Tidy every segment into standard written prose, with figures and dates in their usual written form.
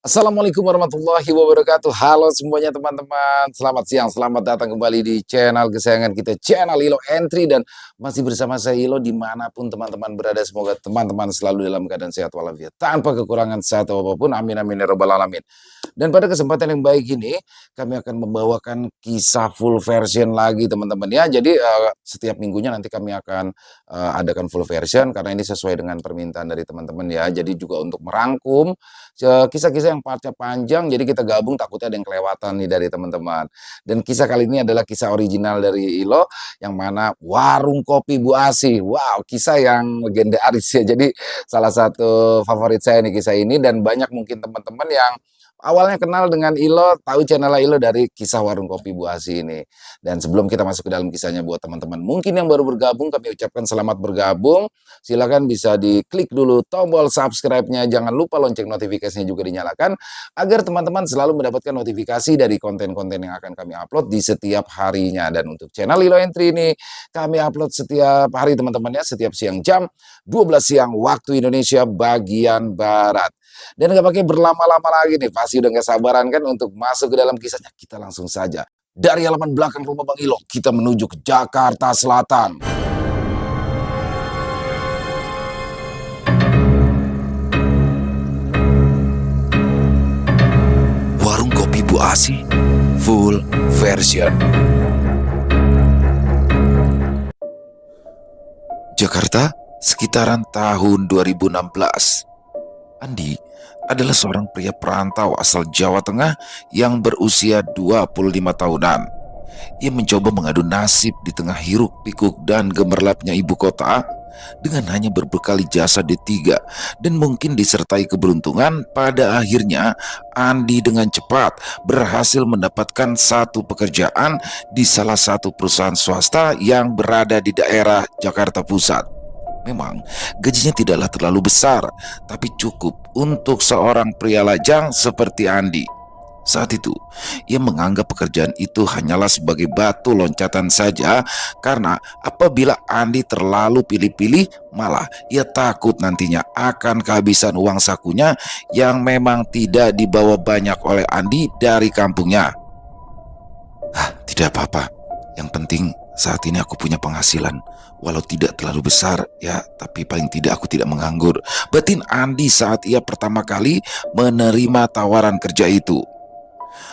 Assalamualaikum warahmatullahi wabarakatuh. Halo semuanya teman-teman. Selamat siang, selamat datang kembali di channel kesayangan kita, channel Ilo Entry. Dan masih bersama saya Ilo dimanapun teman-teman berada. Semoga teman-teman selalu dalam keadaan sehat walafiat, tanpa kekurangan satu apapun. Amin amin ya robbal alamin. Dan pada kesempatan yang baik ini, kami akan membawakan kisah full version lagi teman-teman ya. Jadi setiap minggunya nanti kami akan adakan full version, karena ini sesuai dengan permintaan dari teman-teman ya. Jadi juga untuk merangkum kisah-kisah yang partnya panjang, jadi kita gabung, takutnya ada yang kelewatan nih dari teman-teman. Dan kisah kali ini adalah kisah original dari Ilo, yang mana Warung Kopi Bu Asih. Wow, kisah yang legendaris ya. Jadi salah satu favorit saya nih kisah ini, dan banyak mungkin teman-teman yang awalnya kenal dengan Ilo, tahu channel Ilo dari kisah Warung Kopi Bu Asih ini. Dan sebelum kita masuk ke dalam kisahnya, buat teman-teman mungkin yang baru bergabung, kami ucapkan selamat bergabung. Silakan bisa diklik dulu tombol subscribe-nya, jangan lupa lonceng notifikasinya juga dinyalakan, agar teman-teman selalu mendapatkan notifikasi dari konten-konten yang akan kami upload di setiap harinya. Dan untuk channel Ilo Entry ini, kami upload setiap hari teman-teman ya, setiap siang jam 12 siang waktu Indonesia bagian Barat. Dan nggak pakai berlama-lama lagi nih, pasti udah nggak sabaran kan untuk masuk ke dalam kisahnya. Kita langsung saja. Dari halaman belakang rumah Bang Ilo, kita menuju ke Jakarta Selatan. Warung Kopi Bu Asih, full version. Jakarta, sekitaran tahun 2016. Andi adalah seorang pria perantau asal Jawa Tengah yang berusia 25 tahunan. Ia mencoba mengadu nasib di tengah hiruk-pikuk dan gemerlapnya ibu kota dengan hanya berbekal jasa D3 dan mungkin disertai keberuntungan. Pada akhirnya Andi dengan cepat berhasil mendapatkan satu pekerjaan di salah satu perusahaan swasta yang berada di daerah Jakarta Pusat. Memang gajinya tidaklah terlalu besar, tapi cukup untuk seorang pria lajang seperti Andi. Saat itu, ia menganggap pekerjaan itu hanyalah sebagai batu loncatan saja, karena apabila Andi terlalu pilih-pilih, malah ia takut nantinya akan kehabisan uang sakunya yang memang tidak dibawa banyak oleh Andi dari kampungnya. Tidak apa-apa, yang penting saat ini aku punya penghasilan. Walau tidak terlalu besar ya, tapi paling tidak aku tidak menganggur, batin Andi saat ia pertama kali menerima tawaran kerja itu.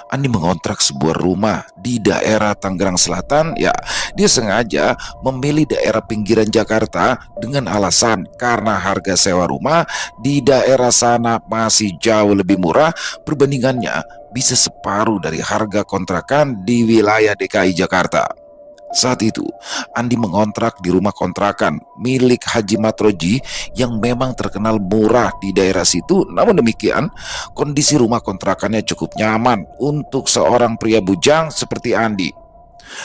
Andi mengontrak sebuah rumah di daerah Tangerang Selatan. Ya, dia sengaja memilih daerah pinggiran Jakarta dengan alasan karena harga sewa rumah di daerah sana masih jauh lebih murah, perbandingannya bisa separuh dari harga kontrakan di wilayah DKI Jakarta. Saat itu, Andi mengontrak di rumah kontrakan milik Haji Matroji yang memang terkenal murah di daerah situ. Namun demikian, kondisi rumah kontrakannya cukup nyaman untuk seorang pria bujang seperti Andi.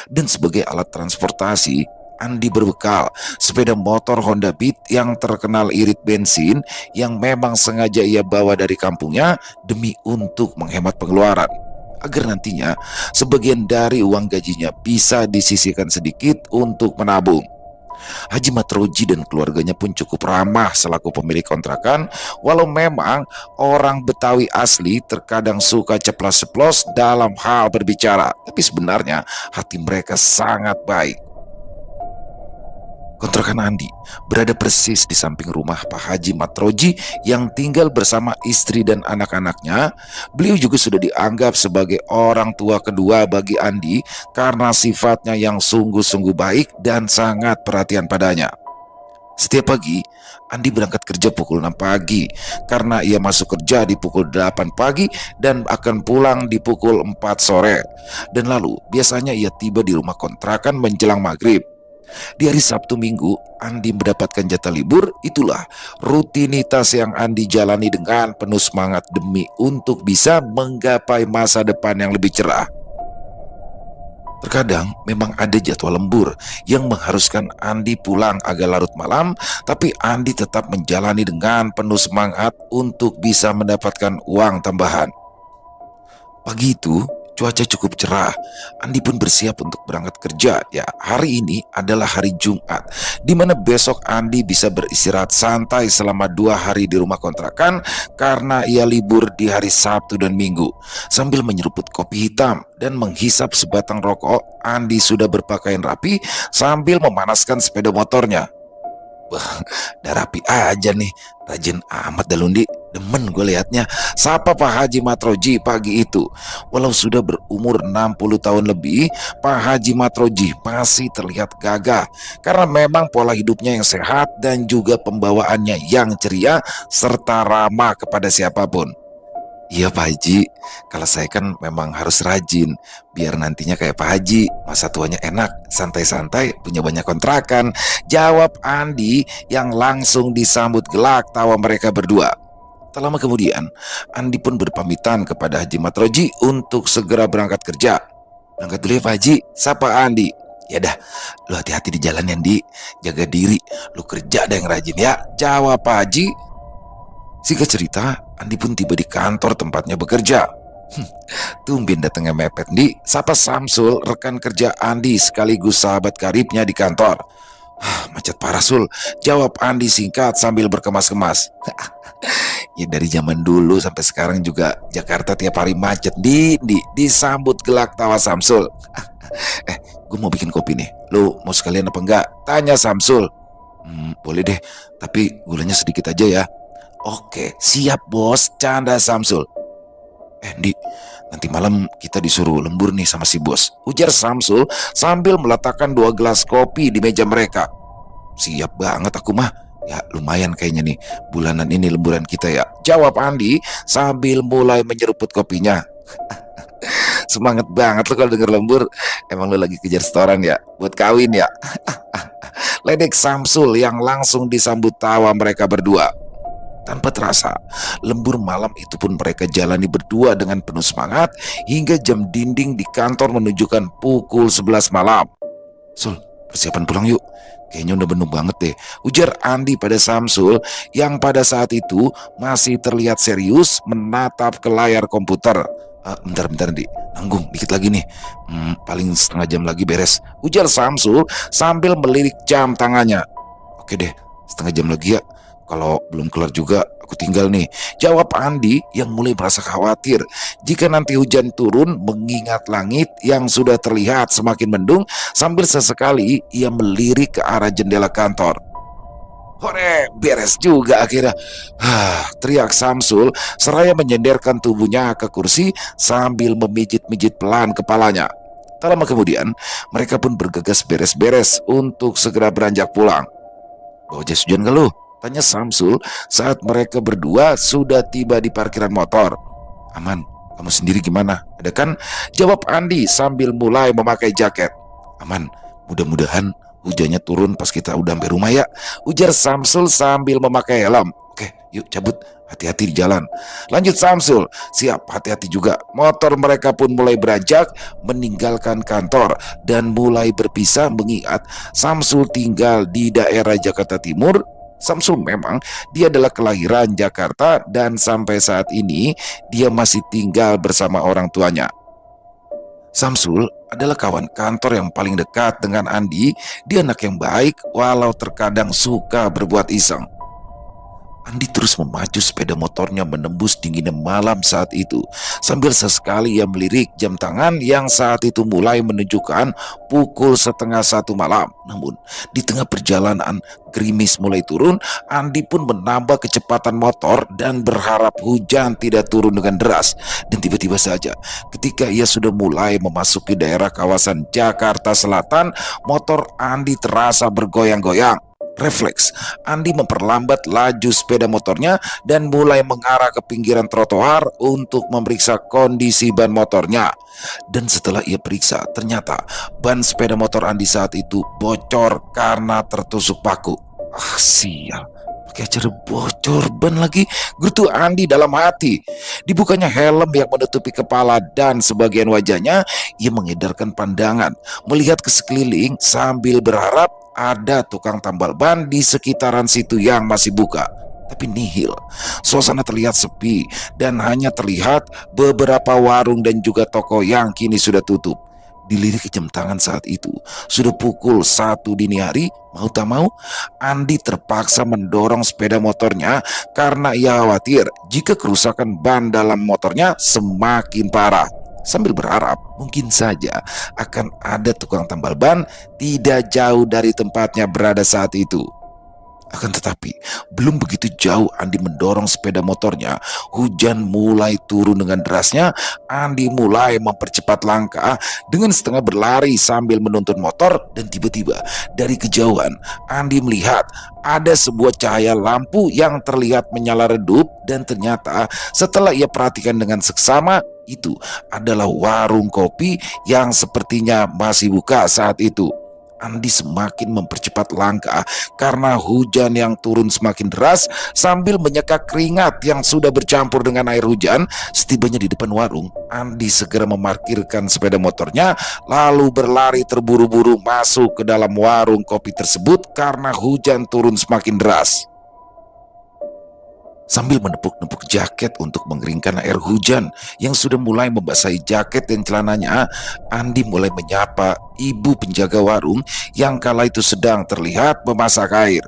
Dan sebagai alat transportasi, Andi berbekal sepeda motor Honda Beat yang terkenal irit bensin yang memang sengaja ia bawa dari kampungnya demi untuk menghemat pengeluaran, agar nantinya sebagian dari uang gajinya bisa disisihkan sedikit untuk menabung. Haji Matroji dan keluarganya pun cukup ramah selaku pemilik kontrakan, walau memang orang Betawi asli terkadang suka ceplas-ceplos dalam hal berbicara, tapi sebenarnya hati mereka sangat baik. Kontrakan Andi berada persis di samping rumah Pak Haji Matroji yang tinggal bersama istri dan anak-anaknya. Beliau juga sudah dianggap sebagai orang tua kedua bagi Andi karena sifatnya yang sungguh-sungguh baik dan sangat perhatian padanya. Setiap pagi, Andi berangkat kerja pukul 6 pagi karena ia masuk kerja di pukul 8 pagi dan akan pulang di pukul 4 sore. Dan lalu biasanya ia tiba di rumah kontrakan menjelang maghrib. Di hari Sabtu Minggu, Andi mendapatkan jatah libur. Itulah rutinitas yang Andi jalani dengan penuh semangat demi untuk bisa menggapai masa depan yang lebih cerah. Terkadang memang ada jadwal lembur yang mengharuskan Andi pulang agak larut malam, tapi Andi tetap menjalani dengan penuh semangat untuk bisa mendapatkan uang tambahan. Pagi itu Cuaca cukup cerah. Andi pun bersiap untuk berangkat kerja. Ya, hari ini adalah hari Jumat, di mana besok Andi bisa beristirahat santai selama 2 hari di rumah kontrakan karena ia libur di hari Sabtu dan Minggu. Sambil menyeruput kopi hitam dan menghisap sebatang rokok, Andi sudah berpakaian rapi sambil memanaskan sepeda motornya. Wah, udah rapi aja nih. Rajin amat dah Lundi. Demen gue liatnya. Sapa Pak Haji Matroji pagi itu. Walau sudah berumur 60 tahun lebih, Pak Haji Matroji masih terlihat gagah. Karena memang pola hidupnya yang sehat dan juga pembawaannya yang ceria serta ramah kepada siapapun. Iya Pak Haji, kalau saya kan memang harus rajin, biar nantinya kayak Pak Haji, masa tuanya enak, santai-santai, punya banyak kontrakan. Jawab Andi yang langsung disambut gelak tawa mereka berdua. Tak lama kemudian, Andi pun berpamitan kepada Haji Matroji untuk segera berangkat kerja. Berangkat dulu ya Pak Haji, sapa Andi. Ya dah, lu hati-hati di jalan ya Andi, jaga diri, lu kerja ada yang rajin ya, jawab Pak Haji. Singkat cerita, Andi pun tiba di kantor tempatnya bekerja. Tumben datangnya mepet di sapa Samsul, rekan kerja Andi sekaligus sahabat karibnya di kantor. Macet parah Sul, jawab Andi singkat sambil berkemas-kemas. Ya dari zaman dulu sampai sekarang juga Jakarta tiap hari macet disambut gelak tawa Samsul. Gue mau bikin kopi nih, lu mau sekalian apa enggak? Tanya Samsul. Boleh deh, tapi gulanya sedikit aja ya. Oke, siap bos, canda Samsul. Di, nanti malam kita disuruh lembur nih sama si bos, ujar Samsul sambil meletakkan 2 gelas kopi di meja mereka. Siap banget aku mah, ya lumayan kayaknya nih bulanan ini lemburan kita ya, jawab Andi sambil mulai menyeruput kopinya. Semangat banget lo kalau denger lembur, emang lo lagi kejar setoran ya, buat kawin ya. Ledek Samsul yang langsung disambut tawa mereka berdua. Tanpa terasa, lembur malam itu pun mereka jalani berdua dengan penuh semangat hingga jam dinding di kantor menunjukkan pukul 11 malam. Sul, persiapan pulang yuk. Kayaknya udah bener banget deh, ujar Andi pada Samsul yang pada saat itu masih terlihat serius menatap ke layar komputer. Bentar Di, nanggung dikit lagi nih. Paling setengah jam lagi beres, ujar Samsul sambil melirik jam tangannya. Oke deh, setengah jam lagi ya. Kalau belum kelar juga aku tinggal nih, jawab Andi yang mulai merasa khawatir jika nanti hujan turun mengingat langit yang sudah terlihat semakin mendung. Sambil sesekali ia melirik ke arah jendela kantor. Hore, beres juga akhirnya. Teriak Samsul seraya menyenderkan tubuhnya ke kursi sambil memijit-mijit pelan kepalanya. Tak lama kemudian, mereka pun bergegas beres-beres untuk segera beranjak pulang. Bawa jas hujan gak lu? Tanya Samsul saat mereka berdua sudah tiba di parkiran motor. Aman, kamu sendiri gimana? Ada kan? Jawab Andi sambil mulai memakai jaket. Aman, mudah-mudahan hujannya turun pas kita udah sampai rumah ya, ujar Samsul sambil memakai helm. Oke, yuk cabut, hati-hati di jalan. Lanjut Samsul, siap hati-hati juga. Motor mereka pun mulai beranjak meninggalkan kantor dan mulai berpisah mengingat Samsul tinggal di daerah Jakarta Timur. Samsul memang dia adalah kelahiran Jakarta dan sampai saat ini dia masih tinggal bersama orang tuanya. Samsul adalah kawan kantor yang paling dekat dengan Andi. Dia anak yang baik walau terkadang suka berbuat iseng. Andi terus memacu sepeda motornya menembus dinginnya malam saat itu. Sambil sesekali ia melirik jam tangan yang saat itu mulai menunjukkan pukul 12:30 malam. Namun di tengah perjalanan gerimis mulai turun. Andi pun menambah kecepatan motor dan berharap hujan tidak turun dengan deras. Dan tiba-tiba saja ketika ia sudah mulai memasuki daerah kawasan Jakarta Selatan, motor Andi terasa bergoyang-goyang. Refleks, Andi memperlambat laju sepeda motornya dan mulai mengarah ke pinggiran trotoar untuk memeriksa kondisi ban motornya. Dan setelah ia periksa, ternyata ban sepeda motor Andi saat itu bocor karena tertusuk paku. Sial, pakai acara bocor ban lagi, gerutu Andi dalam hati. Dibukanya helm yang menutupi kepala dan sebagian wajahnya, ia mengedarkan pandangan, melihat ke sekeliling sambil berharap ada tukang tambal ban di sekitaran situ yang masih buka. tapi nihil. Suasana terlihat sepi dan hanya terlihat beberapa warung dan juga toko yang kini sudah tutup. Dilirik jam tangan saat itu, sudah pukul 1 dini hari. Mau tak mau, Andi terpaksa mendorong sepeda motornya karena ia khawatir jika kerusakan ban dalam motornya semakin parah. Sambil berharap mungkin saja akan ada tukang tambal ban tidak jauh dari tempatnya berada saat itu. Akan tetapi, belum begitu jauh Andi mendorong sepeda motornya, hujan mulai turun dengan derasnya. Andi mulai mempercepat langkah dengan setengah berlari sambil menuntun motor, dan tiba-tiba dari kejauhan Andi melihat ada sebuah cahaya lampu yang terlihat menyala redup, dan ternyata setelah ia perhatikan dengan seksama, itu adalah warung kopi yang sepertinya masih buka saat itu. Andi semakin mempercepat langkah karena hujan yang turun semakin deras sambil menyeka keringat yang sudah bercampur dengan air hujan. Setibanya di depan warung, Andi segera memarkirkan sepeda motornya lalu berlari terburu-buru masuk ke dalam warung kopi tersebut karena hujan turun semakin deras. Sambil menepuk-nepuk jaket untuk mengeringkan air hujan yang sudah mulai membasahi jaket dan celananya, Andi mulai menyapa ibu penjaga warung yang kala itu sedang terlihat memasak air.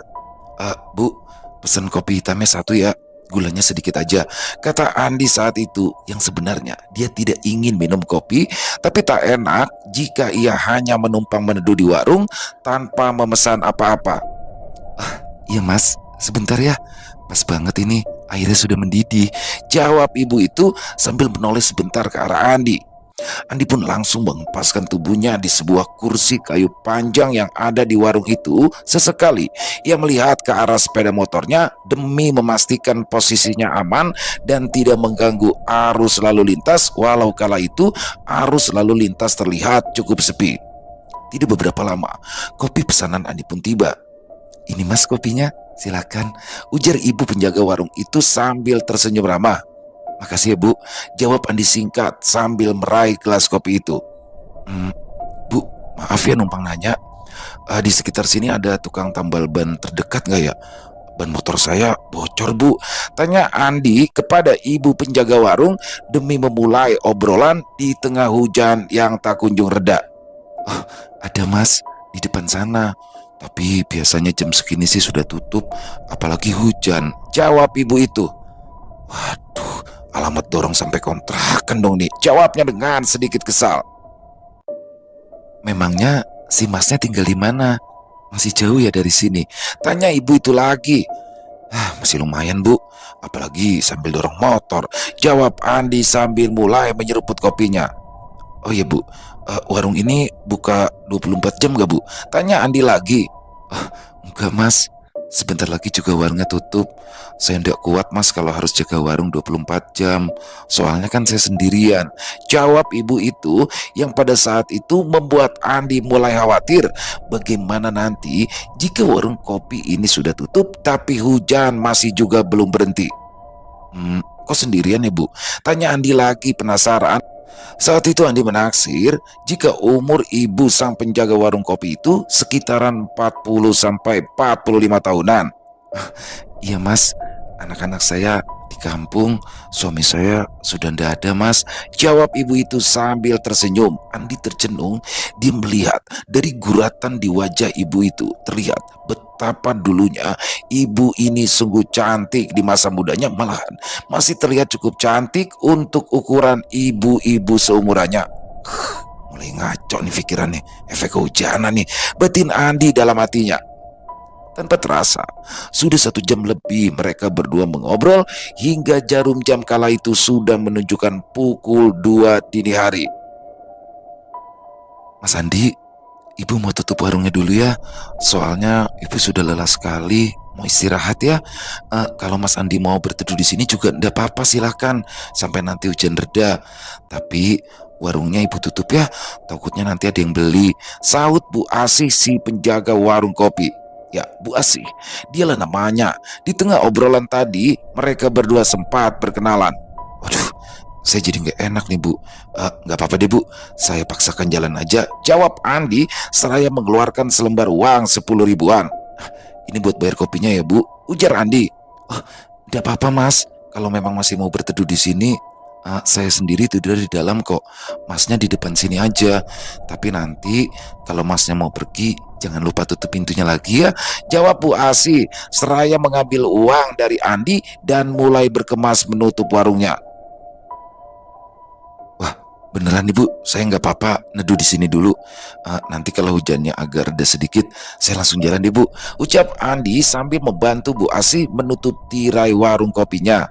Bu, pesan kopi hitamnya 1 ya, gulanya sedikit aja," kata Andi saat itu, yang sebenarnya dia tidak ingin minum kopi, tapi tak enak jika ia hanya menumpang meneduh di warung tanpa memesan apa-apa. "Iya mas, sebentar ya, pas banget ini, airnya sudah mendidih," jawab ibu itu sambil menoleh sebentar ke arah Andi. Andi pun langsung mengempaskan tubuhnya di sebuah kursi kayu panjang yang ada di warung itu. Sesekali ia melihat ke arah sepeda motornya demi memastikan posisinya aman dan tidak mengganggu arus lalu lintas, walau kala itu arus lalu lintas terlihat cukup sepi. Tidak beberapa lama, kopi pesanan Andi pun tiba. "Ini mas kopinya, silakan," ujar ibu penjaga warung itu sambil tersenyum ramah. "Makasih ya bu," jawab Andi singkat sambil meraih gelas kopi itu. Bu, maaf ya numpang nanya, di sekitar sini ada tukang tambal ban terdekat nggak ya? Ban motor saya bocor bu," tanya Andi kepada ibu penjaga warung demi memulai obrolan di tengah hujan yang tak kunjung reda. "Oh, ada mas, di depan sana. Tapi biasanya jam segini sih sudah tutup, apalagi hujan," jawab ibu itu. "Waduh, alamat dorong sampai kontrakan dong nih," jawabnya dengan sedikit kesal. "Memangnya si masnya tinggal di mana? Masih jauh ya dari sini?" tanya ibu itu lagi. Masih lumayan bu, apalagi sambil dorong motor," jawab Andi sambil mulai menyeruput kopinya. "Oh iya bu, warung ini buka 24 jam gak bu?" tanya Andi lagi. Enggak mas, sebentar lagi juga warungnya tutup. Saya tidak kuat mas kalau harus jaga warung 24 jam. Soalnya kan saya sendirian," jawab ibu itu, yang pada saat itu membuat Andi mulai khawatir bagaimana nanti jika warung kopi ini sudah tutup tapi hujan masih juga belum berhenti. Kok sendirian ya bu?" tanya Andi lagi penasaran. Saat itu Andi menaksir jika umur ibu sang penjaga warung kopi itu sekitaran 40 sampai 45 tahunan. "Iya mas, anak-anak saya di kampung, suami saya sudah tidak ada mas," jawab ibu itu sambil tersenyum. Andi tercenung, dia melihat dari guratan di wajah ibu itu terlihat betapa dulunya ibu ini sungguh cantik di masa mudanya, malahan masih terlihat cukup cantik untuk ukuran ibu-ibu seumurannya. Mulai ngaco nih pikirannya, efek kehujanan nih, batin Andi dalam hatinya. Tanpa terasa, sudah 1 jam lebih mereka berdua mengobrol hingga jarum jam kala itu sudah menunjukkan pukul 2 dini hari. "Mas Andi, ibu mau tutup warungnya dulu ya. Soalnya ibu sudah lelah sekali, mau istirahat ya. Kalau Mas Andi mau berteduh di sini juga enggak apa-apa, silahkan sampai nanti hujan reda. Tapi warungnya ibu tutup ya, takutnya nanti ada yang beli," sahut Bu Asih si penjaga warung kopi. Ya, Bu Asih, dialah namanya. Di tengah obrolan tadi, mereka berdua sempat berkenalan. "Waduh, saya jadi nggak enak nih bu. Nggak apa-apa deh bu, saya paksakan jalan aja," jawab Andi seraya mengeluarkan selembar uang 10 ribuan. "Ini buat bayar kopinya ya bu," ujar Andi. Oh, tidak apa-apa Mas, kalau memang masih mau berteduh di sini, saya sendiri tidur di dalam kok. Masnya di depan sini aja. Tapi nanti kalau Masnya mau pergi, jangan lupa tutup pintunya lagi ya. Jawab Bu Asi, seraya mengambil uang dari Andi dan mulai berkemas menutup warungnya. Wah, beneran nih Bu, saya nggak apa-apa neduh di sini dulu. Nanti kalau hujannya agak reda sedikit, saya langsung jalan deh Bu. Ucap Andi sambil membantu Bu Asi menutup tirai warung kopinya.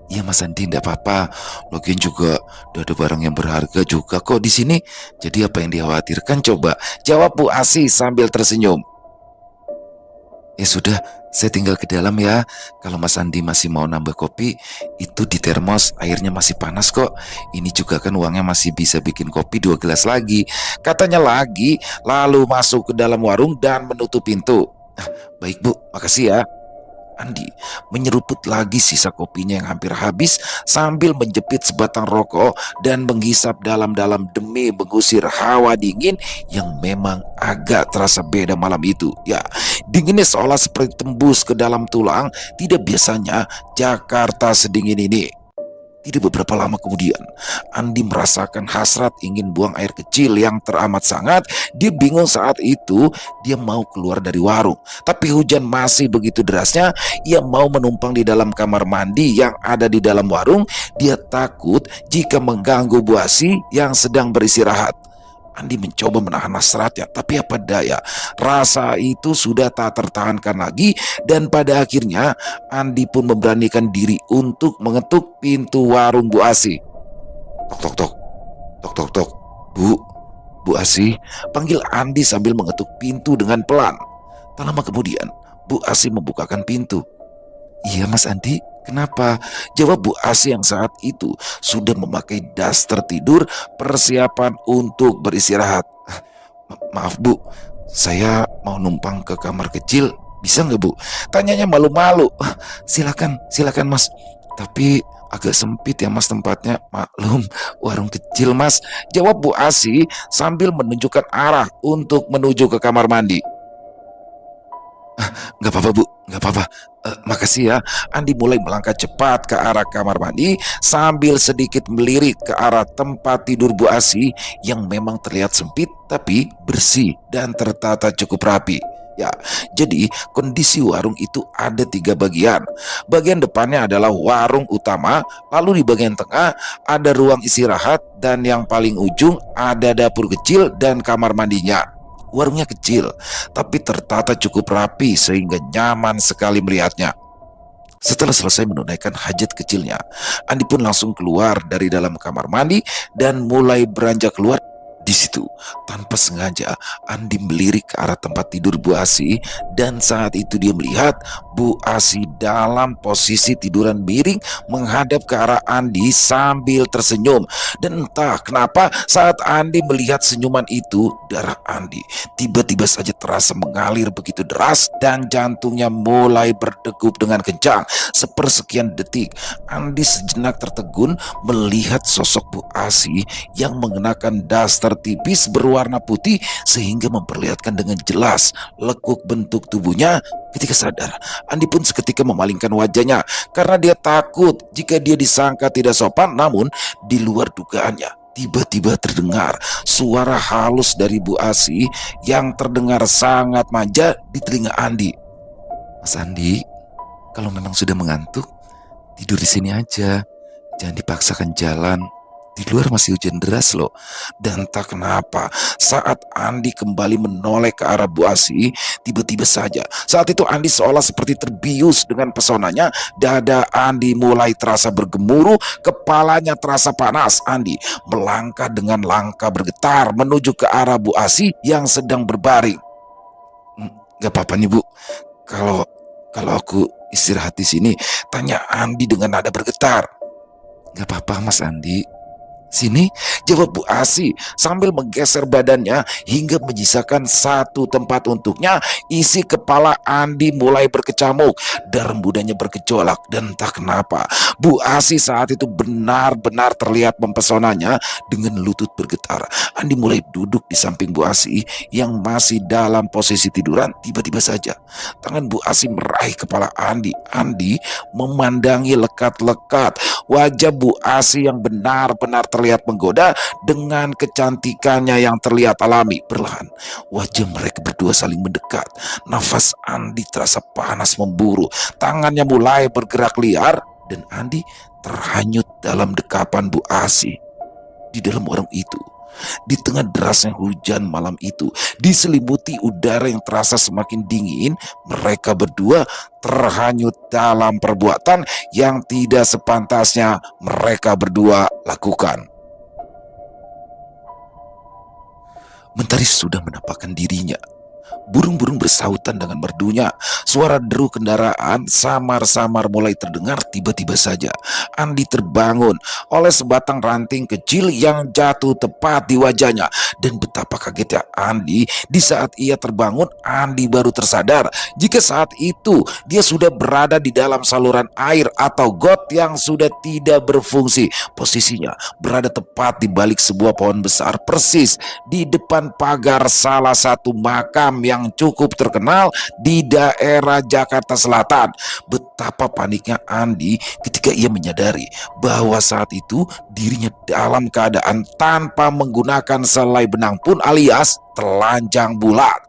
Iya Mas Andi, tidak apa-apa. Lagian juga udah ada barang yang berharga juga kok di sini. Jadi apa yang dikhawatirkan coba? Jawab Bu Asi sambil tersenyum. Ya sudah, saya tinggal ke dalam ya. Kalau Mas Andi masih mau nambah kopi, itu di termos airnya masih panas kok. Ini juga kan uangnya masih bisa bikin kopi 2 gelas lagi. Katanya lagi, lalu masuk ke dalam warung dan menutup pintu. Baik Bu, makasih ya. Andi menyeruput lagi sisa kopinya yang hampir habis sambil menjepit sebatang rokok dan menghisap dalam-dalam demi mengusir hawa dingin yang memang agak terasa beda malam itu. Ya, dinginnya seolah seperti tembus ke dalam tulang, tidak biasanya Jakarta sedingin ini. Tidak beberapa lama kemudian, Andi merasakan hasrat ingin buang air kecil yang teramat sangat. Dia bingung saat itu dia mau keluar dari warung. Tapi hujan masih begitu derasnya. Ia mau menumpang di dalam kamar mandi yang ada di dalam warung. Dia takut jika mengganggu Bu Asi yang sedang beristirahat. Andi mencoba menahan hasratnya, tapi apa daya, rasa itu sudah tak tertahankan lagi dan pada akhirnya Andi pun memberanikan diri untuk mengetuk pintu warung Bu Asi. Tok tok tok, tok tok tok. Bu, Bu Asi, panggil Andi sambil mengetuk pintu dengan pelan. Tak lama kemudian, Bu Asi membukakan pintu. Iya Mas Andi, kenapa? Jawab Bu Asi yang saat itu sudah memakai daster tidur persiapan untuk beristirahat. Maaf Bu, saya mau numpang ke kamar kecil, bisa nggak Bu? Tanyanya malu-malu. Silakan, silakan Mas. Tapi agak sempit ya Mas tempatnya. Maklum, warung kecil Mas. Jawab Bu Asi sambil menunjukkan arah untuk menuju ke kamar mandi. Nggak apa-apa Bu, nggak apa-apa. Makasih ya. Andi mulai melangkah cepat ke arah kamar mandi sambil sedikit melirik ke arah tempat tidur Bu Asi yang memang terlihat sempit tapi bersih dan tertata cukup rapi. Ya, jadi kondisi warung itu ada 3 bagian. Bagian depannya adalah warung utama, lalu di bagian tengah ada ruang istirahat, dan yang paling ujung ada dapur kecil dan kamar mandinya. Warungnya kecil, tapi tertata cukup rapi sehingga nyaman sekali melihatnya. Setelah selesai menunaikan hajat kecilnya, Andi pun langsung keluar dari dalam kamar mandi dan mulai beranjak keluar. Di situ, tanpa sengaja, Andi melirik ke arah tempat tidur Bu Asi dan saat itu dia melihat Bu Asi dalam posisi tiduran miring menghadap ke arah Andi sambil tersenyum. Dan entah kenapa saat Andi melihat senyuman itu, darah Andi tiba-tiba saja terasa mengalir begitu deras dan jantungnya mulai berdegup dengan kencang. Sepersekian detik, Andi sejenak tertegun melihat sosok Bu Asi yang mengenakan daster tipis berwarna putih sehingga memperlihatkan dengan jelas lekuk bentuk tubuhnya. Ketika sadar, Andi pun seketika memalingkan wajahnya karena dia takut jika dia disangka tidak sopan. Namun di luar dugaannya, tiba-tiba terdengar suara halus dari Bu Asi yang terdengar sangat manja di telinga Andi. Mas Andi, kalau memang sudah mengantuk, tidur di sini aja. Jangan dipaksakan jalan. Di luar masih hujan deras loh. Dan tak kenapa saat Andi kembali menoleh ke arah Bu Asi, tiba-tiba saja saat itu Andi seolah seperti terbius dengan pesonanya. Dada Andi mulai terasa bergemuruh, kepalanya terasa panas. Andi melangkah dengan langkah bergetar menuju ke arah Bu Asi yang sedang berbaring. Gak apa-apa nih Bu, kalau kalau aku istirahat di sini, tanya Andi dengan nada bergetar. Gak apa-apa Mas Andi, Sini, jawab Bu Asi sambil menggeser badannya hingga menyisakan satu tempat untuknya. Isi kepala Andi mulai berkecamuk, darah mudanya bergejolak, dan entah kenapa Bu Asi saat itu benar-benar terlihat mempesonanya. Dengan lutut bergetar, Andi mulai duduk di samping Bu Asi yang masih dalam posisi tiduran. Tiba-tiba saja tangan Bu Asi meraih kepala Andi. Andi memandangi lekat-lekat wajah Bu Asi yang benar-benar terlihat menggoda dengan kecantikannya yang terlihat alami. Perlahan, wajah mereka berdua saling mendekat. Nafas Andi terasa panas memburu. Tangannya mulai bergerak liar dan Andi terhanyut dalam dekapan Bu Asi. Di dalam warung itu, di tengah derasnya hujan malam itu, diselimuti udara yang terasa semakin dingin, mereka berdua terhanyut dalam perbuatan yang tidak sepantasnya mereka berdua lakukan. Mentari sudah menampakkan dirinya. Burung-burung bersautan dengan merdunya. Suara deru kendaraan samar-samar mulai terdengar. Tiba-tiba saja Andi terbangun oleh sebatang ranting kecil yang jatuh tepat di wajahnya. Dan betapa kagetnya Andi di saat ia terbangun. Andi baru tersadar jika saat itu dia sudah berada di dalam saluran air atau got yang sudah tidak berfungsi. Posisinya berada tepat di balik sebuah pohon besar, persis di depan pagar salah satu makam yang cukup terkenal di daerah Jakarta Selatan. Betapa paniknya Andi ketika ia menyadari bahwa saat itu dirinya dalam keadaan tanpa menggunakan selai benang pun alias telanjang bulat.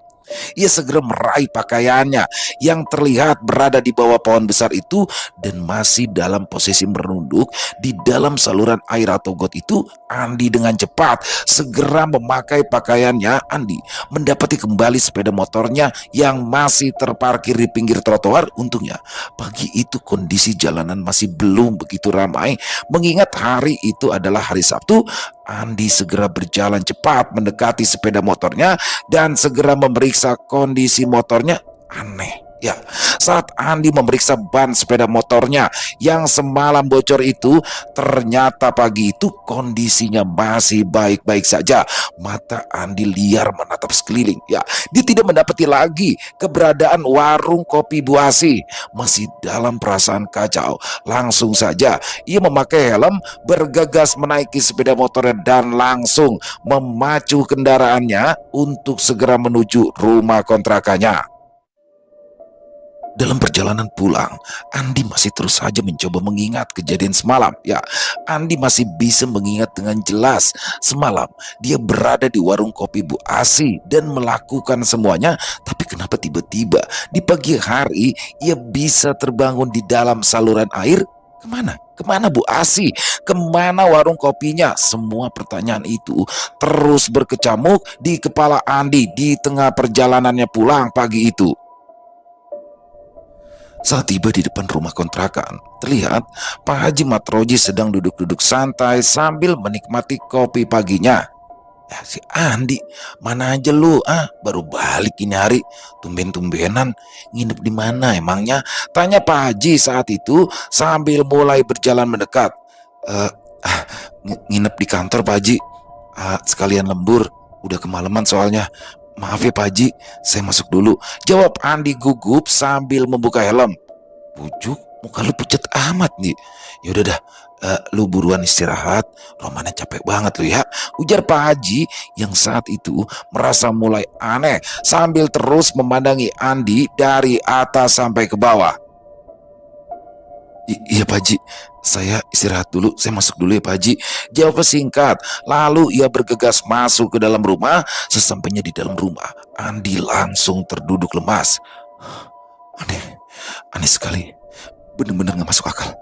Ia segera meraih pakaiannya yang terlihat berada di bawah pohon besar itu dan masih dalam posisi merunduk di dalam saluran air atau got itu. Andi dengan cepat segera memakai pakaiannya. Andi mendapati kembali sepeda motornya yang masih terparkir di pinggir trotoar. Untungnya pagi itu kondisi jalanan masih belum begitu ramai, mengingat hari itu adalah hari Sabtu. Andi segera berjalan cepat mendekati sepeda motornya dan segera memeriksa kondisi motornya. Aneh ya, saat Andi memeriksa ban sepeda motornya yang semalam bocor itu, ternyata pagi itu kondisinya masih baik-baik saja. Mata Andi liar menatap sekeliling. Ya, dia tidak mendapati lagi keberadaan warung kopi Bu Asi. Masih dalam perasaan kacau, langsung saja ia memakai helm, bergegas menaiki sepeda motornya dan langsung memacu kendaraannya untuk segera menuju rumah kontrakannya. Dalam perjalanan pulang, Andi masih terus saja mencoba mengingat kejadian semalam. Ya, Andi masih bisa mengingat dengan jelas. Semalam dia berada di warung kopi Bu Asi dan melakukan semuanya. Tapi kenapa tiba-tiba di pagi hari ia bisa terbangun di dalam saluran air? Kemana? Kemana Bu Asi? Kemana warung kopinya? Semua pertanyaan itu terus berkecamuk di kepala Andi di tengah perjalanannya pulang pagi itu. Saat tiba di depan rumah kontrakan, terlihat Pak Haji Matroji sedang duduk-duduk santai sambil menikmati kopi paginya. Ya, si Andi, mana aja lu? Baru balik ini hari. Tumben-tumbenan nginep di mana emangnya? Tanya Pak Haji saat itu sambil mulai berjalan mendekat. "Eh, nginep di kantor Pak Haji. Sekalian lembur, udah kemalaman soalnya. Maaf ya Pak Haji, saya masuk dulu," jawab Andi gugup sambil membuka helm. "Pujuk, muka lu pucat amat nih. Yaudah dah, lu buruan istirahat, Romana capek banget lu ya," ujar Pak Haji yang saat itu merasa mulai aneh sambil terus memandangi Andi dari atas sampai ke bawah. "Iya Pak Haji, saya istirahat dulu, saya masuk dulu ya Pak Haji," jawab singkat. Lalu ia bergegas masuk ke dalam rumah. Sesampainya di dalam rumah, Andi langsung terduduk lemas. Aneh, aneh sekali. Bener-bener gak masuk akal.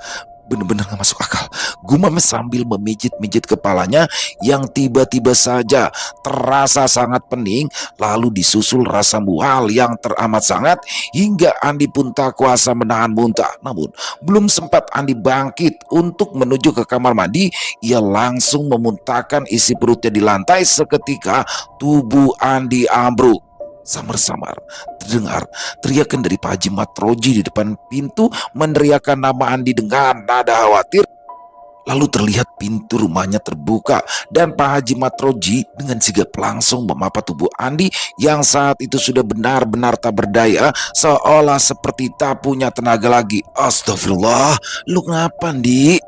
Bener-bener gak masuk akal. Gumamnya sambil memijit-mijit kepalanya yang tiba-tiba saja terasa sangat pening, lalu disusul rasa mual yang teramat sangat hingga Andi pun tak kuasa menahan muntah. Namun belum sempat Andi bangkit untuk menuju ke kamar mandi, ia langsung memuntahkan isi perutnya di lantai. Seketika tubuh Andi ambruk. Samar-samar terdengar teriakan dari Pak Haji Matroji di depan pintu, meneriakkan nama Andi dengan nada khawatir. Lalu terlihat pintu rumahnya terbuka dan Pak Haji Matroji dengan sigap langsung memapa tubuh Andi yang saat itu sudah benar-benar tak berdaya, seolah seperti tak punya tenaga lagi. Astagfirullah, lu kenapa, Andi?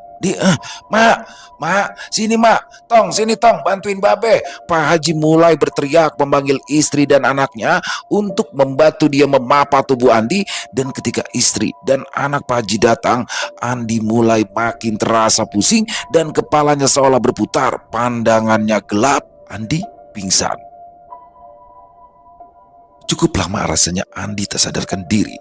Mak, mak, sini mak, tong, sini tong, bantuin babe. Pak Haji mulai berteriak memanggil istri dan anaknya untuk membantu dia memapa tubuh Andi. Dan ketika istri dan anak Pak Haji datang, Andi mulai makin terasa pusing dan kepalanya seolah berputar, pandangannya gelap. Andi pingsan. Cukup lama rasanya Andi tak sadarkan diri.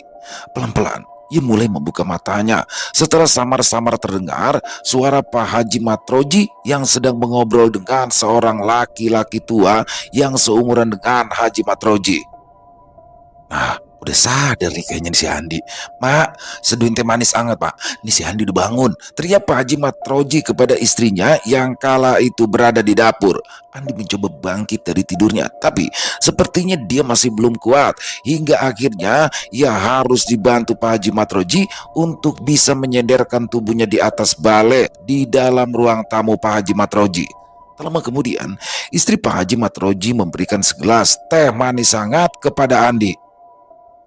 Pelan-pelan ia mulai membuka matanya setelah samar-samar terdengar suara Pak Haji Matroji yang sedang mengobrol dengan seorang laki-laki tua yang seumuran dengan Haji Matroji. Nah, udah sadar nih kayaknya si Andi. Mak, seduhin teh manis anget, Pak. Nih si Andi udah bangun. Teriak Pak Haji Matroji kepada istrinya yang kala itu berada di dapur. Andi mencoba bangkit dari tidurnya, tapi sepertinya dia masih belum kuat. Hingga akhirnya ia harus dibantu Pak Haji Matroji untuk bisa menyenderkan tubuhnya di atas bale di dalam ruang tamu Pak Haji Matroji. Tak lama kemudian, istri Pak Haji Matroji memberikan segelas teh manis hangat kepada Andi.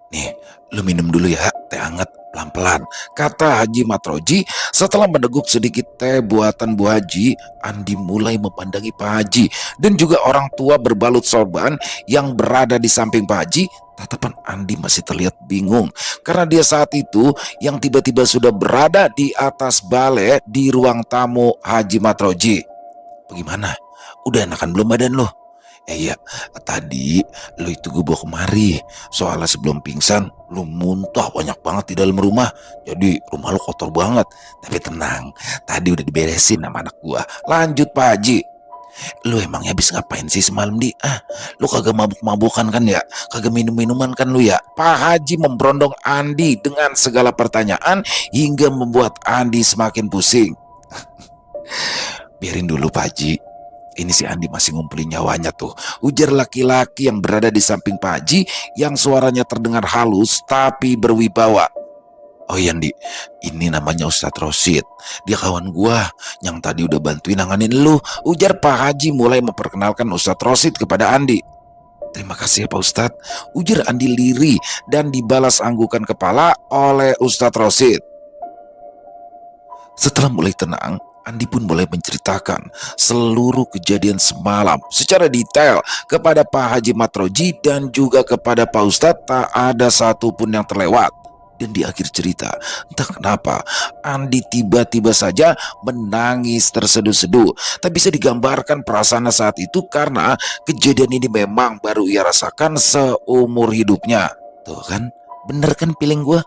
Nih, lu minum dulu ya, teh hangat pelan-pelan, kata Haji Matroji. Setelah meneguk sedikit teh buatan Bu Haji, Andi mulai memandangi Pak Haji dan juga orang tua berbalut sorban yang berada di samping Pak Haji. Tatapan Andi masih terlihat bingung karena dia saat itu yang tiba-tiba sudah berada di atas bale di ruang tamu Haji Matroji. Bagaimana? Udah enakan belum badan lo? Iya, tadi lu itu gue bawa kemari. Soalnya sebelum pingsan, lu muntah banyak banget di dalam rumah. Jadi rumah lu kotor banget. Tapi tenang, tadi udah diberesin sama anak gua. Lanjut Pak Haji. Lu emangnya habis ngapain sih semalam, Di? Lu kagak mabuk-mabukan kan ya? Kagak minum-minuman kan lu ya? Pak Haji memberondong Andi dengan segala pertanyaan hingga membuat Andi semakin pusing. Biarin dulu Pak Haji. Ini si Andi masih ngumpulin nyawanya tuh, ujar laki-laki yang berada di samping Pak Haji yang suaranya terdengar halus tapi berwibawa. Oh iya Andi, ini namanya Ustadz Rosid. Dia kawan gua yang tadi udah bantuin nanganin lu, ujar Pak Haji mulai memperkenalkan Ustadz Rosid kepada Andi. Terima kasih ya Pak Ustadz, ujar Andi lirih dan dibalas anggukan kepala oleh Ustadz Rosid. Setelah mulai tenang, Andi pun mulai menceritakan seluruh kejadian semalam secara detail kepada Pak Haji Matroji dan juga kepada Pak Ustadz. Tak ada satupun yang terlewat. Dan di akhir cerita, entah kenapa Andi tiba-tiba saja menangis terseduh-seduh. Tak bisa digambarkan perasaan saat itu karena kejadian ini memang baru ia rasakan seumur hidupnya. Tuh kan, bener kan feeling gue.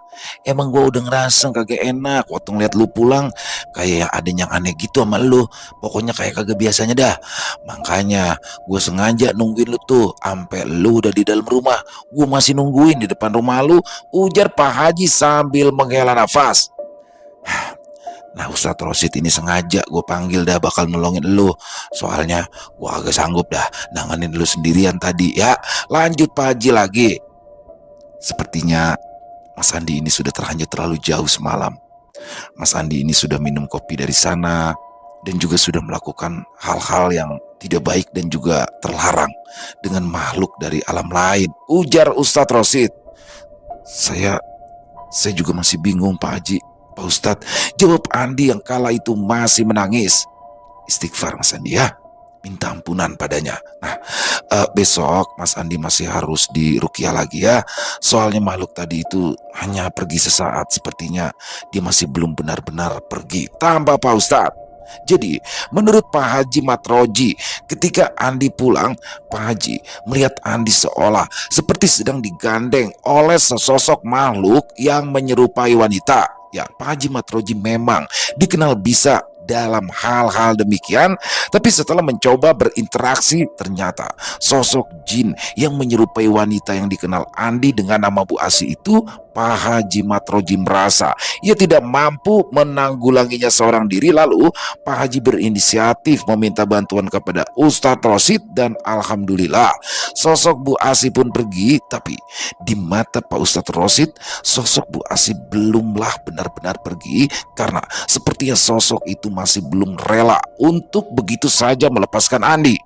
Emang gue udah ngerasa kagak enak waktu ngeliat lu pulang, kayak ada yang aneh gitu sama lu. Pokoknya kayak kagak biasanya dah. Makanya gue sengaja nungguin lu tuh sampai lu udah di dalam rumah. Gue masih nungguin di depan rumah lu, ujar Pak Haji sambil menghela nafas. Nah Ustadz Rosid ini sengaja gue panggil dah bakal nolongin lu. Soalnya gue agak sanggup dah nanganin lu sendirian tadi ya. Lanjut Pak Haji lagi. Sepertinya Mas Andi ini sudah terhanyut terlalu jauh semalam. Mas Andi ini sudah minum kopi dari sana dan juga sudah melakukan hal-hal yang tidak baik dan juga terlarang dengan makhluk dari alam lain, ujar Ustadz Rosid. Saya juga masih bingung Pak Haji. Pak Ustadz, jawab Andi yang kala itu masih menangis. Istighfar Mas Andi ya, minta ampunan padanya. Nah, besok Mas Andi masih harus diruqyah lagi ya. Soalnya makhluk tadi itu hanya pergi sesaat, sepertinya dia masih belum benar-benar pergi, tambah Pak Ustadz. Jadi menurut Pak Haji Matroji, ketika Andi pulang, Pak Haji melihat Andi seolah seperti sedang digandeng oleh sesosok makhluk yang menyerupai wanita. Ya, Pak Haji Matroji memang dikenal bisa dalam hal-hal demikian, tapi setelah mencoba berinteraksi, ternyata sosok jin yang menyerupai wanita yang dikenal Andi dengan nama Bu Asi itu, Pak Haji Matroji merasa ia tidak mampu menanggulanginya seorang diri. Lalu Pak Haji berinisiatif meminta bantuan kepada Ustadz Rosid dan alhamdulillah sosok Bu Asi pun pergi. Tapi di mata Pak Ustadz Rosid, sosok Bu Asi belumlah benar-benar pergi karena sepertinya sosok itu masih belum rela untuk begitu saja melepaskan Andi.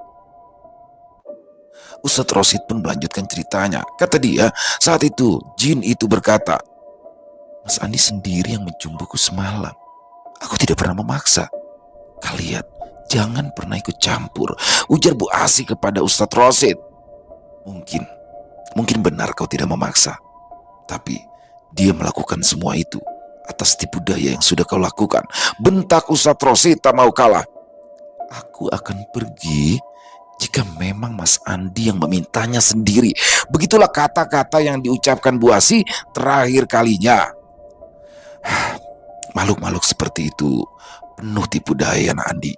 Ustadz Rosid pun melanjutkan ceritanya. Kata dia, saat itu jin itu berkata, Mas Andi sendiri yang mencium buku semalam. Aku tidak pernah memaksa. Kalian jangan pernah ikut campur, ujar Bu Asi kepada Ustadz Rosid. Mungkin benar kau tidak memaksa. Tapi dia melakukan semua itu atas tipu daya yang sudah kau lakukan. Bentak Ustadz Rosid tak mau kalah. Aku akan pergi jika memang Mas Andi yang memintanya sendiri. Begitulah kata-kata yang diucapkan Bu Asi terakhir kalinya. Makhluk-makhluk seperti itu penuh tipu daya, Nak Andi.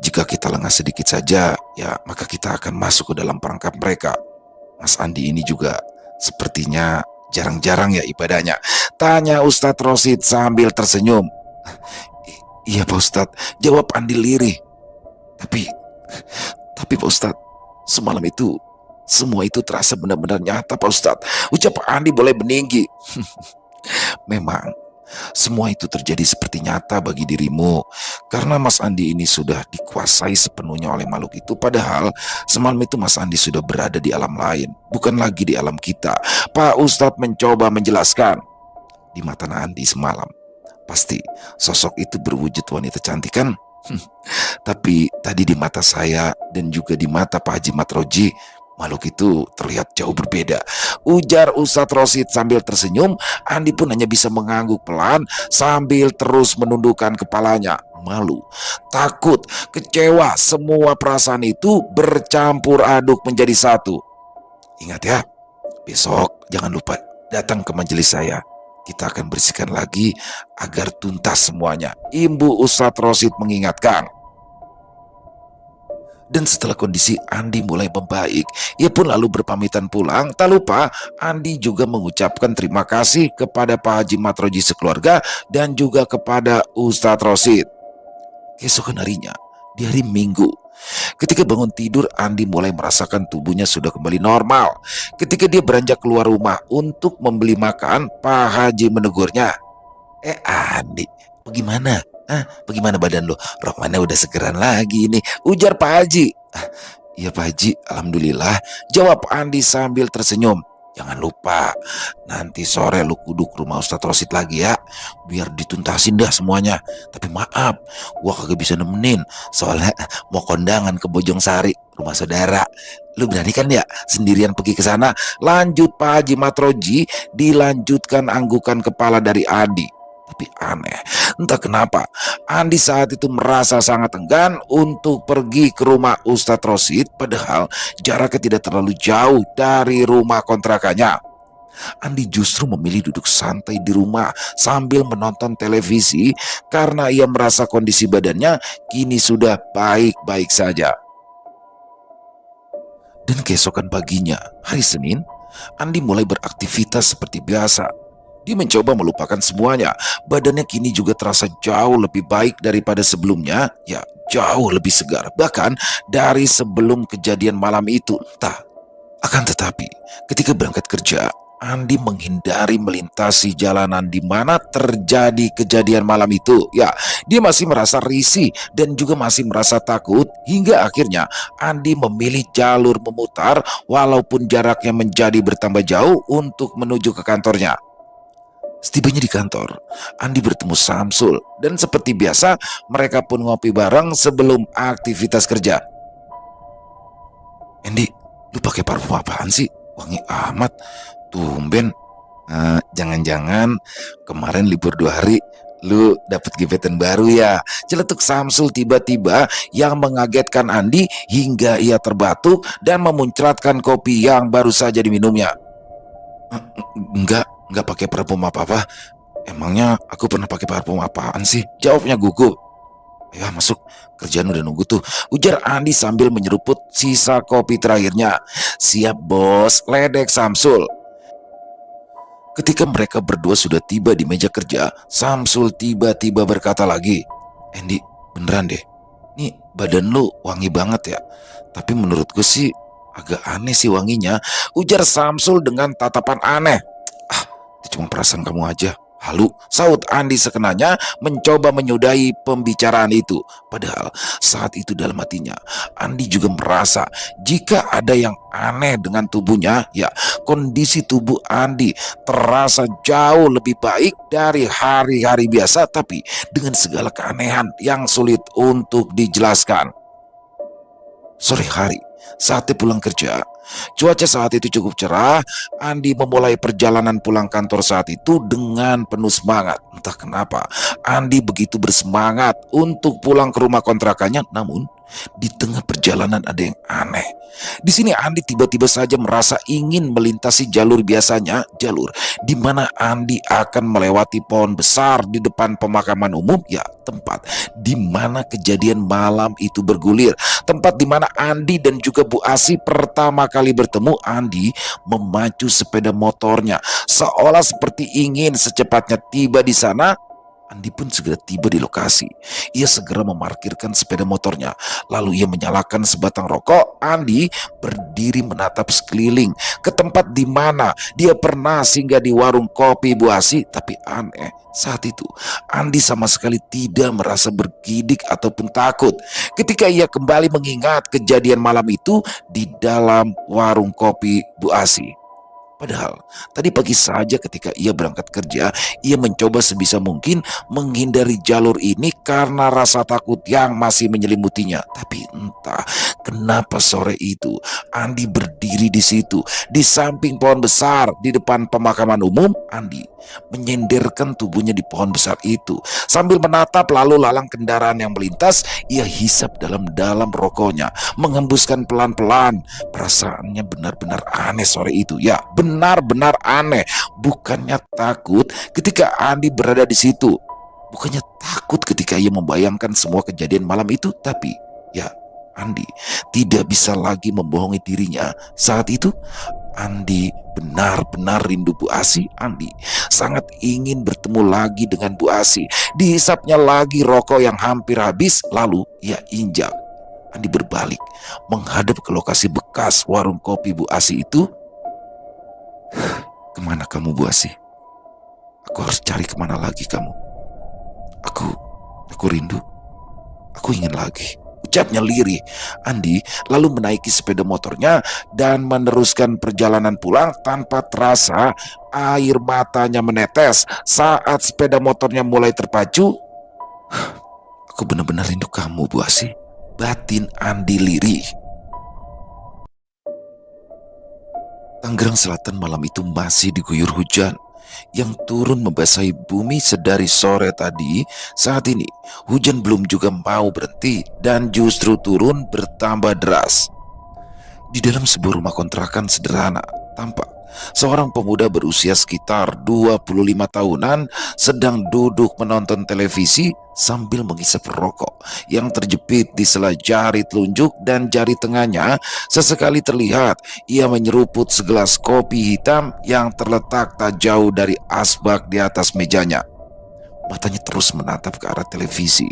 Jika kita lengah sedikit saja, ya maka kita akan masuk ke dalam perangkap mereka. Mas Andi ini juga sepertinya jarang-jarang ya ibadahnya, tanya Ustadz Rosid sambil tersenyum. Iya Pak Ustadz, jawab Andi lirih. Tapi Pak Ustadz, semalam itu semua itu terasa benar-benar nyata Pak Ustadz, ucap Andi boleh meninggi. Memang semua itu terjadi seperti nyata bagi dirimu karena Mas Andi ini sudah dikuasai sepenuhnya oleh makhluk itu. Padahal semalam itu Mas Andi sudah berada di alam lain, bukan lagi di alam kita. Pak Ustadz mencoba menjelaskan. Di mata Andi semalam pasti sosok itu berwujud wanita cantik kan? Tapi tadi di mata saya dan juga di mata Pak Haji Matroji, makhluk itu terlihat jauh berbeda, ujar Ustadz Rosid sambil tersenyum. Andi pun hanya bisa mengangguk pelan sambil terus menundukkan kepalanya. Malu, takut, kecewa, semua perasaan itu bercampur aduk menjadi satu. Ingat ya, besok jangan lupa datang ke majelis saya. Kita akan bersihkan lagi agar tuntas semuanya, Imbu Ustadz Rosid mengingatkan. Dan setelah kondisi Andi mulai membaik, ia pun lalu berpamitan pulang. Tak lupa Andi juga mengucapkan terima kasih kepada Pak Haji Matroji sekeluarga dan juga kepada Ustadz Rosid. Keesokan harinya, di hari Minggu, ketika bangun tidur, Andi mulai merasakan tubuhnya sudah kembali normal. Ketika dia beranjak keluar rumah untuk membeli makan, Pak Haji menegurnya. Andi, bagaimana? Bagaimana badan lo? Rohmana udah segeran lagi nih, ujar Pak Haji. Iya Pak Haji, alhamdulillah, jawab Andi sambil tersenyum. Jangan lupa, nanti sore lu kudu ke rumah Ustadz Rosid lagi ya, biar dituntasin dah semuanya. Tapi maaf, gua kagak bisa nemenin, soalnya mau kondangan ke Bojong Sari, rumah saudara. Lu berani kan ya sendirian pergi ke sana? Lanjut Pak Haji Matroji, dilanjutkan anggukan kepala dari Andi. Tapi aneh, entah kenapa Andi saat itu merasa sangat enggan untuk pergi ke rumah Ustadz Rosid, padahal jaraknya tidak terlalu jauh dari rumah kontrakannya. Andi justru memilih duduk santai di rumah sambil menonton televisi karena ia merasa kondisi badannya kini sudah baik-baik saja. Dan keesokan paginya, hari Senin, Andi mulai beraktivitas seperti biasa. Dia mencoba melupakan semuanya. Badannya kini juga terasa jauh lebih baik daripada sebelumnya. Ya, jauh lebih segar. Bahkan dari sebelum kejadian malam itu. Akan tetapi, ketika berangkat kerja, Andi menghindari melintasi jalanan di mana terjadi kejadian malam itu. Ya, dia masih merasa risih dan juga masih merasa takut. Hingga akhirnya Andi memilih jalur memutar walaupun jaraknya menjadi bertambah jauh untuk menuju ke kantornya. Setibanya di kantor, Andi bertemu Samsul dan seperti biasa mereka pun ngopi bareng sebelum aktivitas kerja. Andi, lu pakai parfum apaan sih? Wangi amat, tumben. Jangan-jangan kemarin libur 2 hari lu dapet gebetan baru ya? Celetuk Samsul tiba-tiba yang mengagetkan Andi hingga ia terbatuk dan memuncratkan kopi yang baru saja diminumnya. Enggak pakai parfum apa-apa. Emangnya aku pernah pakai parfum apaan sih? Jawabnya gugup. Ya masuk, kerjaan udah nunggu tuh, ujar Andi sambil menyeruput sisa kopi terakhirnya. Siap bos, ledek Samsul. Ketika mereka berdua sudah tiba di meja kerja, Samsul tiba-tiba berkata lagi, Andi, beneran deh, nih badan lu wangi banget ya. Tapi menurutku sih agak aneh sih wanginya, ujar Samsul dengan tatapan aneh. Itu cuma perasaan kamu aja, Halu, saut Andi sekenanya mencoba menyudahi pembicaraan itu. Padahal saat itu dalam hatinya, Andi juga merasa jika ada yang aneh dengan tubuhnya, ya kondisi tubuh Andi terasa jauh lebih baik dari hari-hari biasa, tapi dengan segala keanehan yang sulit untuk dijelaskan. Sore hari, saatnya pulang kerja. Cuaca saat itu cukup cerah. Andi memulai perjalanan pulang kantor saat itu dengan penuh semangat. Entah kenapa, Andi begitu bersemangat untuk pulang ke rumah kontrakannya. Namun, di tengah perjalanan ada yang aneh. Di sini Andi tiba-tiba saja merasa ingin melintasi jalur biasanya, jalur di mana Andi akan melewati pohon besar di depan pemakaman umum, ya tempat di mana kejadian malam itu bergulir. Tempat di mana Andi dan juga Bu Asi pertama kali bertemu. Andi memacu sepeda motornya seolah seperti ingin secepatnya tiba di sana. Andi pun segera tiba di lokasi. Ia segera memarkirkan sepeda motornya. Lalu ia menyalakan sebatang rokok. Andi berdiri menatap sekeliling ke tempat di mana dia pernah singgah di warung kopi Bu Asi. Tapi aneh, saat itu Andi sama sekali tidak merasa bergidik ataupun takut ketika ia kembali mengingat kejadian malam itu di dalam warung kopi Bu Asi. Padahal tadi pagi saja ketika ia berangkat kerja, ia mencoba sebisa mungkin menghindari jalur ini karena rasa takut yang masih menyelimutinya. Tapi entah kenapa sore itu Andi berdiri di situ, di samping pohon besar di depan pemakaman umum. Andi menyenderkan tubuhnya di pohon besar itu sambil menatap lalu lalang kendaraan yang melintas. Ia hisap dalam-dalam rokoknya, menghembuskan pelan-pelan. Perasaannya benar-benar aneh sore itu. Ya, benar-benar aneh. Bukannya takut ketika Andi berada di situ. Bukannya takut ketika ia membayangkan semua kejadian malam itu. Tapi, ya, Andi tidak bisa lagi membohongi dirinya. Saat itu, Andi benar-benar rindu Bu Asi. Andi sangat ingin bertemu lagi dengan Bu Asi. Dihisapnya lagi rokok yang hampir habis. Lalu ia injak. Andi berbalik menghadap ke lokasi bekas warung kopi Bu Asi itu. Kemana kamu Bu Asi? Aku harus cari kemana lagi kamu. Aku rindu. Aku ingin lagi. Ucapnya lirih. Andi lalu menaiki sepeda motornya dan meneruskan perjalanan pulang. Tanpa terasa air matanya menetes saat sepeda motornya mulai terpacu. Aku benar-benar rindu kamu Bu Asi. Batin Andi lirih. Tangerang Selatan malam itu masih diguyur hujan yang turun membasahi bumi sedari sore tadi. Saat ini hujan belum juga mau berhenti dan justru turun bertambah deras. Di dalam sebuah rumah kontrakan sederhana, tampak seorang pemuda berusia sekitar 25 tahunan sedang duduk menonton televisi sambil menghisap rokok yang terjepit di sela jari telunjuk dan jari tengahnya. Sesekali terlihat ia menyeruput segelas kopi hitam yang terletak tak jauh dari asbak di atas mejanya. Matanya terus menatap ke arah televisi,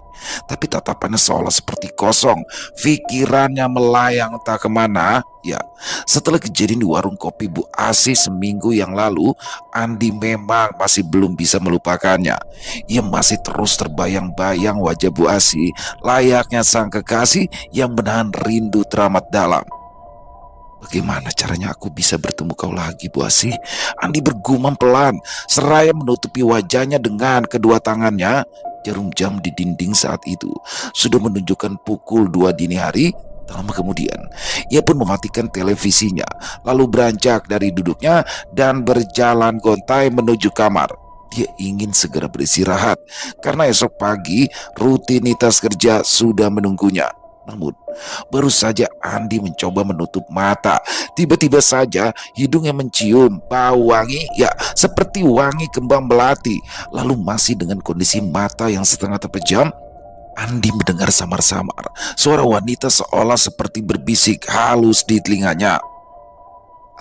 tapi tatapannya seolah seperti kosong. Pikirannya melayang tak kemana. Ya, setelah kejadian di warung kopi Bu Asi seminggu yang lalu, Andi memang masih belum bisa melupakannya. Ia masih terus terbayang-bayang wajah Bu Asi, layaknya sang kekasih yang menahan rindu teramat dalam. Bagaimana caranya aku bisa bertemu kau lagi Bu Asi? Andi bergumam pelan seraya menutupi wajahnya dengan kedua tangannya. Jarum jam di dinding saat itu sudah menunjukkan pukul 2 dini hari. Tak lama kemudian ia pun mematikan televisinya, lalu beranjak dari duduknya dan berjalan gontai menuju kamar. Dia ingin segera beristirahat karena esok pagi rutinitas kerja sudah menunggunya. Namun, baru saja Andi mencoba menutup mata, tiba-tiba saja hidungnya mencium bau wangi, ya seperti wangi kembang melati. Lalu masih dengan kondisi mata yang setengah terpejam, Andi mendengar samar-samar suara wanita seolah seperti berbisik halus di telinganya.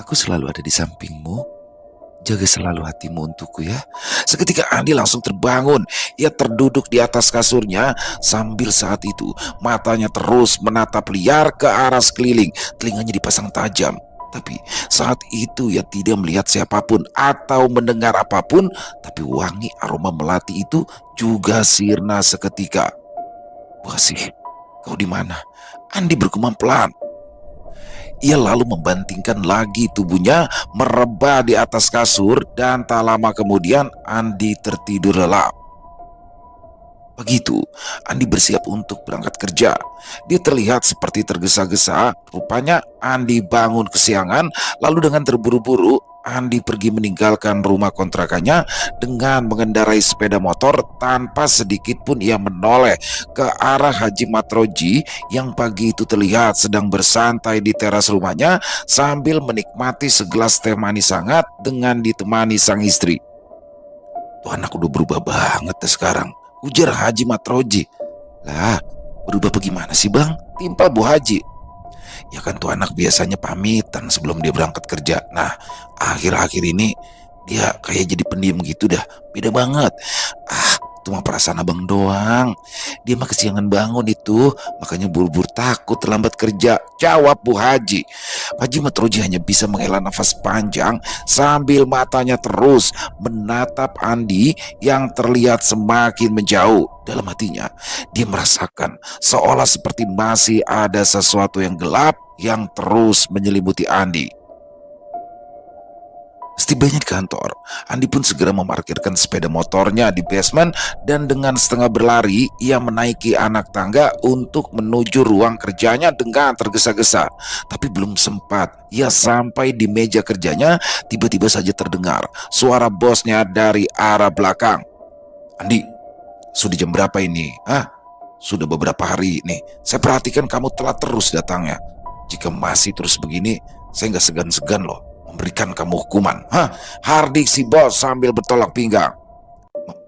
Aku selalu ada di sampingmu. Jaga selalu hatimu untukku ya. Seketika Andi langsung terbangun. Ia terduduk di atas kasurnya sambil saat itu matanya terus menatap liar ke arah sekeliling. Telinganya dipasang tajam. Tapi saat itu ia tidak melihat siapapun atau mendengar apapun, tapi wangi aroma melati itu juga sirna seketika. "Bu Asih, kau di mana?" Andi bergumam pelan. Ia lalu membantingkan lagi tubuhnya merebah di atas kasur dan tak lama kemudian Andi tertidur lelap. Begitu, Andi bersiap untuk berangkat kerja. Dia terlihat seperti tergesa-gesa. Rupanya Andi bangun kesiangan, lalu dengan terburu-buru Andi pergi meninggalkan rumah kontrakannya dengan mengendarai sepeda motor tanpa sedikit pun ia menoleh ke arah Haji Matroji yang pagi itu terlihat sedang bersantai di teras rumahnya sambil menikmati segelas teh manis hangat dengan ditemani sang istri. "Tuh anak udah berubah banget deh sekarang," ujar Haji Matroji. "Lah, berubah bagaimana sih bang?" timpal Bu Haji. "Ya kan tuh anak biasanya pamitan sebelum dia berangkat kerja. Nah, akhir-akhir ini dia kayak jadi pendiam gitu dah. Beda banget. Ah, itu mah perasaan abang doang. Dia mah kesiangan bangun itu, makanya buru-buru takut terlambat kerja," jawab Bu Haji. Haji Matroji hanya bisa menghela nafas panjang sambil matanya terus menatap Andi yang terlihat semakin menjauh. Dalam hatinya, dia merasakan seolah seperti masih ada sesuatu yang gelap yang terus menyelimuti Andi. Setibanya di kantor, Andi pun segera memarkirkan sepeda motornya di basement dan dengan setengah berlari ia menaiki anak tangga untuk menuju ruang kerjanya dengan tergesa-gesa. Tapi belum sempat ia sampai di meja kerjanya, tiba-tiba saja terdengar suara bosnya dari arah belakang. "Andi, sudah jam berapa ini? Sudah beberapa hari nih. Saya perhatikan kamu telat terus datangnya. Jika masih terus begini, saya nggak segan-segan loh memberikan kamu hukuman." Hardik si bos sambil bertolak pinggang.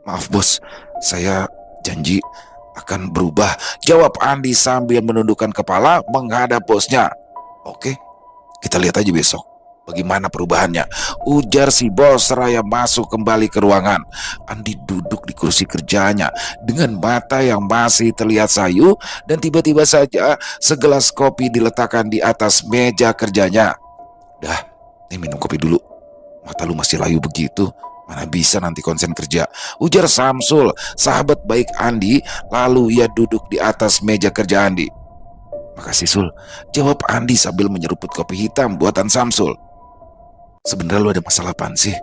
"Maaf bos, saya janji akan berubah," jawab Andi sambil menundukkan kepala menghadap bosnya. "Oke, kita lihat aja besok bagaimana perubahannya," ujar si bos seraya masuk kembali ke ruangan. Andi duduk di kursi kerjanya dengan mata yang masih terlihat sayu dan tiba-tiba saja segelas kopi diletakkan di atas meja kerjanya. "Dah, nih minum kopi dulu. Mata lu masih layu begitu, mana bisa nanti konsen kerja," ujar Samsul, sahabat baik Andi, lalu ia duduk di atas meja kerja Andi. "Makasih Sul," jawab Andi sambil menyeruput kopi hitam buatan Samsul. "Sebenarnya lu ada masalah apaan sih?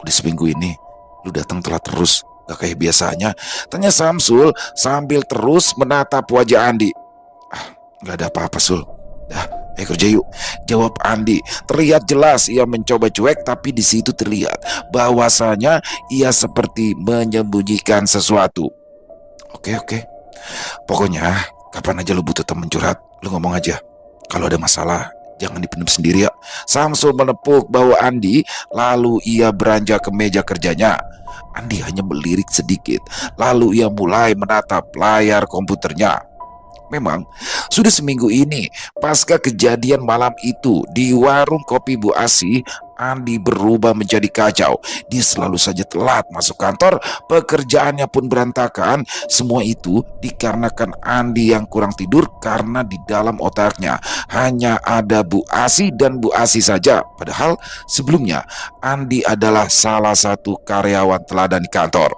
Udah seminggu ini lu datang telat terus, gak kayak biasanya," tanya Samsul sambil terus menatap wajah Andi. "Gak ada apa-apa Sul. Dah, ayo kerja yuk," jawab Andi. Terlihat jelas ia mencoba cuek, tapi di situ terlihat bahwasanya ia seperti menyembunyikan sesuatu. Oke. Pokoknya kapan aja lu butuh temen curhat, lu ngomong aja. Kalau ada masalah, jangan dipendam sendiri ya." Samsul menepuk bahu Andi, lalu ia beranjak ke meja kerjanya. Andi hanya melirik sedikit, lalu ia mulai menatap layar komputernya. Memang sudah seminggu ini pasca kejadian malam itu di warung kopi Bu Asih, Andi berubah menjadi kacau. Dia selalu saja telat masuk kantor, pekerjaannya pun berantakan. Semua itu dikarenakan Andi yang kurang tidur karena di dalam otaknya hanya ada Bu Asih dan Bu Asih saja. Padahal sebelumnya Andi adalah salah satu karyawan teladan di kantor.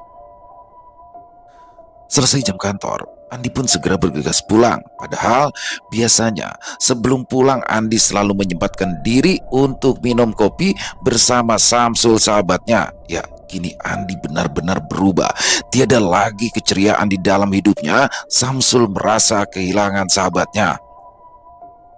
Selesai jam kantor, Andi pun segera bergegas pulang. Padahal biasanya sebelum pulang Andi selalu menyempatkan diri untuk minum kopi bersama Samsul sahabatnya. Ya, kini Andi benar-benar berubah. Tiada lagi keceriaan di dalam hidupnya. Samsul merasa kehilangan sahabatnya.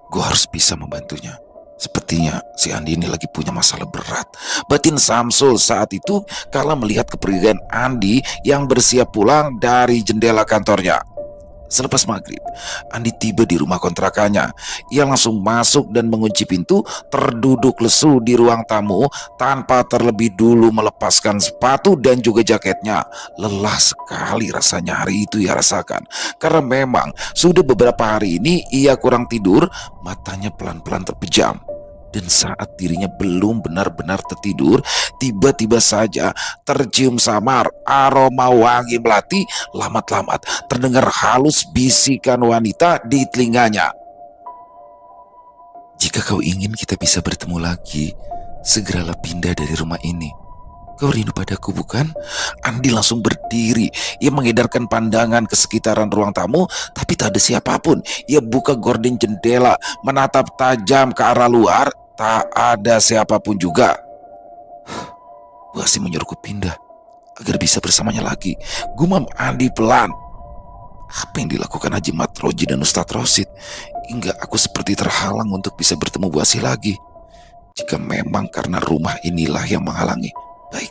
"Gue harus bisa membantunya. Sepertinya si Andi ini lagi punya masalah berat," batin Samsul saat itu kala melihat kepergian Andi yang bersiap pulang dari jendela kantornya. Selepas maghrib, Andi tiba di rumah kontrakannya. Ia langsung masuk dan mengunci pintu, terduduk lesu di ruang tamu tanpa terlebih dulu melepaskan sepatu dan juga jaketnya. Lelah sekali rasanya hari itu ia rasakan, karena memang sudah beberapa hari ini ia kurang tidur, matanya pelan-pelan terpejam. Dan saat dirinya belum benar-benar tertidur, tiba-tiba saja tercium samar aroma wangi melati. Lamat-lamat terdengar halus bisikan wanita di telinganya. Jika kau ingin kita bisa bertemu lagi, segeralah pindah dari rumah ini. Kau rindu padaku, bukan? Andi langsung berdiri. Ia mengedarkan pandangan ke sekitaran ruang tamu, tapi tak ada siapapun. Ia buka gorden jendela, menatap tajam ke arah luar. Tak ada siapapun juga. Bu Asih menyuruhku pindah agar bisa bersamanya lagi. Gumam Andi pelan. Apa yang dilakukan Haji Matroji dan Ustadz Rosid hingga aku seperti terhalang untuk bisa bertemu Bu Asih lagi? Jika memang karena rumah inilah yang menghalangi, baik,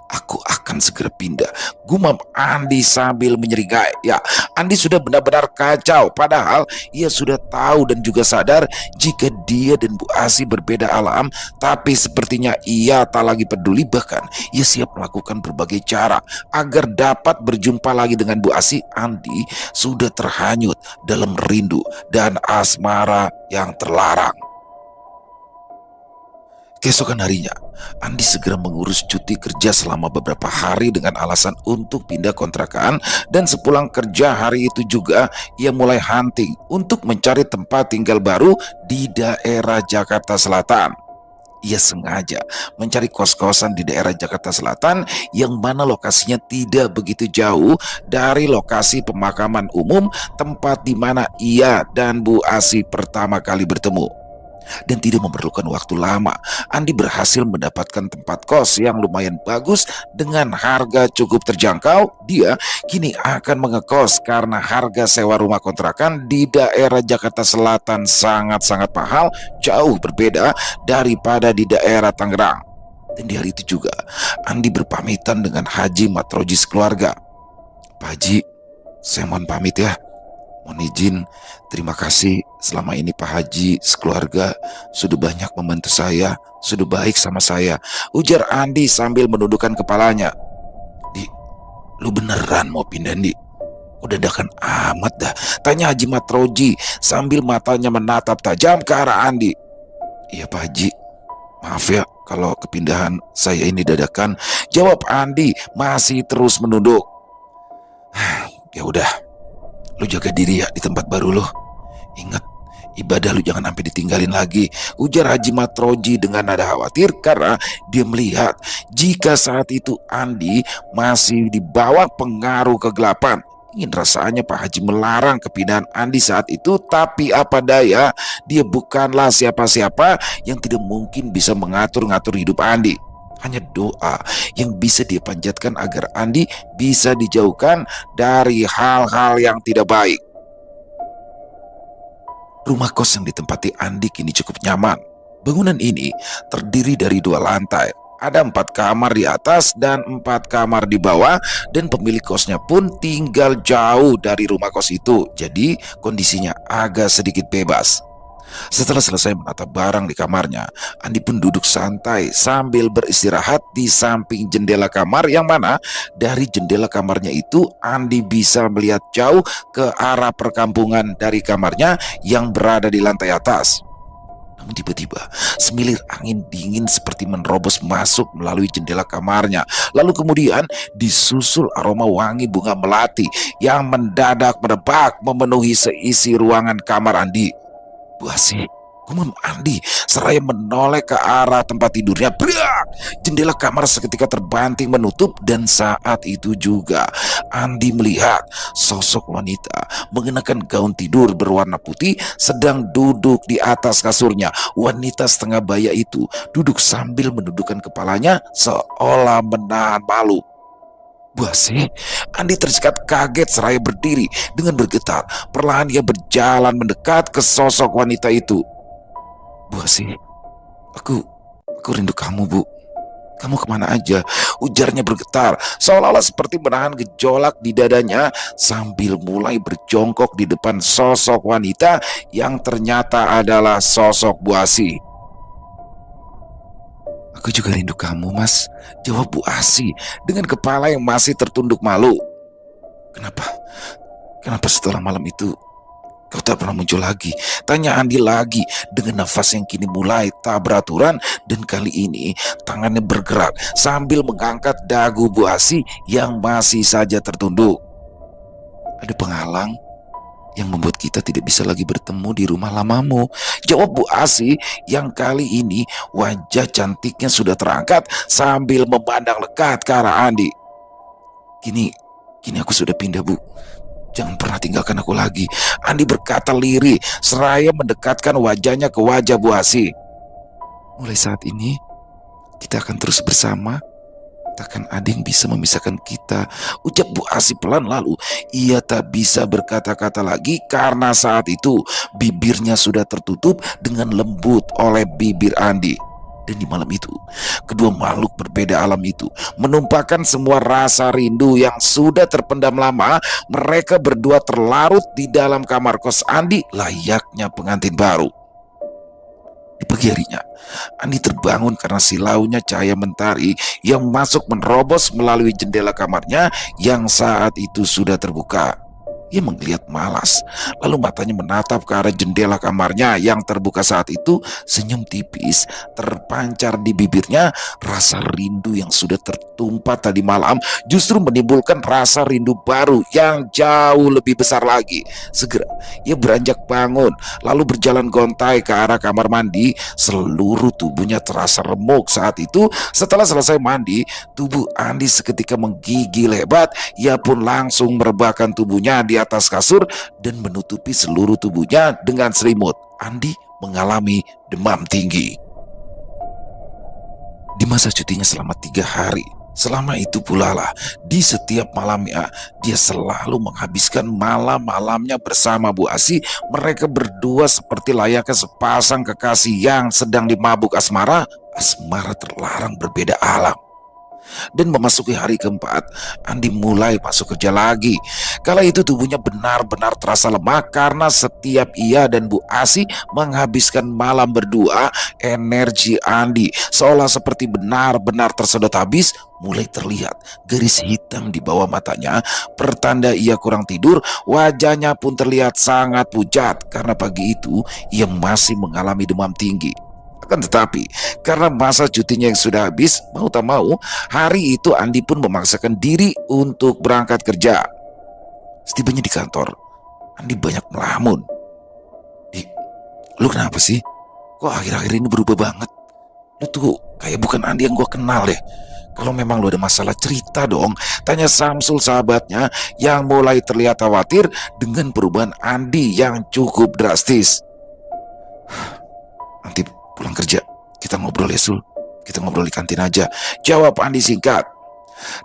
aku akan segera pindah. Gumam Andi sambil menyeringai. Ya, Andi sudah benar-benar kacau. Padahal ia sudah tahu dan juga sadar jika dia dan Bu Asih berbeda alam. Tapi sepertinya ia tak lagi peduli. Bahkan ia siap melakukan berbagai cara agar dapat berjumpa lagi dengan Bu Asih. Andi sudah terhanyut dalam rindu dan asmara yang terlarang. Keesokan harinya, Andi segera mengurus cuti kerja selama beberapa hari dengan alasan untuk pindah kontrakan, dan sepulang kerja hari itu juga ia mulai hunting untuk mencari tempat tinggal baru di daerah Jakarta Selatan. Ia sengaja mencari kos-kosan di daerah Jakarta Selatan yang mana lokasinya tidak begitu jauh dari lokasi pemakaman umum tempat di mana ia dan Bu Asih pertama kali bertemu. Dan tidak memerlukan waktu lama, Andi berhasil mendapatkan tempat kos yang lumayan bagus dengan harga cukup terjangkau. Dia kini akan mengekos karena harga sewa rumah kontrakan di daerah Jakarta Selatan sangat-sangat mahal, jauh berbeda daripada di daerah Tangerang. Dan di hari itu juga, Andi berpamitan dengan Haji Matroji sekeluarga. Pak Haji, saya mohon pamit ya. Mohon izin, terima kasih selama ini Pak Haji sekeluarga sudah banyak membantu saya, sudah baik sama saya, ujar Andi sambil menundukkan kepalanya. Di, lu beneran mau pindah, Di? Udah dadakan amat dah, tanya Haji Matroji sambil matanya menatap tajam ke arah Andi. Iya Pak Haji, maaf ya kalau kepindahan saya ini dadakan, jawab Andi masih terus menunduk. Ya udah, lu jaga diri ya di tempat baru lu. Ingat, ibadah lu jangan sampai ditinggalin lagi, ujar Haji Matroji dengan nada khawatir karena dia melihat jika saat itu Andi masih di bawah pengaruh kegelapan. Ingin rasanya Pak Haji melarang kepindahan Andi saat itu, tapi apa daya, dia bukanlah siapa-siapa yang tidak mungkin bisa mengatur-ngatur hidup Andi. Hanya doa yang bisa dia panjatkan agar Andi bisa dijauhkan dari hal-hal yang tidak baik. Rumah kos yang ditempati Andi kini cukup nyaman. Bangunan ini terdiri dari 2 lantai. Ada 4 kamar di atas dan 4 kamar di bawah, dan pemilik kosnya pun tinggal jauh dari rumah kos itu. Jadi kondisinya agak sedikit bebas. Setelah selesai menata barang di kamarnya, Andi pun duduk santai sambil beristirahat di samping jendela kamar, yang mana dari jendela kamarnya itu Andi bisa melihat jauh ke arah perkampungan dari kamarnya yang berada di lantai atas. Namun tiba-tiba semilir angin dingin seperti menerobos masuk melalui jendela kamarnya. Lalu kemudian disusul aroma wangi bunga melati yang mendadak merebak memenuhi seisi ruangan kamar Andi. Bu Asih, gumam Andi seraya menoleh ke arah tempat tidurnya. Brak! Jendela kamar seketika terbanting menutup, dan saat itu juga Andi melihat sosok wanita mengenakan gaun tidur berwarna putih sedang duduk di atas kasurnya. Wanita setengah baya itu duduk sambil menundukkan kepalanya seolah menahan malu. Bu Asih, Andi tersikat kaget seraya berdiri dengan bergetar. Perlahan ia berjalan mendekat ke sosok wanita itu. Bu Asih, aku rindu kamu, Bu. Kamu kemana aja? Ujarnya bergetar, seolah-olah seperti menahan gejolak di dadanya sambil mulai berjongkok di depan sosok wanita yang ternyata adalah sosok Bu Asih. Aku juga rindu kamu, Mas, jawab Bu Asih dengan kepala yang masih tertunduk malu. Kenapa? Kenapa setelah malam itu kau tak pernah muncul lagi? Tanya Andi lagi dengan nafas yang kini mulai tak beraturan, dan kali ini tangannya bergerak sambil mengangkat dagu Bu Asih yang masih saja tertunduk. Ada penghalang? yang membuat kita tidak bisa lagi bertemu di rumah lamamu?" Jawab Bu Asi yang kali ini wajah cantiknya sudah terangkat sambil memandang lekat ke arah Andi. Kini, kini aku sudah pindah, Bu. Jangan pernah tinggalkan aku lagi." Andi berkata lirih seraya mendekatkan wajahnya ke wajah Bu Asi. "Mulai saat ini, kita akan terus bersama. Takkan ada yang bisa memisahkan kita," ucap Bu Asi pelan. Lalu ia tak bisa berkata-kata lagi karena saat itu bibirnya sudah tertutup dengan lembut oleh bibir Andi. Dan di malam itu, kedua makhluk berbeda alam itu menumpahkan semua rasa rindu yang sudah terpendam lama. Mereka berdua terlarut di dalam kamar kos Andi layaknya pengantin baru. Di pagi harinya, Andi terbangun karena silaunya cahaya mentari yang masuk menerobos melalui jendela kamarnya yang saat itu sudah terbuka. Ia menggeliat malas, lalu matanya menatap ke arah jendela kamarnya yang terbuka saat itu. Senyum tipis terpancar di bibirnya. Rasa rindu yang sudah tertumpah tadi malam justru menimbulkan rasa rindu baru yang jauh lebih besar lagi. Segera ia beranjak bangun, lalu berjalan gontai ke arah kamar mandi. Seluruh tubuhnya terasa remuk saat itu. Setelah selesai mandi, tubuh Andi seketika menggigil hebat. Ia pun langsung merebahkan tubuhnya di atas kasur dan menutupi seluruh tubuhnya dengan selimut. Andi mengalami demam tinggi. Di masa cutinya selama 3 hari, selama itu pula lah, di setiap malamnya, dia selalu menghabiskan malam-malamnya bersama Bu Asi. Mereka berdua seperti layaknya sepasang kekasih yang sedang dimabuk asmara. Asmara terlarang berbeda alam. Dan memasuki hari keempat, Andi mulai masuk kerja lagi. Kala itu tubuhnya benar-benar terasa lemah karena setiap ia dan Bu Asi menghabiskan malam berdua. Energi Andi seolah seperti benar-benar tersedot habis. Mulai terlihat garis hitam di bawah matanya, pertanda ia kurang tidur. Wajahnya pun terlihat sangat pucat karena pagi itu ia masih mengalami demam tinggi. Akan tetapi, karena masa cutinya yang sudah habis, mau tak mau, hari itu Andi pun memaksakan diri untuk berangkat kerja. Setibanya di kantor, Andi banyak melamun. "Dik, lu kenapa sih? Kok akhir-akhir ini berubah banget? Lu tuh kayak bukan Andi yang gua kenal deh. Kalau memang lu ada masalah, cerita dong," tanya Samsul sahabatnya yang mulai terlihat khawatir dengan perubahan Andi yang cukup drastis. "Nanti pulang kerja kita ngobrol ya, Sul. Kita ngobrol di kantin aja," jawab Andi singkat.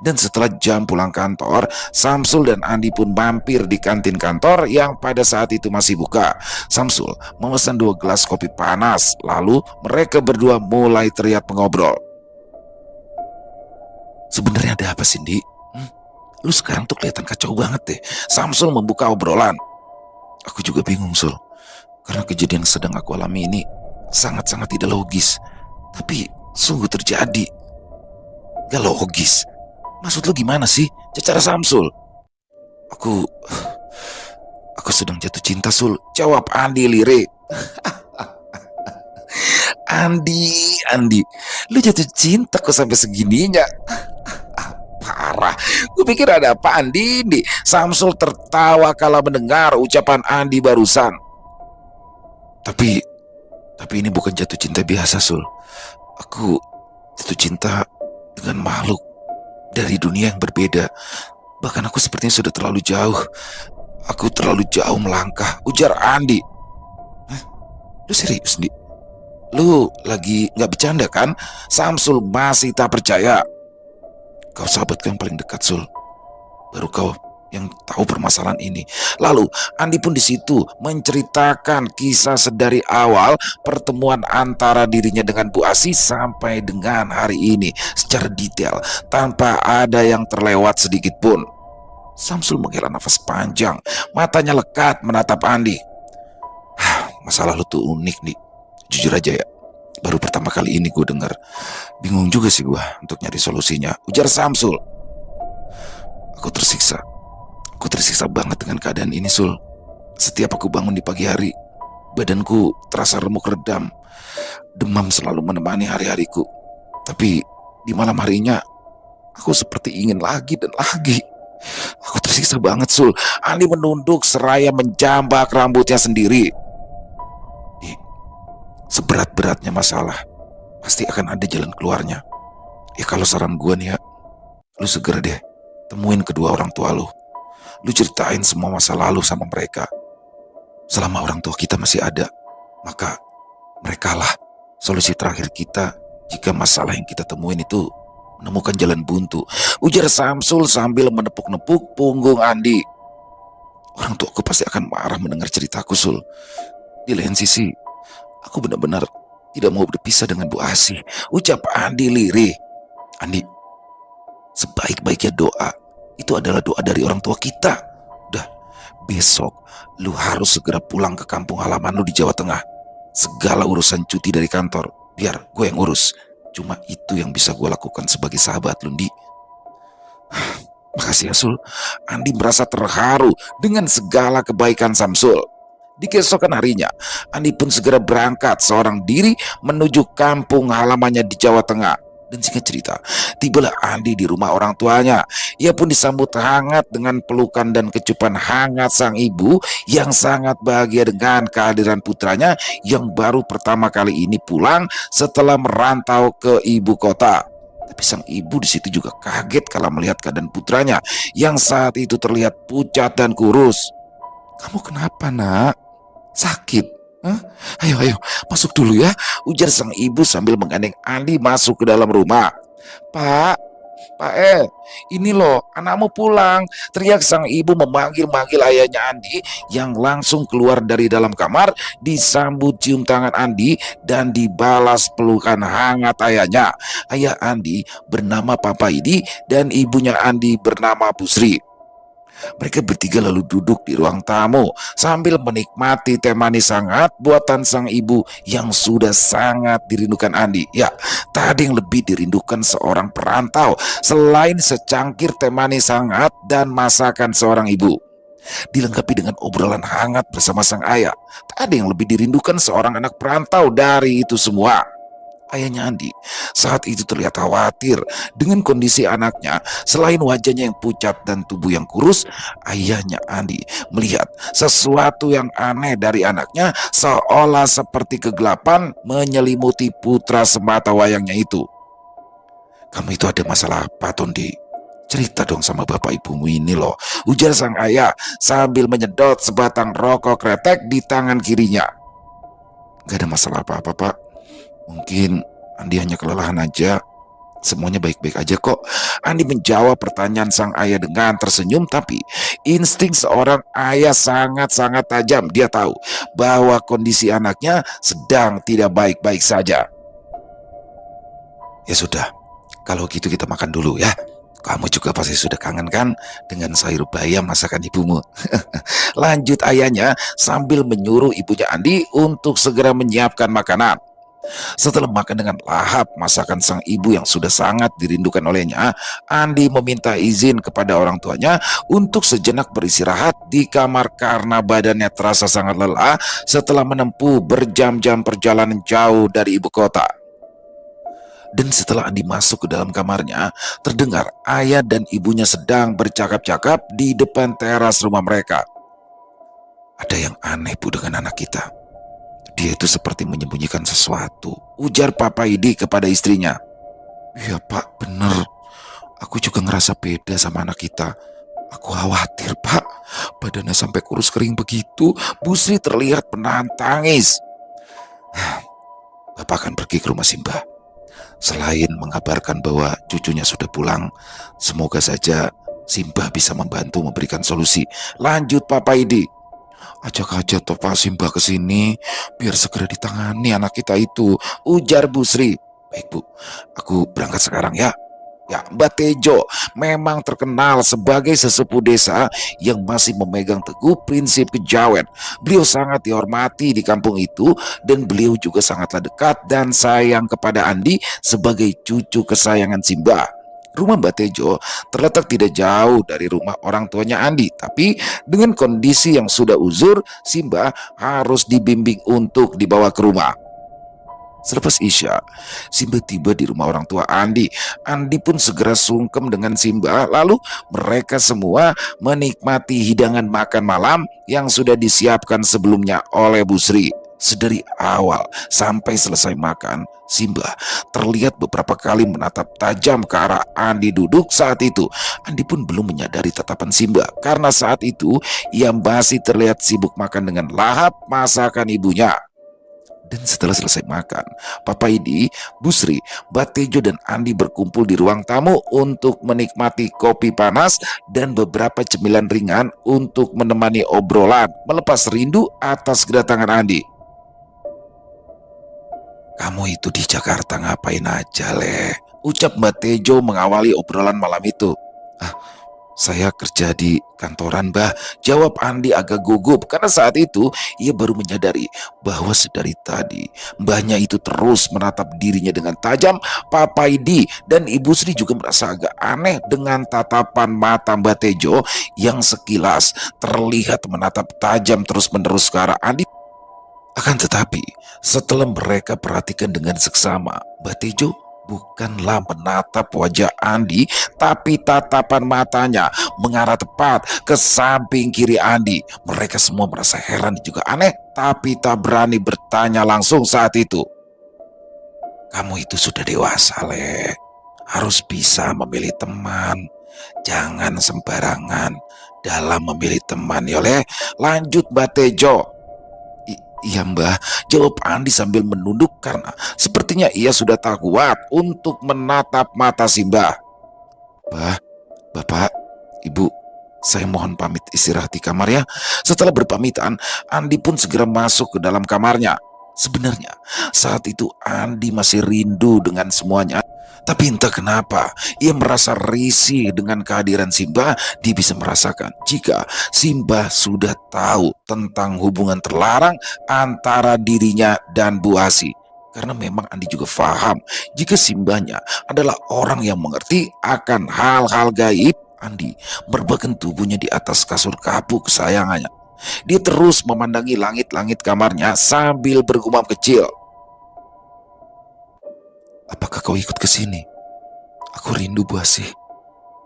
Dan setelah jam pulang kantor, Samsul dan Andi pun mampir di kantin kantor yang pada saat itu masih buka. Samsul memesan 2 gelas kopi panas, lalu mereka berdua mulai terlihat mengobrol. "Sebenarnya ada apa sih, Di? Lu sekarang tuh kelihatan kacau banget deh." Samsul membuka obrolan. "Aku juga bingung, Sul. Karena kejadian yang sedang aku alami ini sangat-sangat tidak logis. Tapi sungguh terjadi." "Gak logis? Maksud lu gimana sih?" Cecara Samsul. Aku sedang jatuh cinta, Sul," jawab Andi lirik. Andi, lu jatuh cinta kok sampai segininya?" "Parah, gue pikir ada apa Andi ini?" Samsul tertawa kala mendengar ucapan Andi barusan. Tapi ini bukan jatuh cinta biasa, Sul. Aku jatuh cinta dengan makhluk dari dunia yang berbeda. Bahkan aku sepertinya sudah terlalu jauh. Aku terlalu jauh melangkah," ujar Andi. "Hah? Lu serius, Di? Lu lagi gak bercanda kan?" Samsul masih tak percaya. "Kau sahabatku yang paling dekat, Sul. Baru kau yang tahu permasalahan ini." Lalu Andi pun di situ menceritakan kisah sedari awal pertemuan antara dirinya dengan Bu Asi sampai dengan hari ini secara detail tanpa ada yang terlewat sedikit pun. Samsul menghela nafas panjang, matanya lekat menatap Andi. "Masalah lu tuh unik, nih. Jujur aja ya, baru pertama kali ini gue dengar. Bingung juga sih gue untuk nyari solusinya," ujar Samsul. Aku tersiksa banget dengan keadaan ini, Sul. Setiap aku bangun di pagi hari, badanku terasa remuk redam. Demam selalu menemani hari-hariku. Tapi di malam harinya, aku seperti ingin lagi dan lagi. Aku tersiksa banget, Sul. Andi menunduk seraya menjambak rambutnya sendiri. Di, seberat-beratnya masalah, pasti akan ada jalan keluarnya. Ya kalau saran gue nih ya, lu segera deh temuin kedua orang tua lu. Lu ceritain semua masa lalu sama mereka. Selama orang tua kita masih ada, maka merekalah solusi terakhir kita jika masalah yang kita temuin itu menemukan jalan buntu. Ujar Samsul sambil menepuk-nepuk punggung Andi. Orang tuaku pasti akan marah mendengar ceritaku, Sul. Di lain sisi, aku benar-benar tidak mau berpisah dengan Bu Asih. Ucap Andi lirih. Andi, sebaik-baiknya doa itu adalah doa dari orang tua kita. Udah, besok lu harus segera pulang ke kampung halaman lu di Jawa Tengah. Segala urusan cuti dari kantor, biar gue yang urus. Cuma itu yang bisa gue lakukan sebagai sahabat lu, Di. Makasih ya, Sul. Andi merasa terharu dengan segala kebaikan Samsul. Di keesokan harinya, Andi pun segera berangkat seorang diri menuju kampung halamannya di Jawa Tengah. Dan singkat cerita, tibalah Andi di rumah orang tuanya. Ia pun disambut hangat dengan pelukan dan kecupan hangat sang ibu yang sangat bahagia dengan kehadiran putranya yang baru pertama kali ini pulang setelah merantau ke ibu kota. Tapi sang ibu di situ juga kaget kala melihat keadaan putranya yang saat itu terlihat pucat dan kurus. "Kamu kenapa, Nak? Sakit? Hah? Ayo, ayo, masuk dulu ya," ujar sang ibu sambil menggandeng Andi masuk ke dalam rumah. "Pak, ini loh anakmu pulang," teriak sang ibu memanggil-manggil ayahnya Andi yang langsung keluar dari dalam kamar disambut cium tangan Andi dan dibalas pelukan hangat ayahnya. Ayah Andi bernama Papa Idi dan ibunya Andi bernama Busri. Mereka bertiga lalu duduk di ruang tamu sambil menikmati teh manis hangat buatan sang ibu yang sudah sangat dirindukan Andi. Ya, tak ada yang lebih dirindukan seorang perantau selain secangkir teh manis hangat dan masakan seorang ibu. Dilengkapi dengan obrolan hangat bersama sang ayah, tak ada yang lebih dirindukan seorang anak perantau dari itu semua. Ayahnya Andi saat itu terlihat khawatir dengan kondisi anaknya. Selain wajahnya yang pucat dan tubuh yang kurus, ayahnya Andi melihat sesuatu yang aneh dari anaknya, seolah seperti kegelapan menyelimuti putra semata wayangnya itu. "Kamu itu ada masalah apa, Tondi? Cerita dong sama bapak ibumu ini loh," ujar sang ayah sambil menyedot sebatang rokok kretek di tangan kirinya. "Gak ada masalah apa-apa, Pak. Mungkin Andi hanya kelelahan aja. Semuanya baik-baik aja kok." Andi menjawab pertanyaan sang ayah dengan tersenyum, tapi insting seorang ayah sangat-sangat tajam. Dia tahu bahwa kondisi anaknya sedang tidak baik-baik saja. "Ya sudah, kalau gitu kita makan dulu ya. Kamu juga pasti sudah kangen kan dengan sayur bayam masakan ibumu?" Lanjut ayahnya sambil menyuruh ibunya Andi untuk segera menyiapkan makanan. Setelah makan dengan lahap masakan sang ibu yang sudah sangat dirindukan olehnya, Andi meminta izin kepada orang tuanya untuk sejenak beristirahat di kamar karena badannya terasa sangat lelah setelah menempuh berjam-jam perjalanan jauh dari ibu kota. Dan setelah Andi masuk ke dalam kamarnya, terdengar ayah dan ibunya sedang bercakap-cakap di depan teras rumah mereka. "Ada yang aneh, Bu, dengan anak kita. Dia itu seperti menyembunyikan sesuatu," ujar Papa Idi kepada istrinya. "Iya, Pak, bener. Aku juga ngerasa beda sama anak kita. Aku khawatir, Pak. Badannya sampai kurus kering begitu." Busri terlihat menahan tangis. "Bapak akan pergi ke rumah Simbah. Selain mengabarkan bahwa cucunya sudah pulang, semoga saja Simbah bisa membantu memberikan solusi," lanjut Papa Idi. "Ajak aja toh Pak Simbah ke sini biar segera ditangani anak kita itu," ujar Busri. "Baik, Bu, aku berangkat sekarang ya." Ya, Mbak Tejo memang terkenal sebagai sesepuh desa yang masih memegang teguh prinsip kejawen. Beliau sangat dihormati di kampung itu dan beliau juga sangatlah dekat dan sayang kepada Andi sebagai cucu kesayangan Simbah. Rumah Mbak Tejo terletak tidak jauh dari rumah orang tuanya Andi, tapi dengan kondisi yang sudah uzur, Simbah harus dibimbing untuk dibawa ke rumah. Selepas Isya, Simba tiba di rumah orang tua Andi. Andi pun segera sungkem dengan Simba, lalu mereka semua menikmati hidangan makan malam yang sudah disiapkan sebelumnya oleh Bu Sri. Sedari awal sampai selesai makan, Simba terlihat beberapa kali menatap tajam ke arah Andi duduk saat itu. Andi pun belum menyadari tatapan Simba karena saat itu ia masih terlihat sibuk makan dengan lahap masakan ibunya. Dan setelah selesai makan, Papa Idi, Busri, Batejo, dan Andi berkumpul di ruang tamu untuk menikmati kopi panas dan beberapa cemilan ringan untuk menemani obrolan melepas rindu atas kedatangan Andi. "Kamu itu di Jakarta ngapain aja, Le?" ucap Batejo mengawali obrolan malam itu. "Ah, saya kerja di kantoran, Mbah," jawab Andi agak gugup karena saat itu ia baru menyadari bahwa sedari tadi mbahnya itu terus menatap dirinya dengan tajam. Papa Idi dan Ibu Sri juga merasa agak aneh dengan tatapan mata Mbah Tejo yang sekilas terlihat menatap tajam terus-menerus ke arah Andi. Akan tetapi, setelah mereka perhatikan dengan seksama, Mbah Tejo bukanlah menatap wajah Andi, tapi tatapan matanya mengarah tepat ke samping kiri Andi. Mereka semua merasa heran dan juga aneh, tapi tak berani bertanya langsung saat itu. "Kamu itu sudah dewasa, Le. Harus bisa memilih teman. Jangan sembarangan dalam memilih teman, ya, Le," lanjut Mbah Tejo. "Iya, Mbah," jawab Andi sambil menunduk karena sepertinya ia sudah tak kuat untuk menatap mata Simba. "Mbah, Bapak, Ibu, saya mohon pamit istirahat di kamar ya." Setelah berpamitan, Andi pun segera masuk ke dalam kamarnya. Sebenarnya saat itu Andi masih rindu dengan semuanya, tapi entah kenapa ia merasa risih dengan kehadiran Simba. Dia bisa merasakan jika Simba sudah tahu tentang hubungan terlarang antara dirinya dan Bu Asi. Karena memang Andi juga paham jika Simbanya adalah orang yang mengerti akan hal-hal gaib. Andi merebahkan tubuhnya di atas kasur kapuk kesayangannya. Dia terus memandangi langit-langit kamarnya sambil bergumam kecil. "Apakah kau ikut ke sini? Aku rindu Bu Asih."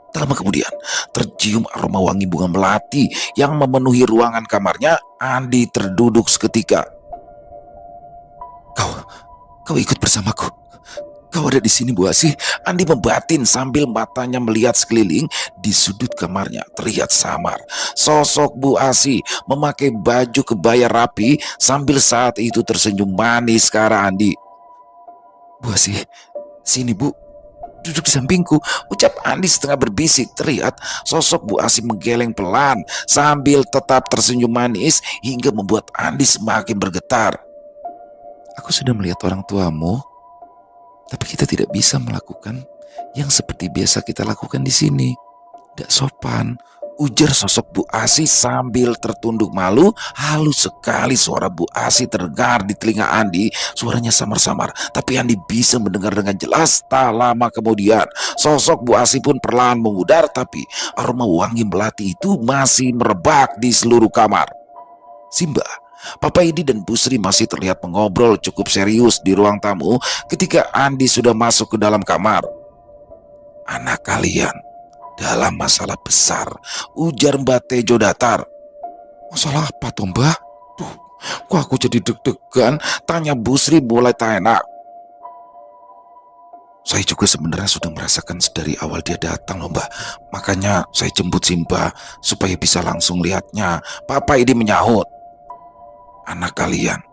Tak lama kemudian, tercium aroma wangi bunga melati yang memenuhi ruangan kamarnya. Andi terduduk seketika. Kau, kau ikut bersamaku. Kau ada di sini, Bu Asih." Andi membatin sambil matanya melihat sekeliling. Di sudut kamarnya terlihat samar sosok Bu Asih memakai baju kebaya rapi sambil saat itu tersenyum manis ke arah Andi. "Bu Asih, sini Bu, duduk di sampingku," ucap Andi setengah berbisik. Terlihat sosok Bu Asih menggeleng pelan sambil tetap tersenyum manis hingga membuat Andi semakin bergetar. "Aku sudah melihat orang tuamu, tapi kita tidak bisa melakukan yang seperti biasa kita lakukan di sini. Tidak sopan," ujar sosok Bu Asih sambil tertunduk malu. Halus sekali suara Bu Asih terdengar di telinga Andi. Suaranya samar-samar, tapi Andi bisa mendengar dengan jelas. Tak lama kemudian, sosok Bu Asih pun perlahan memudar, tapi aroma wangi melati itu masih merebak di seluruh kamar. Simba, Papa Idi dan Bu Sri masih terlihat mengobrol cukup serius di ruang tamu ketika Andi sudah masuk ke dalam kamar. "Anak kalian dalam masalah besar," ujar Mbak Tejo datar. "Masalah apa toh, Mbak? Duh, kok aku jadi deg-degan?" tanya Bu Sri mulai tak enak. "Saya juga sebenarnya sudah merasakan sedari awal dia datang loh, Mbak. Makanya saya jemput Simba supaya bisa langsung lihatnya," Papa Idi menyahut. "Anak kalian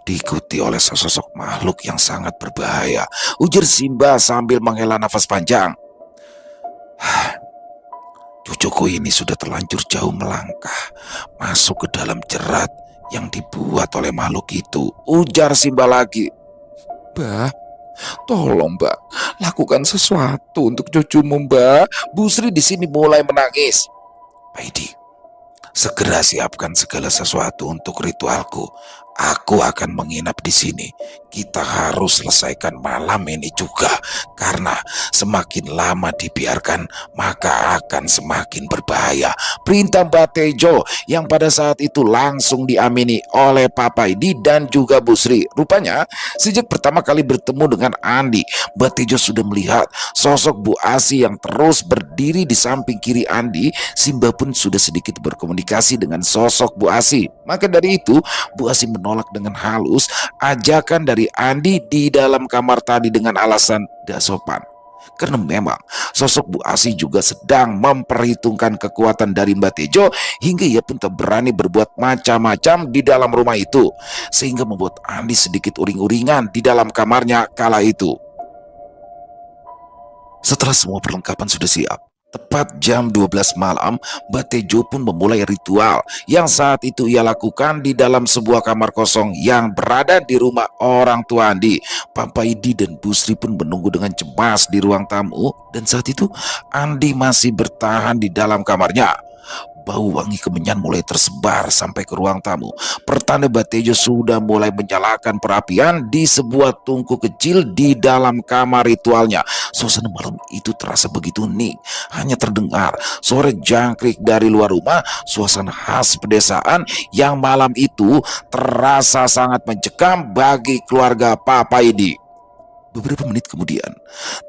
diikuti oleh sesosok makhluk yang sangat berbahaya," ujar Simba sambil menghela nafas panjang. "Cucuku ini sudah terlanjur jauh melangkah masuk ke dalam jerat yang dibuat oleh makhluk itu," ujar Simba lagi. "Mbak, tolong Mbak, lakukan sesuatu untuk cucumu, Mbak." Bu Sri di sini mulai menangis. "Pak Idi, segera siapkan segala sesuatu untuk ritualku Aku akan menginap di sini. Kita harus selesaikan malam ini juga, karena semakin lama dibiarkan, maka akan semakin berbahaya. Perintah Mbak Tejo yang pada saat itu langsung diamini oleh Papa Idi dan juga Bu Sri. Rupanya, sejak pertama kali bertemu dengan Andi, Mbak Tejo sudah melihat sosok Bu Asi yang terus berdiri di samping kiri Andi. Simba pun sudah sedikit berkomunikasi dengan sosok Bu Asi. Maka dari itu, Bu Asi menolak dengan halus ajakan dari Andi di dalam kamar tadi dengan alasan tidak sopan. Karena memang sosok Bu Asi juga sedang memperhitungkan kekuatan dari Mbak Tejo hingga ia pun tak berani berbuat macam-macam di dalam rumah itu. Sehingga membuat Andi sedikit uring-uringan di dalam kamarnya kala itu. Setelah semua perlengkapan sudah siap, tepat jam 12 malam, Mbak Tejo pun memulai ritual yang saat itu ia lakukan di dalam sebuah kamar kosong yang berada di rumah orang tua Andi. Papa Idi dan Bu Sri pun menunggu dengan cemas di ruang tamu, dan saat itu Andi masih bertahan di dalam kamarnya. Bau wangi kemenyan mulai tersebar sampai ke ruang tamu. Pertanda Mbak Tejo sudah mulai menyalakan perapian di sebuah tungku kecil di dalam kamar ritualnya. Suasana malam itu terasa begitu hening. Hanya terdengar suara jangkrik dari luar rumah. Suasana khas pedesaan yang malam itu terasa sangat mencekam bagi keluarga Papa Idi. Beberapa menit kemudian,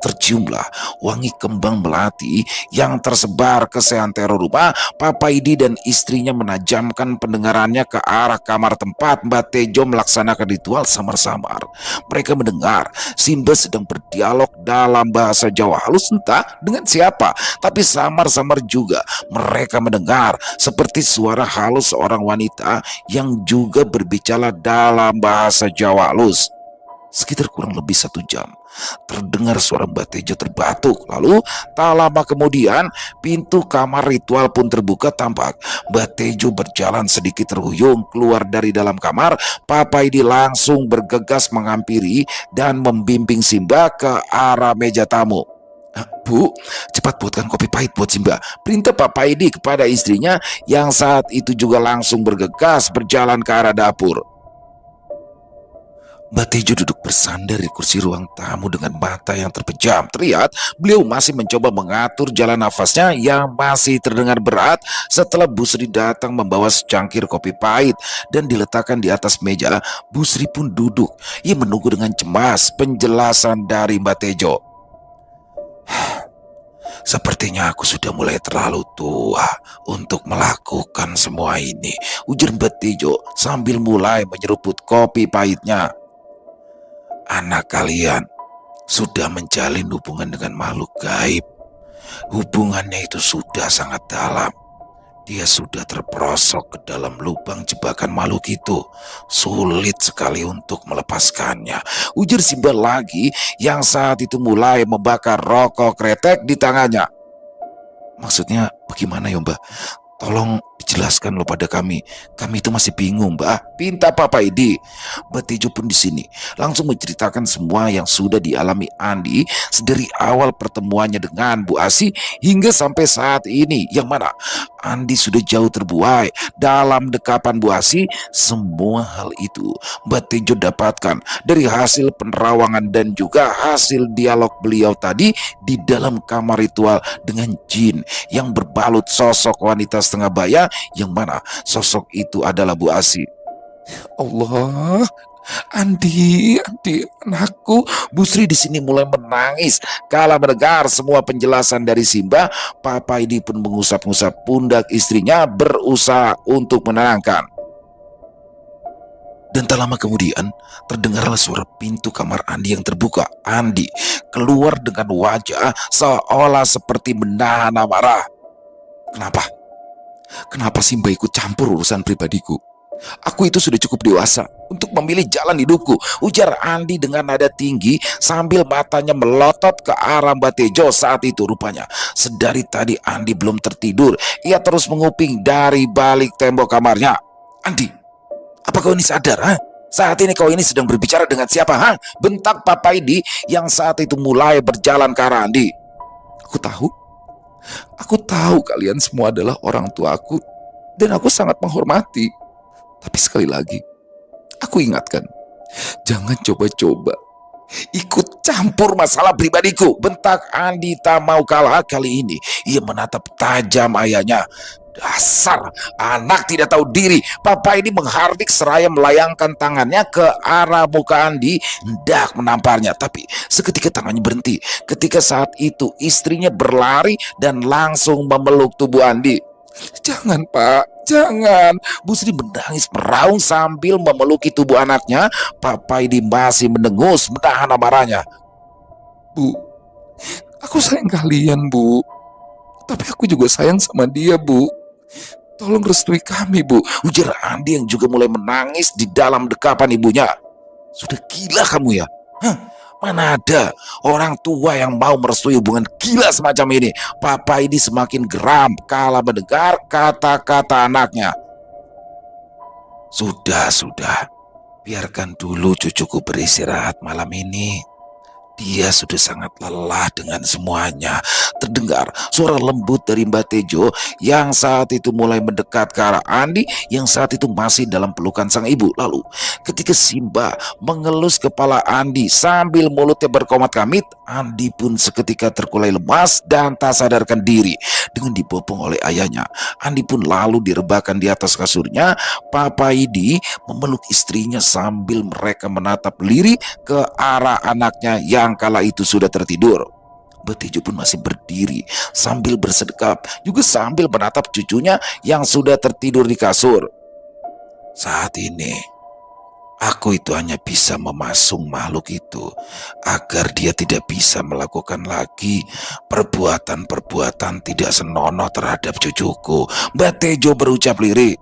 terciumlah wangi kembang melati yang tersebar ke seantero rumah. Papa Idi dan istrinya menajamkan pendengarannya ke arah kamar tempat Mbak Tejo melaksanakan ritual samar-samar. Mereka mendengar Simba sedang berdialog dalam bahasa Jawa halus, entah dengan siapa, tapi samar-samar juga mereka mendengar seperti suara halus seorang wanita yang juga berbicara dalam bahasa Jawa halus. Sekitar kurang lebih 1 jam, terdengar suara Mbak Tejo terbatuk. Lalu tak lama kemudian pintu kamar ritual pun terbuka. Tampak Mbak Tejo berjalan sedikit terhuyung keluar dari dalam kamar. Papa Idi langsung bergegas menghampiri dan membimbing Simba ke arah meja tamu. Bu, cepat buatkan kopi pahit buat Simba, perintah Papa Idi kepada istrinya yang saat itu juga langsung bergegas berjalan ke arah dapur. Mbak Tejo duduk bersandar di kursi ruang tamu dengan mata yang terpejam. Terlihat beliau masih mencoba mengatur jalan nafasnya yang masih terdengar berat setelah Bu Sri datang membawa secangkir kopi pahit dan diletakkan di atas meja. Bu Sri pun duduk. Ia menunggu dengan cemas penjelasan dari Mbak Tejo. Sepertinya aku sudah mulai terlalu tua untuk melakukan semua ini, ujar Mbak Tejo sambil mulai menyeruput kopi pahitnya. Anak kalian sudah menjalin hubungan dengan makhluk gaib. Hubungannya itu sudah sangat dalam. Dia sudah terperosok ke dalam lubang jebakan makhluk itu. Sulit sekali untuk melepaskannya, ujar Simba lagi yang saat itu mulai membakar rokok kretek di tangannya. Maksudnya bagaimana ya Mbak? Tolong dijelaskan loh pada kami. Kami itu masih bingung, Mbak. Pinta Papa Idi. Mbak Tejo pun di sini langsung menceritakan semua yang sudah dialami Andi dari awal pertemuannya dengan Bu Asi hingga sampai saat ini, yang mana Andi sudah jauh terbuai dalam dekapan Bu Asi. Semua hal itu Mbak Tejo dapatkan dari hasil penerawangan dan juga hasil dialog beliau tadi di dalam kamar ritual dengan jin yang berbalut sosok wanita setengah baya, yang mana sosok itu adalah Bu Asi. Allah, Andi, anakku. Bu Sri di sini mulai menangis kala mendengar semua penjelasan dari Simba. Papa ini pun mengusap-ngusap pundak istrinya berusaha untuk menenangkan. Dan tak lama kemudian terdengarlah suara pintu kamar Andi yang terbuka. Andi keluar dengan wajah seolah seperti menahan amarah. Kenapa? Kenapa Simba ikut campur urusan pribadiku? Aku itu sudah cukup dewasa untuk memilih jalan hidupku, ujar Andi dengan nada tinggi sambil matanya melotot ke arah Mbak Tejo saat itu. Rupanya sedari tadi Andi belum tertidur. Ia terus menguping dari balik tembok kamarnya. Andi, apa kau ini sadar? Ha? Saat ini kau ini sedang berbicara dengan siapa? Ha? Bentak Papa Idi yang saat itu mulai berjalan ke arah Andi. Aku tahu kalian semua adalah orang tuaku dan aku sangat menghormati. Tapi sekali lagi, Aku ingatkan, jangan coba-coba ikut campur masalah pribadiku, bentak Andi tak mau kalah. Kali ini ia menatap tajam ayahnya. Dasar anak tidak tahu diri. Papa ini menghardik seraya melayangkan tangannya ke arah muka Andi, hendak menamparnya. Tapi seketika tangannya berhenti. Ketika saat itu istrinya berlari dan langsung memeluk tubuh Andi. Jangan Pak, jangan. Bu Sri menangis meraung sambil memeluki tubuh anaknya. Papa ini masih mendengus menahan amarahnya. Bu, aku sayang kalian Bu. Tapi aku juga sayang sama dia Bu. Tolong restui kami Bu, ujar Andi yang juga mulai menangis di dalam dekapan ibunya. Sudah gila kamu ya? Hah? Mana ada orang tua yang mau merestui hubungan gila semacam ini. Papa ini semakin geram kala mendengar kata-kata anaknya. Sudah, biarkan dulu cucuku beristirahat malam ini. Dia sudah sangat lelah dengan semuanya. Terdengar suara lembut dari Mbak Tejo yang saat itu mulai mendekat ke arah Andi yang saat itu masih dalam pelukan sang ibu. Lalu ketika Simba mengelus kepala Andi sambil mulutnya berkomat-kamit, Andi pun seketika terkulai lemas dan tak sadarkan diri. Dengan dibopong oleh ayahnya, Andi pun lalu direbahkan di atas kasurnya. Papa Idi memeluk istrinya sambil mereka menatap lirik ke arah anaknya yang kala itu sudah tertidur. Mbak Tejo pun masih berdiri sambil bersedekap, juga sambil menatap cucunya yang sudah tertidur di kasur. Saat ini, aku itu hanya bisa memasung makhluk itu agar dia tidak bisa melakukan lagi perbuatan-perbuatan tidak senonoh terhadap cucuku. Mbak Tejo berucap lirik.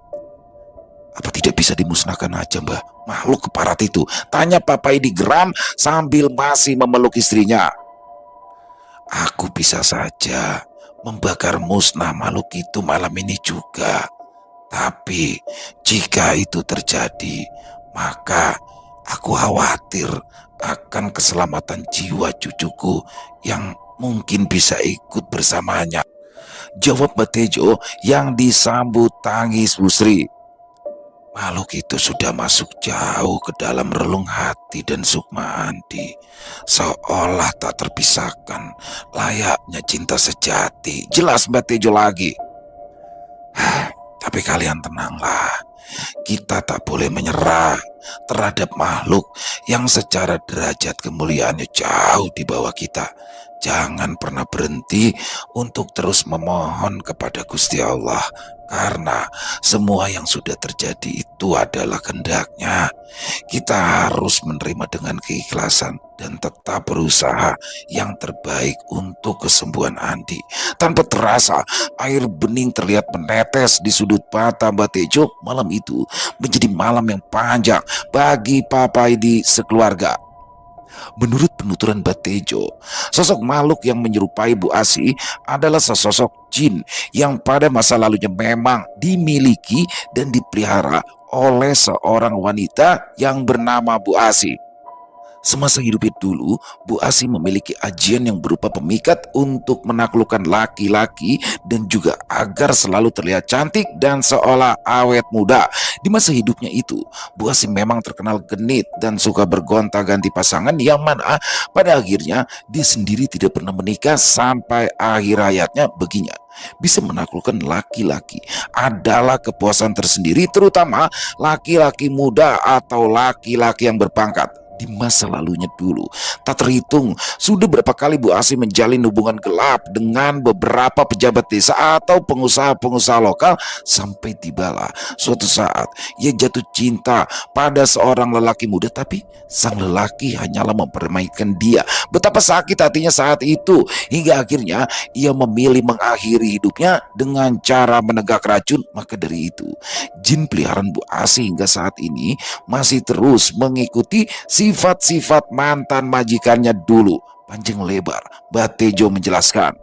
Apa tidak bisa dimusnahkan aja Mbah, makhluk keparat itu? Tanya Papa Idi geram sambil masih memeluk istrinya. Aku bisa saja membakar musnah makhluk itu malam ini juga. Tapi jika itu terjadi, maka aku khawatir akan keselamatan jiwa cucuku yang mungkin bisa ikut bersamanya, jawab Mbak Tejo yang disambut tangis Bu Sri. Makhluk itu sudah masuk jauh ke dalam relung hati dan sukma Andi, seolah tak terpisahkan, layaknya cinta sejati. Jelas Mbak Tejo lagi. Tapi kalian tenanglah, kita tak boleh menyerah terhadap makhluk yang secara derajat kemuliaannya jauh di bawah kita. Jangan pernah berhenti untuk terus memohon kepada Gusti Allah, karena semua yang sudah terjadi itu adalah kehendak-Nya. Kita harus menerima dengan keikhlasan dan tetap berusaha yang terbaik untuk kesembuhan Andi. Tanpa terasa, air bening terlihat menetes di sudut mata Mbak Tejo. Malam itu menjadi malam yang panjang bagi Papa Idi sekeluarga. Menurut penuturan Mbak Tejo, sosok makhluk yang menyerupai Bu Asi adalah sesosok jin yang pada masa lalunya memang dimiliki dan dipelihara oleh seorang wanita yang bernama Bu Asi. Semasa hidupnya dulu, Bu Asi memiliki ajian yang berupa pemikat untuk menaklukkan laki-laki dan juga agar selalu terlihat cantik dan seolah awet muda. Di masa hidupnya itu, Bu Asi memang terkenal genit dan suka bergonta-ganti pasangan yang mana pada akhirnya dia sendiri tidak pernah menikah sampai akhir hayatnya. Baginya, bisa menaklukkan laki-laki adalah kepuasan tersendiri, terutama laki-laki muda atau laki-laki yang berpangkat. Di masa lalunya dulu, tak terhitung sudah berapa kali Bu Asi menjalin hubungan gelap dengan beberapa pejabat desa atau pengusaha-pengusaha lokal, sampai tibalah suatu saat ia jatuh cinta pada seorang lelaki muda, tapi sang lelaki hanyalah mempermainkan dia. Betapa sakit hatinya saat itu, hingga akhirnya ia memilih mengakhiri hidupnya dengan cara menegak racun. Maka dari itu, jin peliharaan Bu Asi hingga saat ini masih terus mengikuti sifat-sifat mantan majikannya dulu. Panjang lebar Mbak Tejo menjelaskan.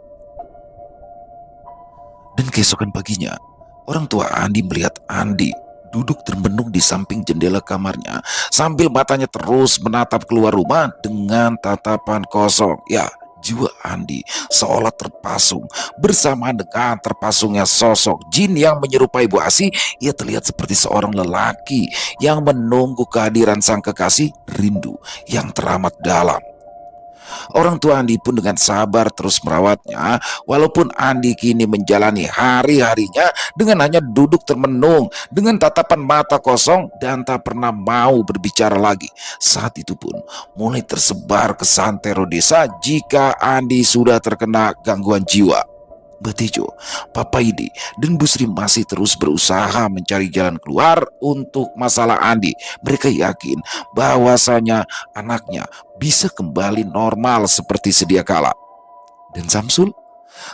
Dan keesokan paginya, orang tua Andi melihat Andi duduk termenung di samping jendela kamarnya sambil matanya terus menatap keluar rumah dengan tatapan kosong. Ya, Jiwa Andi seolah terpasung bersama dengan terpasungnya sosok jin yang menyerupai Bu Asi. Ia terlihat seperti seorang lelaki yang menunggu kehadiran sang kekasih, rindu yang teramat dalam. Orang tua Andi pun dengan sabar terus merawatnya, walaupun Andi kini menjalani hari-harinya dengan hanya duduk termenung, dengan tatapan mata kosong dan tak pernah mau berbicara lagi. Saat itu pun mulai tersebar ke santero desa jika Andi sudah terkena gangguan jiwa. Betejo, Papa Idi, dan Bu Sri masih terus berusaha mencari jalan keluar untuk masalah Andi. Mereka yakin bahwasanya anaknya bisa kembali normal seperti sedia kala. Dan Samsul,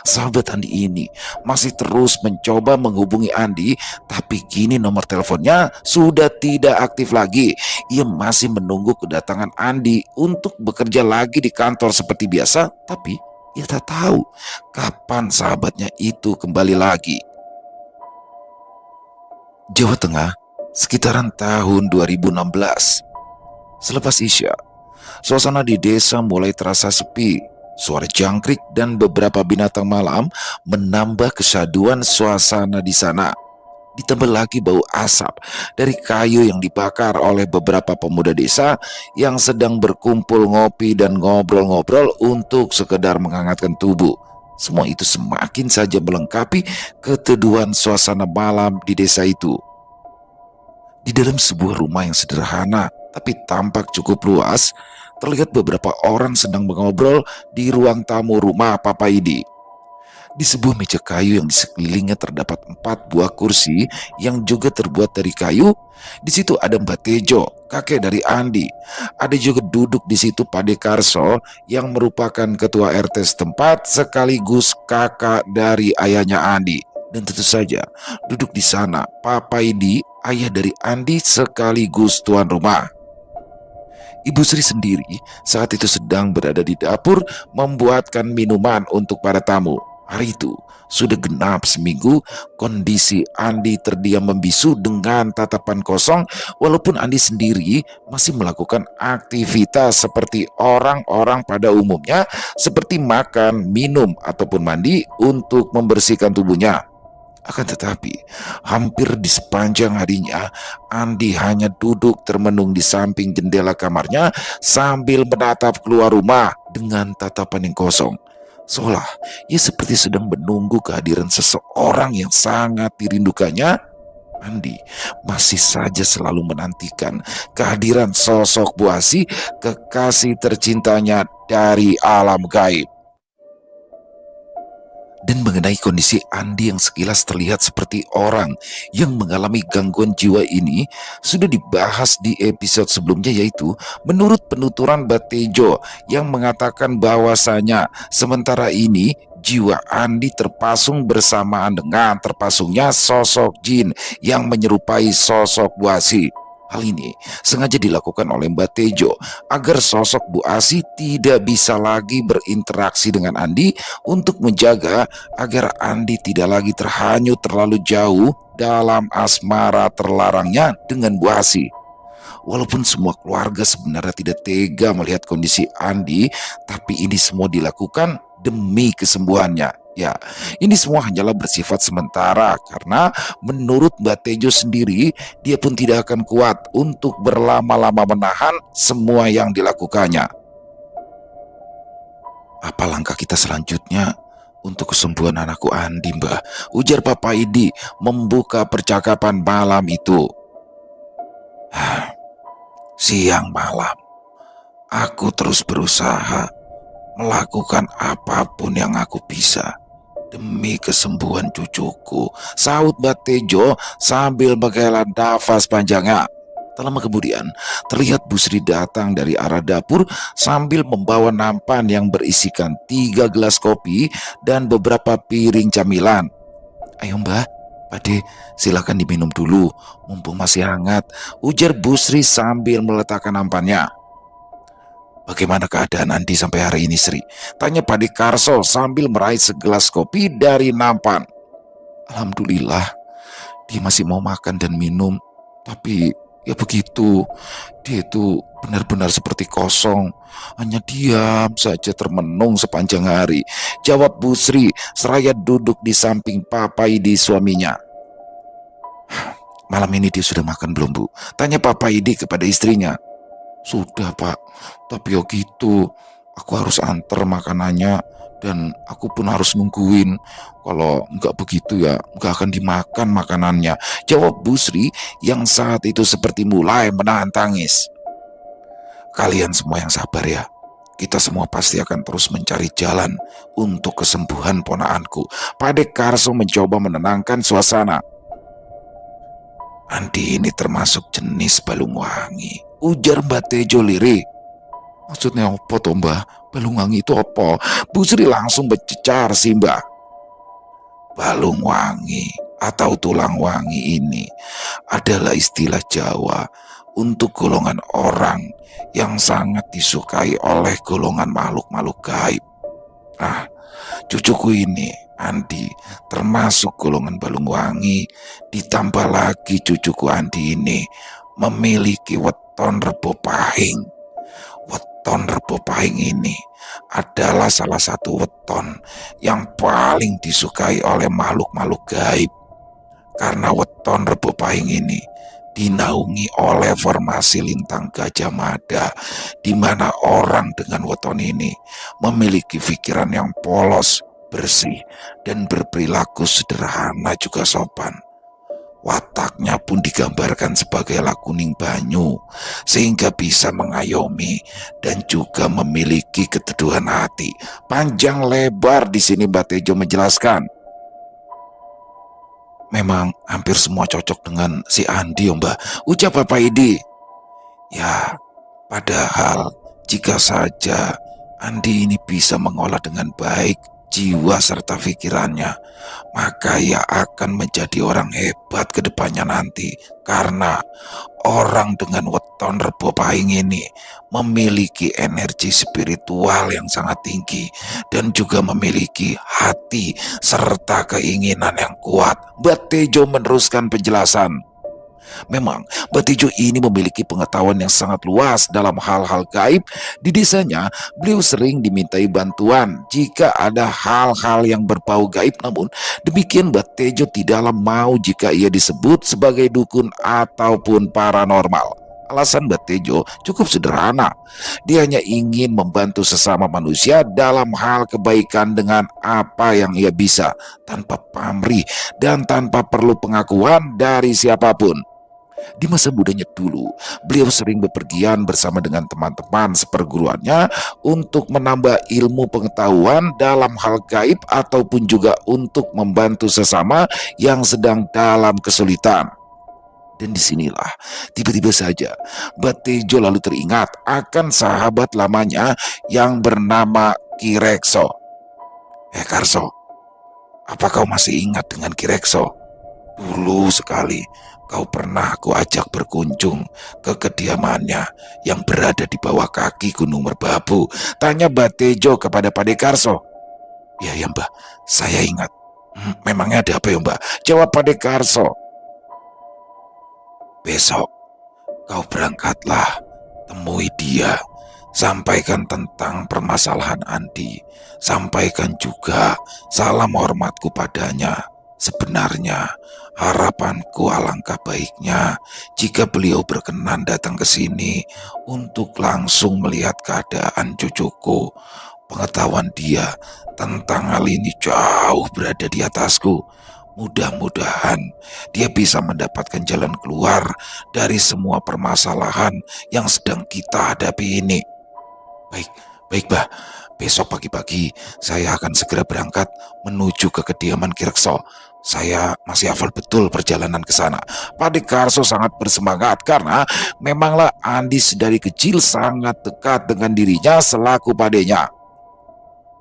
sahabat Andi ini, masih terus mencoba menghubungi Andi, tapi kini nomor teleponnya sudah tidak aktif lagi. Ia masih menunggu kedatangan Andi untuk bekerja lagi di kantor seperti biasa, tapi ia tak tahu kapan sahabatnya itu kembali lagi. Jawa Tengah, sekitaran tahun 2016. Selepas Isya, suasana di desa mulai terasa sepi. Suara jangkrik dan beberapa binatang malam menambah kesaduan suasana di sana. Ditambah lagi bau asap dari kayu yang dibakar oleh beberapa pemuda desa yang sedang berkumpul ngopi dan ngobrol-ngobrol untuk sekedar menghangatkan tubuh. Semua itu semakin saja melengkapi keteduhan suasana malam di desa itu. Di dalam sebuah rumah yang sederhana tapi tampak cukup luas, terlihat beberapa orang sedang mengobrol di ruang tamu rumah Papa Idi. Di sebuah meja kayu yang di sekelilingnya terdapat 4 buah kursi yang juga terbuat dari kayu. Di situ ada Mbak Tejo, kakek dari Andi. Ada juga duduk di situ Pade Karso yang merupakan ketua RT setempat sekaligus kakak dari ayahnya Andi. Dan tentu saja duduk di sana Papa Idi, ayah dari Andi sekaligus tuan rumah. Ibu Sri sendiri saat itu sedang berada di dapur membuatkan minuman untuk para tamu. Hari itu sudah genap seminggu, kondisi Andi terdiam membisu dengan tatapan kosong, walaupun Andi sendiri masih melakukan aktivitas seperti orang-orang pada umumnya, seperti makan, minum, ataupun mandi untuk membersihkan tubuhnya. Akan tetapi, hampir di sepanjang harinya, Andi hanya duduk termenung di samping jendela kamarnya sambil menatap keluar rumah dengan tatapan yang kosong. Seolah ia seperti sedang menunggu kehadiran seseorang yang sangat dirindukannya. Andi masih saja selalu menantikan kehadiran sosok Bu Asi, kekasih tercintanya dari alam gaib. Dan mengenai kondisi Andi yang sekilas terlihat seperti orang yang mengalami gangguan jiwa ini sudah dibahas di episode sebelumnya, yaitu menurut penuturan Batejo yang mengatakan bahwasanya sementara ini jiwa Andi terpasung bersamaan dengan terpasungnya sosok jin yang menyerupai sosok Bu Asi. Hal ini sengaja dilakukan oleh Mbak Tejo agar sosok Bu Asi tidak bisa lagi berinteraksi dengan Andi, untuk menjaga agar Andi tidak lagi terhanyut terlalu jauh dalam asmara terlarangnya dengan Bu Asi. Walaupun semua keluarga sebenarnya tidak tega melihat kondisi Andi, tapi ini semua dilakukan demi kesembuhannya. Ya, ini semua hanyalah bersifat sementara karena menurut Mbak Tejo sendiri, dia pun tidak akan kuat untuk berlama-lama menahan semua yang dilakukannya. Apa langkah kita selanjutnya untuk kesembuhan anakku Andi, Mbah? Ujar Papa Idi membuka percakapan malam itu. Siang malam, aku terus berusaha melakukan apapun yang aku bisa demi kesembuhan cucuku, sahut Mbak Tejo sambil menghela nafas panjangnya. Tak lama kemudian, terlihat Bu Sri datang dari arah dapur sambil membawa nampan yang berisikan 3 gelas kopi dan beberapa piring camilan. Ayo Mbak, Pade, silakan diminum dulu, mumpung masih hangat, ujar Bu Sri sambil meletakkan nampannya. Bagaimana keadaan Andi sampai hari ini, Sri? Tanya Pade Karso sambil meraih segelas kopi dari nampan. Alhamdulillah, dia masih mau makan dan minum, tapi Ya begitu, dia itu benar-benar seperti kosong, hanya diam saja termenung sepanjang hari, jawab Bu Sri seraya duduk di samping Papa Idi suaminya. Malam ini dia sudah makan belum, Bu? Tanya Papa Idi kepada istrinya. Sudah, Pak, tapi ya gitu, aku harus antar makanannya dan aku pun harus nungguin. Kalau nggak begitu ya nggak akan dimakan makanannya, jawab Bu Sri yang saat itu seperti mulai menahan tangis. Kalian semua yang sabar ya. Kita semua pasti akan terus mencari jalan untuk kesembuhan ponaanku. Pade Karso mencoba menenangkan suasana. Andi ini termasuk jenis balung wangi, ujar Mbak Tejo lirih. Maksudnya apa toh Mbak? Balung wangi itu apa? Bu Sri langsung bercecar sih Mbak. Balung wangi atau tulang wangi ini adalah istilah Jawa untuk golongan orang yang sangat disukai oleh golongan makhluk-makhluk gaib. Nah, cucuku ini, Andi, termasuk golongan balung wangi. Ditambah lagi cucuku Andi ini memiliki weton rebo pahing. Weton rebo pahing ini adalah salah satu weton yang paling disukai oleh makhluk-makhluk gaib. Karena weton rebo pahing ini dinaungi oleh formasi lintang Gajah Mada, di mana orang dengan weton ini memiliki pikiran yang polos, bersih, dan berperilaku sederhana juga sopan. Wataknya pun digambarkan sebagai lakuning banyu, sehingga bisa mengayomi dan juga memiliki keteduhan hati. Panjang lebar di sini Mbak Tejo menjelaskan. Memang hampir semua cocok dengan si Andi, Mbak, ucap Bapak Idi. Ya, padahal jika saja Andi ini bisa mengolah dengan baik jiwa serta pikirannya, maka ia akan menjadi orang hebat ke depannya nanti. Karena orang dengan weton rebo pahing ini memiliki energi spiritual yang sangat tinggi dan juga memiliki hati serta keinginan yang kuat. Mbak Tejo meneruskan penjelasan. Memang Batijo ini memiliki pengetahuan yang sangat luas dalam hal-hal gaib. Di desanya, beliau sering dimintai bantuan jika ada hal-hal yang berbau gaib. Namun demikian Batejo tidaklah mau jika ia disebut sebagai dukun ataupun paranormal. Alasan Batejo cukup sederhana. Dia hanya ingin membantu sesama manusia dalam hal kebaikan dengan apa yang ia bisa, tanpa pamrih dan tanpa perlu pengakuan dari siapapun. Di masa mudanya dulu, beliau sering bepergian bersama dengan teman-teman seperguruannya untuk menambah ilmu pengetahuan dalam hal gaib ataupun juga untuk membantu sesama yang sedang dalam kesulitan. Dan disinilah tiba-tiba saja Batejo lalu teringat akan sahabat lamanya yang bernama Kirekso. Karso, apa kau masih ingat dengan Kirekso? Dulu sekali kau pernah aku ajak berkunjung ke kediamannya yang berada di bawah kaki Gunung Merbabu, tanya Batejo kepada Padekarso. Ya Mbak, saya ingat. Memangnya ada apa ya Mbak? Jawab Padekarso. Besok kau berangkatlah, temui dia, sampaikan tentang permasalahan Andi, sampaikan juga salam hormatku padanya. Sebenarnya harapanku alangkah baiknya jika beliau berkenan datang ke sini untuk langsung melihat keadaan cucuku. Pengetahuan dia tentang hal ini jauh berada di atasku. Mudah-mudahan dia bisa mendapatkan jalan keluar dari semua permasalahan yang sedang kita hadapi ini. Baik, baik Bah. Besok pagi-pagi saya akan segera berangkat menuju ke kediaman Kirekso. Saya masih hafal betul perjalanan ke sana. Padekarso sangat bersemangat karena memanglah Andis dari kecil sangat dekat dengan dirinya selaku padenya.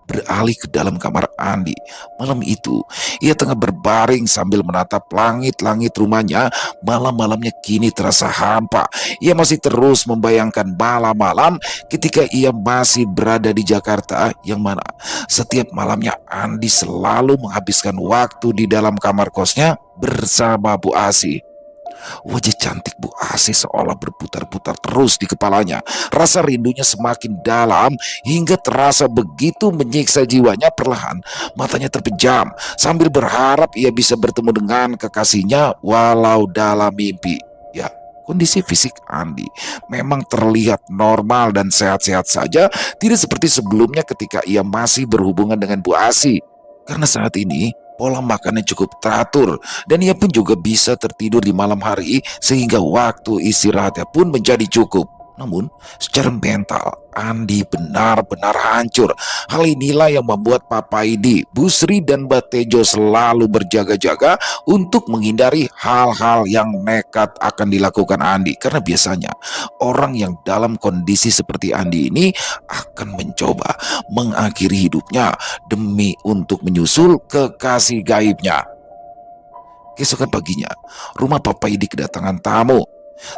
Beralih ke dalam kamar Andi. Malam itu, ia tengah berbaring sambil menatap langit-langit rumahnya. Malam-malamnya kini terasa hampa. Ia masih terus membayangkan malam-malam ketika ia masih berada di Jakarta, yang mana setiap malamnya Andi selalu menghabiskan waktu di dalam kamar kosnya bersama Bu Asi. Wajah cantik Bu Asih seolah berputar-putar terus di kepalanya. Rasa rindunya semakin dalam hingga terasa begitu menyiksa jiwanya. Perlahan matanya terpejam sambil berharap ia bisa bertemu dengan kekasihnya walau dalam mimpi. Ya, kondisi fisik Andi memang terlihat normal dan sehat-sehat saja, tidak seperti sebelumnya ketika ia masih berhubungan dengan Bu Asih. Karena saat ini pola makannya cukup teratur dan ia pun juga bisa tertidur di malam hari sehingga waktu istirahatnya pun menjadi cukup. Namun, secara mental, Andi benar-benar hancur. Hal inilah yang membuat Papa Idi, Busri, dan Batejo selalu berjaga-jaga untuk menghindari hal-hal yang nekat akan dilakukan Andi. Karena biasanya orang yang dalam kondisi seperti Andi ini akan mencoba mengakhiri hidupnya demi untuk menyusul kekasih gaibnya. Keesokan paginya, rumah Papa Idi kedatangan tamu.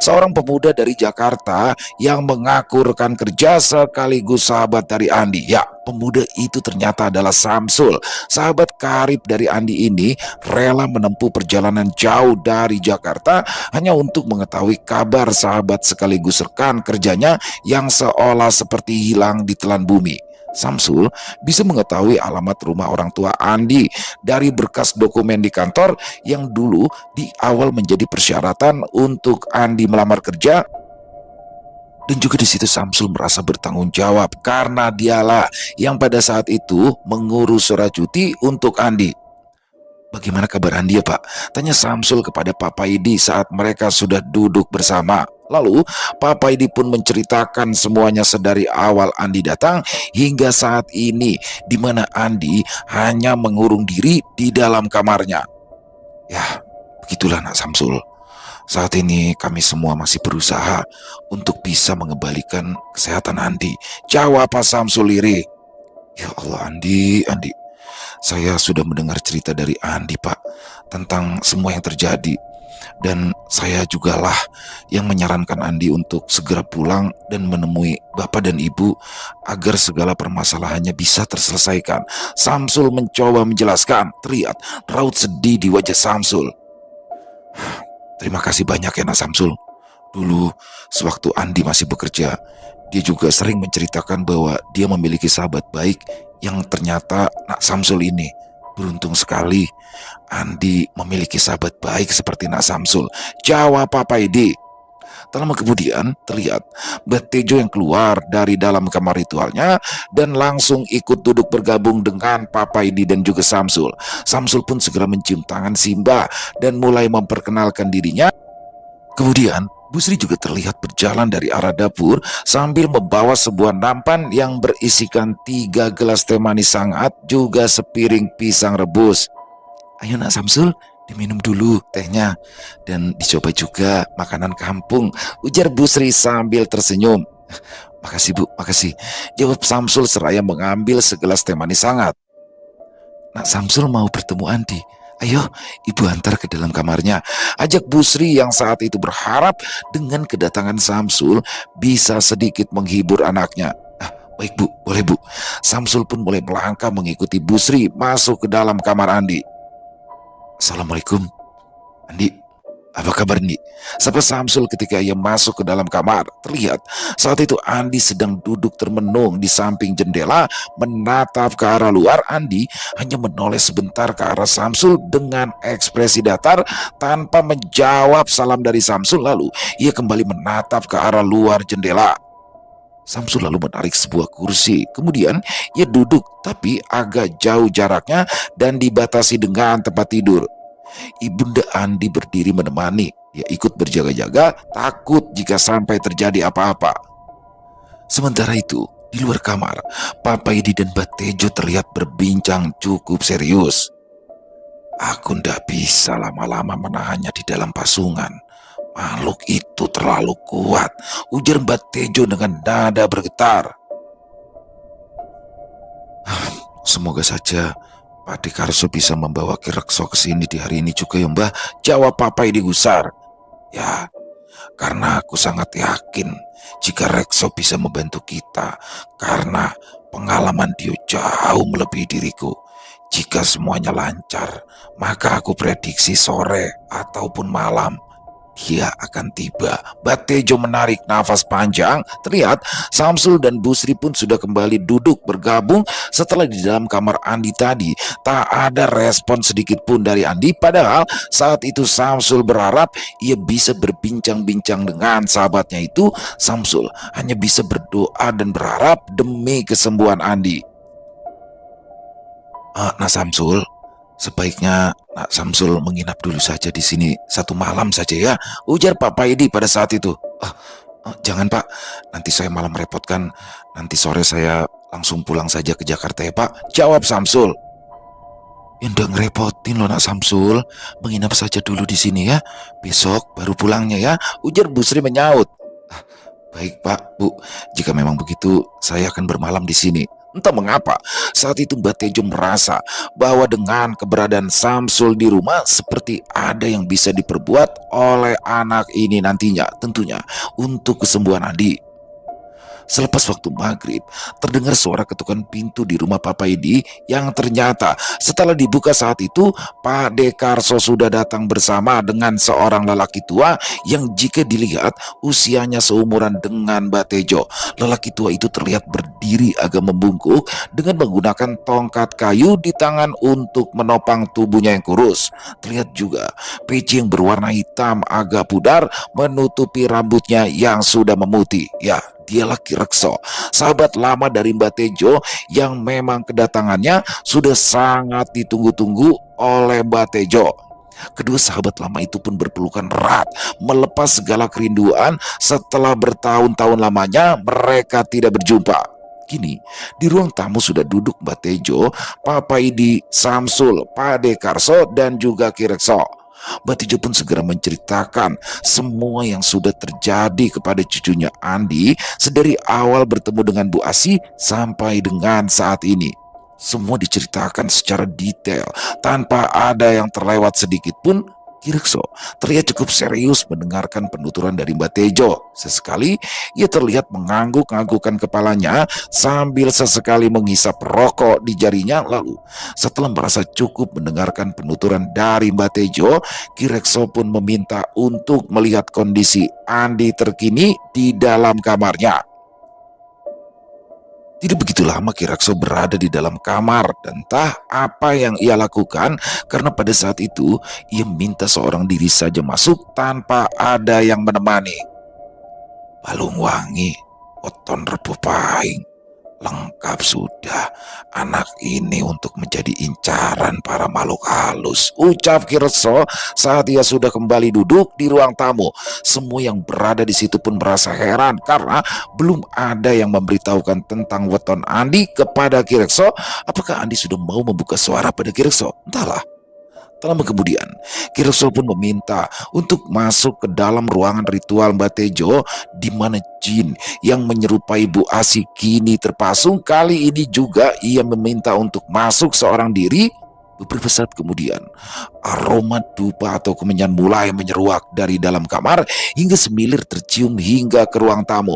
Seorang pemuda dari Jakarta yang mengaku rekan kerja sekaligus sahabat dari Andi. Ya, pemuda itu ternyata adalah Samsul. Sahabat karib dari Andi ini rela menempuh perjalanan jauh dari Jakarta hanya untuk mengetahui kabar sahabat sekaligus rekan kerjanya yang seolah seperti hilang di telan bumi. Samsul bisa mengetahui alamat rumah orang tua Andi dari berkas dokumen di kantor yang dulu di awal menjadi persyaratan untuk Andi melamar kerja. Dan juga di situ Samsul merasa bertanggung jawab karena dialah yang pada saat itu mengurus surat cuti untuk Andi. "Bagaimana kabar Andi ya Pak?" tanya Samsul kepada Papa Idi saat mereka sudah duduk bersama. Lalu Papa Idi pun menceritakan semuanya sedari awal Andi datang hingga saat ini, di mana Andi hanya mengurung diri di dalam kamarnya. "Ya, begitulah Nak Samsul. Saat ini kami semua masih berusaha untuk bisa mengembalikan kesehatan Andi," jawab Pak Samsul lirih. "Ya Allah Andi, saya sudah mendengar cerita dari Andi Pak tentang semua yang terjadi. Dan saya jugalah yang menyarankan Andi untuk segera pulang dan menemui Bapak dan Ibu agar segala permasalahannya bisa terselesaikan." Samsul mencoba menjelaskan. Terlihat raut sedih di wajah Samsul. "Terima kasih banyak ya Nak Samsul. Dulu sewaktu Andi masih bekerja, dia juga sering menceritakan bahwa dia memiliki sahabat baik yang ternyata Nak Samsul ini. Beruntung sekali Andi memiliki sahabat baik seperti Nak Samsul," jawab Papa Edi. Tak lama kemudian terlihat Batejo yang keluar dari dalam kamar ritualnya dan langsung ikut duduk bergabung dengan Papa Edi dan juga Samsul. Samsul pun segera mencium tangan Simba dan mulai memperkenalkan dirinya. Kemudian Busri juga terlihat berjalan dari arah dapur sambil membawa sebuah nampan yang berisikan 3 gelas teh manis hangat juga sepiring pisang rebus. "Ayo Nak Samsul, diminum dulu tehnya dan dicoba juga makanan kampung," ujar Busri sambil tersenyum. "Makasih Bu, makasih," jawab Samsul seraya mengambil segelas teh manis hangat. "Nak Samsul mau bertemu Andi. Ayo, Ibu antar ke dalam kamarnya," ajak Busri yang saat itu berharap dengan kedatangan Samsul bisa sedikit menghibur anaknya. "Baik Bu, boleh Bu." Samsul pun mulai melangkah mengikuti Busri masuk ke dalam kamar Andi. "Assalamualaikum, Andi. Apa kabar Andi?" sapa Samsul ketika ia masuk ke dalam kamar. Terlihat saat itu Andi sedang duduk termenung di samping jendela menatap ke arah luar. Andi hanya menoleh sebentar ke arah Samsul dengan ekspresi datar tanpa menjawab salam dari Samsul. Lalu ia kembali menatap ke arah luar jendela. Samsul lalu menarik sebuah kursi. Kemudian ia duduk tapi agak jauh jaraknya dan dibatasi dengan tempat tidur. Ibunda Andi berdiri menemani. Dia ikut berjaga-jaga, takut jika sampai terjadi apa-apa. Sementara itu, di luar kamar, Papa Edi dan Batejo terlihat berbincang cukup serius. "Aku ndak bisa lama-lama menahannya di dalam pasungan. Makhluk itu terlalu kuat," ujar Batejo dengan nada bergetar. "Semoga saja Pak Dekarso bisa membawa Ki Rekso ke sini di hari ini juga ya Mbah," jawab Papa Edi gusar. "Ya, karena aku sangat yakin jika Rekso bisa membantu kita karena pengalaman dia jauh melebihi diriku. Jika semuanya lancar, maka aku prediksi sore ataupun malam dia akan tiba. Batejo menarik nafas panjang. Terlihat Samsul dan Busri pun sudah kembali duduk bergabung setelah di dalam kamar Andi tadi. Tak ada respon sedikit pun dari Andi. Padahal saat itu Samsul berharap ia bisa berbincang-bincang dengan sahabatnya itu. Samsul hanya bisa berdoa dan berharap demi kesembuhan Andi. Nah Samsul, sebaiknya Nak Samsul menginap dulu saja di sini 1 malam saja ya, ujar Pak Paidi pada saat itu. Jangan Pak, nanti saya malah merepotkan. Nanti sore saya langsung pulang saja ke Jakarta ya Pak, jawab Samsul. Ya udah ngerepotin loh Nak Samsul, menginap saja dulu di sini ya. Besok baru pulangnya ya, ujar Busri menyaut. Baik Pak, Bu, jika memang begitu saya akan bermalam di sini. Entah mengapa, saat itu Mbak Tejo merasa bahwa dengan keberadaan Samsul di rumah seperti ada yang bisa diperbuat oleh anak ini nantinya, tentunya untuk kesembuhan Andi. Selepas waktu maghrib, terdengar suara ketukan pintu di rumah Pak Paidi yang ternyata setelah dibuka saat itu, Pak Dekarso sudah datang bersama dengan seorang lelaki tua yang jika dilihat usianya seumuran dengan Mbak Tejo. Lelaki tua itu terlihat berdiri agak membungkuk dengan menggunakan tongkat kayu di tangan untuk menopang tubuhnya yang kurus. Terlihat juga peci yang berwarna hitam agak pudar menutupi rambutnya yang sudah memutih. Ya, dialah Ki Rekso, sahabat lama dari Mbak Tejo yang memang kedatangannya sudah sangat ditunggu-tunggu oleh Mbak Tejo. Kedua sahabat lama itu pun berpelukan erat, melepas segala kerinduan setelah bertahun-tahun lamanya mereka tidak berjumpa. Kini di ruang tamu sudah duduk Mbak Tejo, Pak Paidi, Samsul, Pak Dekarso, dan juga Ki Rekso. Mbak Tejo pun segera menceritakan semua yang sudah terjadi kepada cucunya Andi sedari awal bertemu dengan Bu Asi sampai dengan saat ini. Semua diceritakan secara detail tanpa ada yang terlewat sedikit pun. Ki Rekso terlihat cukup serius mendengarkan penuturan dari Mbak Tejo. Sesekali ia terlihat mengangguk-anggukkan kepalanya sambil sesekali menghisap rokok di jarinya. Lalu setelah merasa cukup mendengarkan penuturan dari Mbak Tejo, Ki Rekso pun meminta untuk melihat kondisi Andi terkini di dalam kamarnya. Tidak begitu lama Ki Rekso berada di dalam kamar dan entah apa yang ia lakukan karena pada saat itu ia minta seorang diri saja masuk tanpa ada yang menemani. Balung wangi, weton rebo pahing, lengkap sudah anak ini untuk menjadi incaran para makhluk halus, ucap Ki Rekso saat ia sudah kembali duduk di ruang tamu. Semua yang berada di situ pun merasa heran karena belum ada yang memberitahukan tentang weton Andi kepada Ki Rekso. Apakah Andi sudah mau membuka suara pada Ki Rekso? Entahlah. Tak lama kemudian, Ki Rekso pun meminta untuk masuk ke dalam ruangan ritual Mbak Tejo di mana jin yang menyerupai Bu Asi kini terpasung. Kali ini juga ia meminta untuk masuk seorang diri. Beberapa saat kemudian, aroma dupa atau kemenyan mulai menyeruak dari dalam kamar hingga semilir tercium hingga ke ruang tamu.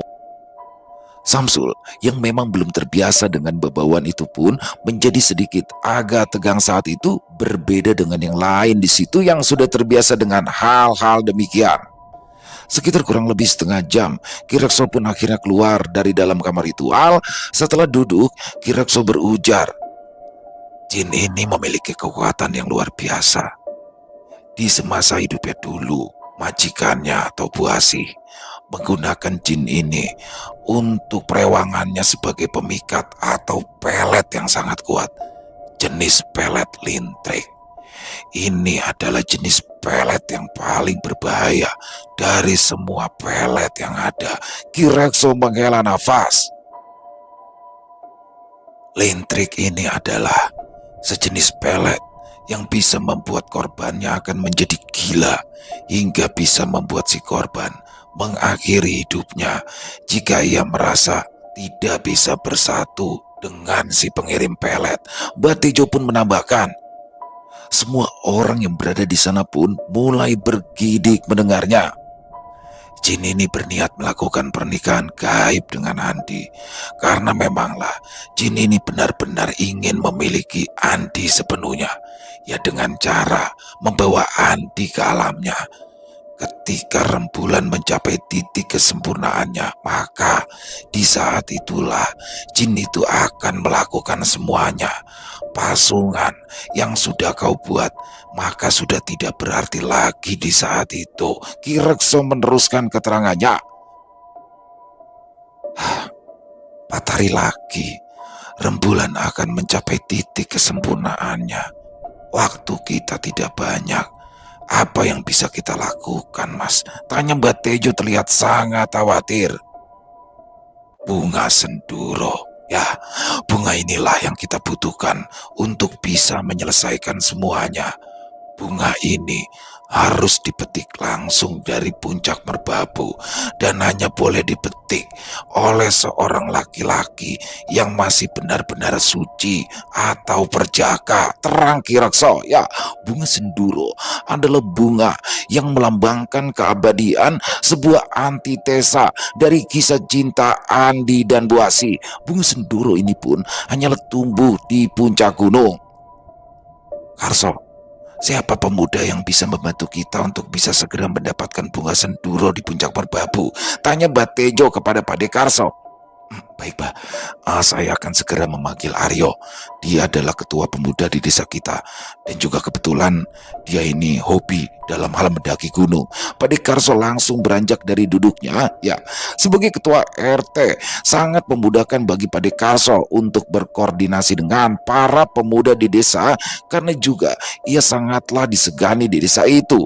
Samsul yang memang belum terbiasa dengan bebauan itu pun menjadi sedikit agak tegang saat itu, berbeda dengan yang lain di situ yang sudah terbiasa dengan hal-hal demikian. Sekitar kurang lebih setengah jam, Ki Rekso pun akhirnya keluar dari dalam kamar ritual. Setelah duduk, Ki Rekso berujar, "Jin ini memiliki kekuatan yang luar biasa. Di semasa hidupnya dulu, majikannya atau Bu Asih menggunakan jin ini untuk perewangannya sebagai pemikat atau pelet yang sangat kuat. Jenis pelet lintrik. Ini adalah jenis pelet yang paling berbahaya dari semua pelet yang ada." Ki Rekso menghela nafas. Lintrik ini adalah sejenis pelet yang bisa membuat korbannya akan menjadi gila hingga bisa membuat si korban mengakhiri hidupnya jika ia merasa tidak bisa bersatu dengan si pengirim pelet. Mbak Tejo pun menambahkan. Semua orang yang berada di sana pun mulai bergidik mendengarnya. Jin ini berniat melakukan pernikahan gaib dengan Andi karena memanglah jin ini benar-benar ingin memiliki Andi sepenuhnya, ya dengan cara membawa Andi ke alamnya. Ketika rembulan mencapai titik kesempurnaannya, maka di saat itulah jin itu akan melakukan semuanya. Pasungan yang sudah kau buat, maka sudah tidak berarti lagi di saat itu. Ki Rekso meneruskan keterangannya. 4 hari lagi, rembulan akan mencapai titik kesempurnaannya. Waktu kita tidak banyak. Apa yang bisa kita lakukan, Mas? Tanya Mbak Tejo terlihat sangat khawatir. Bunga senduro. Ya, bunga inilah yang kita butuhkan untuk bisa menyelesaikan semuanya. Bunga ini harus dipetik langsung dari puncak merbabu dan hanya boleh dipetik oleh seorang laki-laki yang masih benar-benar suci atau perjaka. Terang Ki Rekso, ya, bunga senduro adalah bunga yang melambangkan keabadian, sebuah antitesa dari kisah cinta Andi dan Buasi. Bunga senduro ini pun hanyalah tumbuh di puncak gunung. Karso, siapa pemuda yang bisa membantu kita untuk bisa segera mendapatkan bunga senduro di puncak merbabu? Tanya Mbak Tejo kepada Pak Dekarso. Baik, Pak. Saya akan segera memanggil Aryo. Dia adalah ketua pemuda di desa kita. Dan juga kebetulan dia ini hobi dalam hal mendaki gunung. Pak Dekarso langsung beranjak dari duduknya. Ya, sebagai ketua RT, sangat memudahkan bagi Pak Dekarso untuk berkoordinasi dengan para pemuda di desa. Karena juga ia sangatlah disegani di desa itu.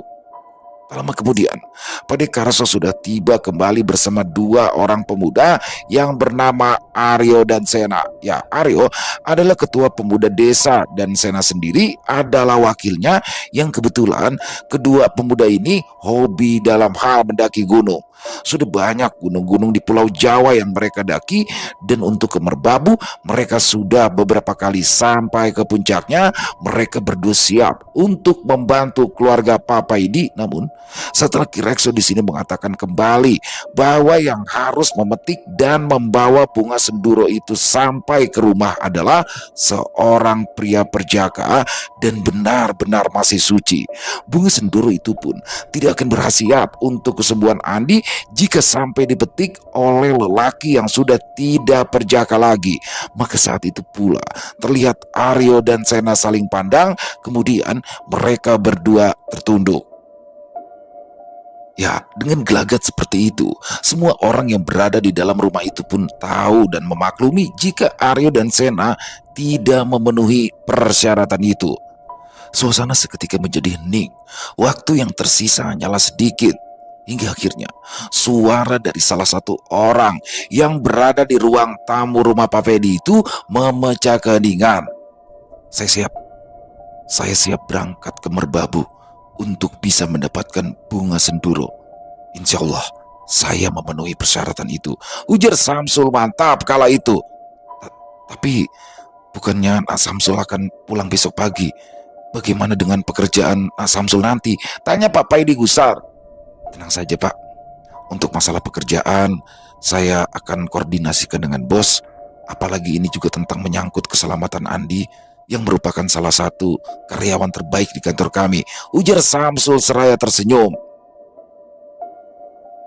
Lama kemudian, Pak Dekarso sudah tiba kembali bersama 2 orang pemuda yang bernama Aryo dan Sena. Ya, Aryo adalah ketua pemuda desa dan Sena sendiri adalah wakilnya yang kebetulan kedua pemuda ini hobi dalam hal mendaki gunung. Sudah banyak gunung-gunung di Pulau Jawa yang mereka daki, dan untuk ke Merbabu mereka sudah beberapa kali sampai ke puncaknya. Mereka berdua siap untuk membantu keluarga Papa Idi. Namun setelah Ki Rekso di sini mengatakan kembali bahwa yang harus memetik dan membawa bunga senduro itu sampai ke rumah adalah seorang pria perjaka dan benar-benar masih suci. Bunga senduro itu pun tidak akan berkhasiat untuk kesembuhan Andi jika sampai dipetik oleh lelaki yang sudah tidak perjaka lagi. Maka saat itu pula terlihat Aryo dan Sena saling pandang, kemudian mereka berdua tertunduk. Ya, dengan gelagat seperti itu, semua orang yang berada di dalam rumah itu pun tahu dan memaklumi jika Aryo dan Sena tidak memenuhi persyaratan itu. Suasana seketika menjadi hening. Waktu yang tersisa hanyalah sedikit. Hingga akhirnya suara dari salah satu orang yang berada di ruang tamu rumah Pak Fedi itu memecah keheningan. Saya siap. Saya siap berangkat ke Merbabu untuk bisa mendapatkan bunga senduro. Insya Allah saya memenuhi persyaratan itu, ujar Samsul mantap kala itu. Tapi bukannya Samsul akan pulang besok pagi? Bagaimana dengan pekerjaan Samsul nanti? Tanya Pak Paidi Gusar. Tenang saja Pak, untuk masalah pekerjaan saya akan koordinasikan dengan bos. Apalagi ini juga tentang menyangkut keselamatan Andi yang merupakan salah satu karyawan terbaik di kantor kami, ujar Samsul seraya tersenyum.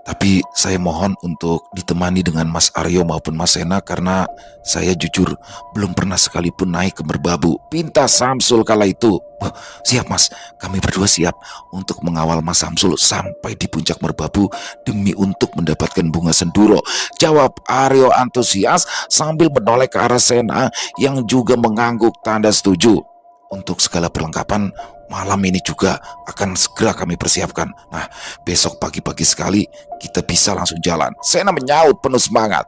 Tapi saya mohon untuk ditemani dengan Mas Aryo maupun Mas Sena karena saya jujur belum pernah sekalipun naik ke Merbabu, pinta Samsul kala itu. Oh, siap Mas, kami berdua siap untuk mengawal Mas Samsul sampai di puncak Merbabu demi untuk mendapatkan bunga senduro, jawab Aryo antusias sambil menoleh ke arah Sena yang juga mengangguk tanda setuju. Untuk segala perlengkapan malam ini juga akan segera kami persiapkan. Nah, besok pagi-pagi sekali kita bisa langsung jalan, Sena menyaut penuh semangat.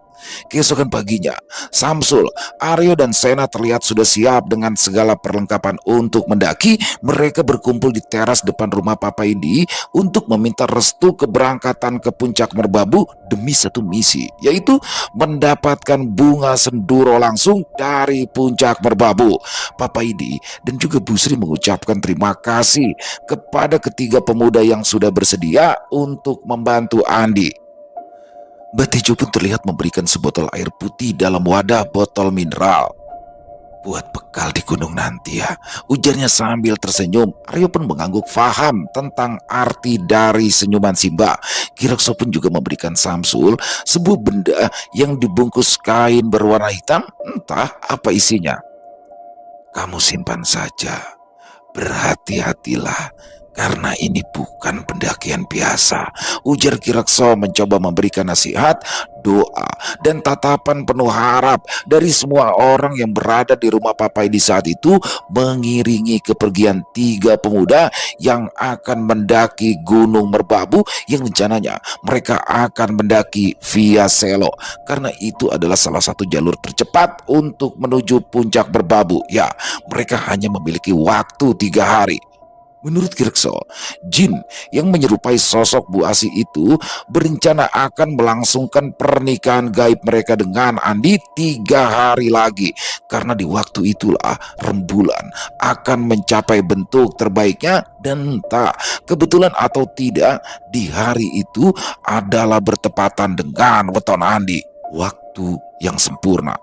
Keesokan paginya, Samsul, Aryo dan Sena terlihat sudah siap dengan segala perlengkapan untuk mendaki. Mereka berkumpul di teras depan rumah Papa Idi untuk meminta restu keberangkatan ke puncak Merbabu demi satu misi, yaitu mendapatkan bunga senduro langsung dari puncak Merbabu. Papa Idi dan juga Bu Sri mengucapkan terima kasih kepada ketiga pemuda yang sudah bersedia untuk membantu Andi. Mbak Tejo pun terlihat memberikan sebotol air putih dalam wadah botol mineral. Buat bekal di gunung nanti ya, ujarnya sambil tersenyum. Aryo pun mengangguk faham tentang arti dari senyuman Simba. Kirakso pun juga memberikan Samsul sebuah benda yang dibungkus kain berwarna hitam, entah apa isinya. Kamu simpan saja, berhati-hatilah, karena ini bukan pendakian biasa, ujar Kirakso mencoba memberikan nasihat, doa, dan tatapan penuh harap dari semua orang yang berada di rumah Papai di saat itu mengiringi kepergian tiga pemuda yang akan mendaki Gunung Merbabu yang rencananya mereka akan mendaki via Selo karena itu adalah salah satu jalur tercepat untuk menuju puncak Merbabu. Ya, mereka hanya memiliki waktu 3 hari. Menurut Kirekso, jin yang menyerupai sosok Bu Asi itu berencana akan melangsungkan pernikahan gaib mereka dengan Andi 3 hari lagi. Karena di waktu itulah rembulan akan mencapai bentuk terbaiknya dan entah kebetulan atau tidak di hari itu adalah bertepatan dengan weton Andi. Waktu yang sempurna.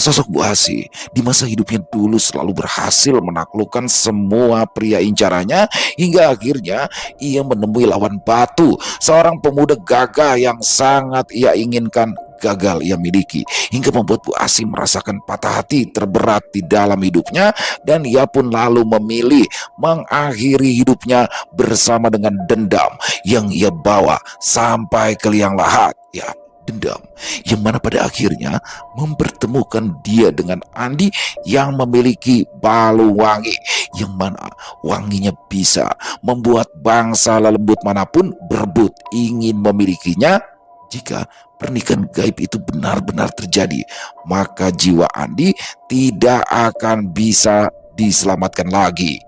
Sosok Bu Asi di masa hidupnya dulu selalu berhasil menaklukkan semua pria incarannya hingga akhirnya ia menemui lawan batu, seorang pemuda gagah yang sangat ia inginkan gagal ia miliki hingga membuat Bu Asi merasakan patah hati terberat di dalam hidupnya dan ia pun lalu memilih mengakhiri hidupnya bersama dengan dendam yang ia bawa sampai ke liang lahat. Ya, dendam yang mana pada akhirnya mempertemukan dia dengan Andi yang memiliki balu wangi yang mana wanginya bisa membuat bangsa lelembut manapun berebut ingin memilikinya. Jika pernikahan gaib itu benar-benar terjadi, maka jiwa Andi tidak akan bisa diselamatkan lagi.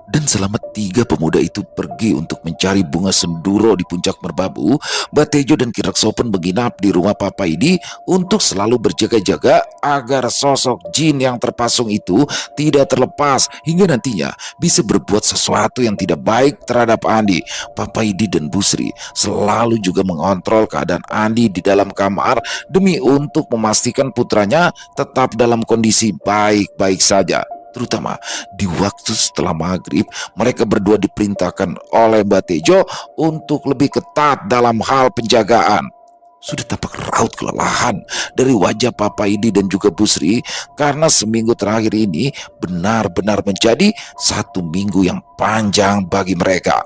Dan selama tiga pemuda itu pergi untuk mencari bunga senduro di puncak Merbabu, Batejo dan Kirakso pun menginap di rumah Papa Idi untuk selalu berjaga-jaga agar sosok jin yang terpasung itu tidak terlepas hingga nantinya bisa berbuat sesuatu yang tidak baik terhadap Andi. Papa Idi dan Busri selalu juga mengontrol keadaan Andi di dalam kamar demi untuk memastikan putranya tetap dalam kondisi baik-baik saja. Terutama di waktu setelah maghrib, mereka berdua diperintahkan oleh Batejo untuk lebih ketat dalam hal penjagaan. Sudah tampak raut kelelahan dari wajah Papa Idi dan juga Busri karena seminggu terakhir ini benar-benar menjadi satu minggu yang panjang bagi mereka.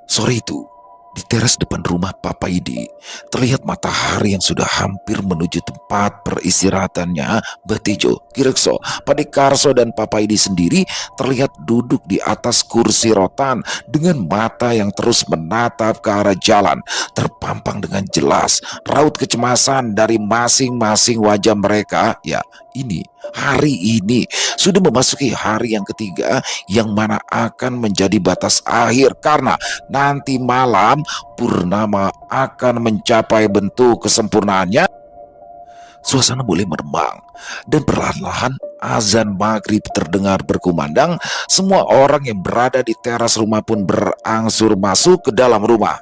Sore itu, di teras depan rumah Papa Idi, terlihat matahari yang sudah hampir menuju tempat peristirahatannya. Batejo, Kirekso, Padekarso, dan Papa Idi sendiri terlihat duduk di atas kursi rotan dengan mata yang terus menatap ke arah jalan. Terpampang dengan jelas raut kecemasan dari masing-masing wajah mereka. Ya, hari ini sudah memasuki hari yang ketiga yang mana akan menjadi batas akhir karena nanti malam purnama akan mencapai bentuk kesempurnaannya. Suasana mulai meremang dan perlahan-lahan azan maghrib terdengar berkumandang. Semua orang yang berada di teras rumah pun berangsur masuk ke dalam rumah.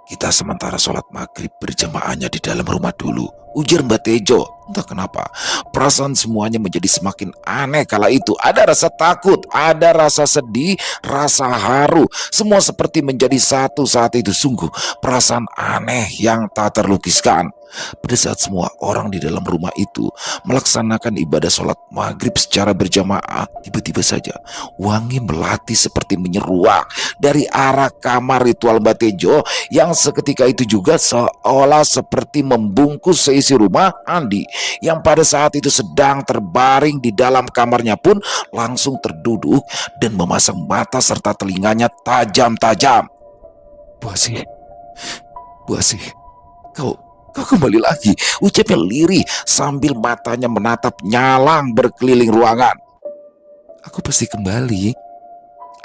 Kita sementara sholat maghrib berjamaahnya di dalam rumah dulu, ujar Mbak Tejo. Entah kenapa, perasaan semuanya menjadi semakin aneh kala itu. Ada rasa takut, ada rasa sedih, rasa haru. Semua seperti menjadi satu saat itu. Sungguh perasaan aneh yang tak terlukiskan. Pada saat semua orang di dalam rumah itu melaksanakan ibadah sholat maghrib secara berjamaah, tiba-tiba saja wangi melati seperti menyeruak dari arah kamar ritual Mbak Tejo yang seketika itu juga seolah seperti membungkus seisi rumah. Andi yang pada saat itu sedang terbaring di dalam kamarnya pun langsung terduduk dan memasang mata serta telinganya tajam-tajam. Bu Asih, Bu Asih, kau kembali lagi, ucapnya lirih sambil matanya menatap nyalang berkeliling ruangan. Aku pasti kembali.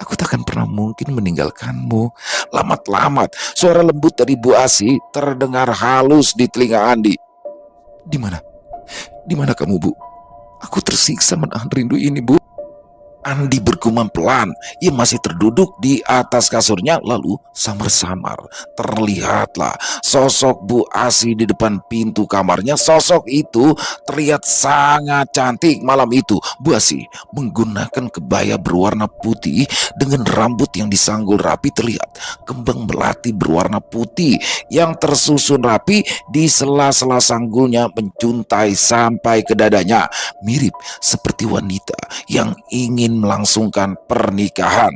Aku takkan pernah mungkin meninggalkanmu. Lamat-lamat, suara lembut dari Bu Asi terdengar halus di telinga Andi. Di mana? Di mana kamu, Bu? Aku tersiksa menahan rindu ini, Bu. Andi bergumam pelan. Ia masih terduduk di atas kasurnya, lalu samar-samar terlihatlah sosok Bu Asi di depan pintu kamarnya. Sosok itu terlihat sangat cantik malam itu. Bu Asi menggunakan kebaya berwarna putih dengan rambut yang disanggul rapi. Terlihat kembang melati berwarna putih yang tersusun rapi di sela-sela sanggulnya mencuntai sampai ke dadanya, mirip seperti wanita yang ingin melangsungkan pernikahan.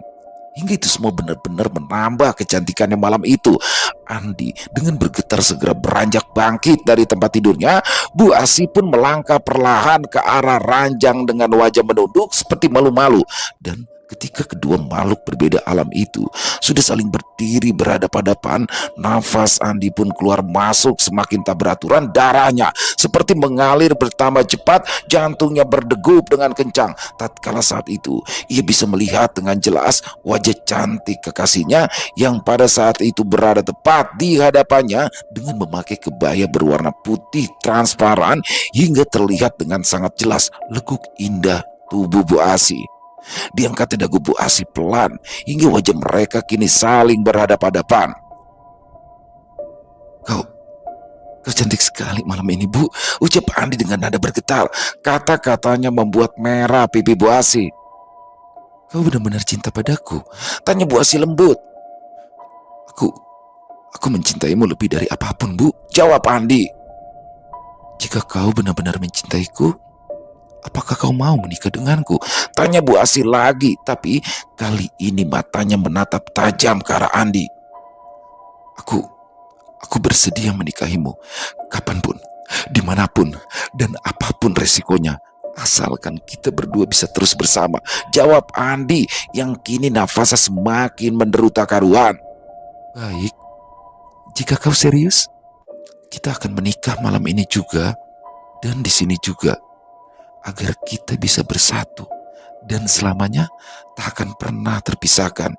Hingga itu semua benar-benar menambah kecantikannya malam itu. Andi dengan bergetar segera beranjak bangkit dari tempat tidurnya. Bu Asi pun melangkah perlahan ke arah ranjang dengan wajah menunduk seperti malu-malu. Dan ketika kedua makhluk berbeda alam itu sudah saling berdiri berhadapan-hadapan, nafas Andi pun keluar masuk semakin tak beraturan. Darahnya seperti mengalir bertambah cepat, jantungnya berdegup dengan kencang. Tatkala saat itu ia bisa melihat dengan jelas wajah cantik kekasihnya yang pada saat itu berada tepat di hadapannya dengan memakai kebaya berwarna putih transparan hingga terlihat dengan sangat jelas lekuk indah tubuh Bu Asi. Diangkat dagu Bu Asi pelan hingga wajah mereka kini saling berhadapan-hadapan. Kau cantik sekali malam ini, Bu, ucap Andi dengan nada bergetar. Kata-katanya membuat merah pipi Bu Asi. Kau benar-benar cinta padaku? Tanya Bu Asi lembut. Aku mencintaimu lebih dari apapun, Bu, jawab Andi. Jika kau benar-benar mencintaiku, apakah kau mau menikah denganku? Tanya Bu Asi lagi, tapi kali ini matanya menatap tajam ke arah Andi. Aku bersedia menikahimu kapanpun, dimanapun, dan apapun resikonya, asalkan kita berdua bisa terus bersama, jawab Andi yang kini nafasnya semakin menderu tak karuan. Baik, jika kau serius, kita akan menikah malam ini juga dan di sini juga, agar kita bisa bersatu dan selamanya tak akan pernah terpisahkan.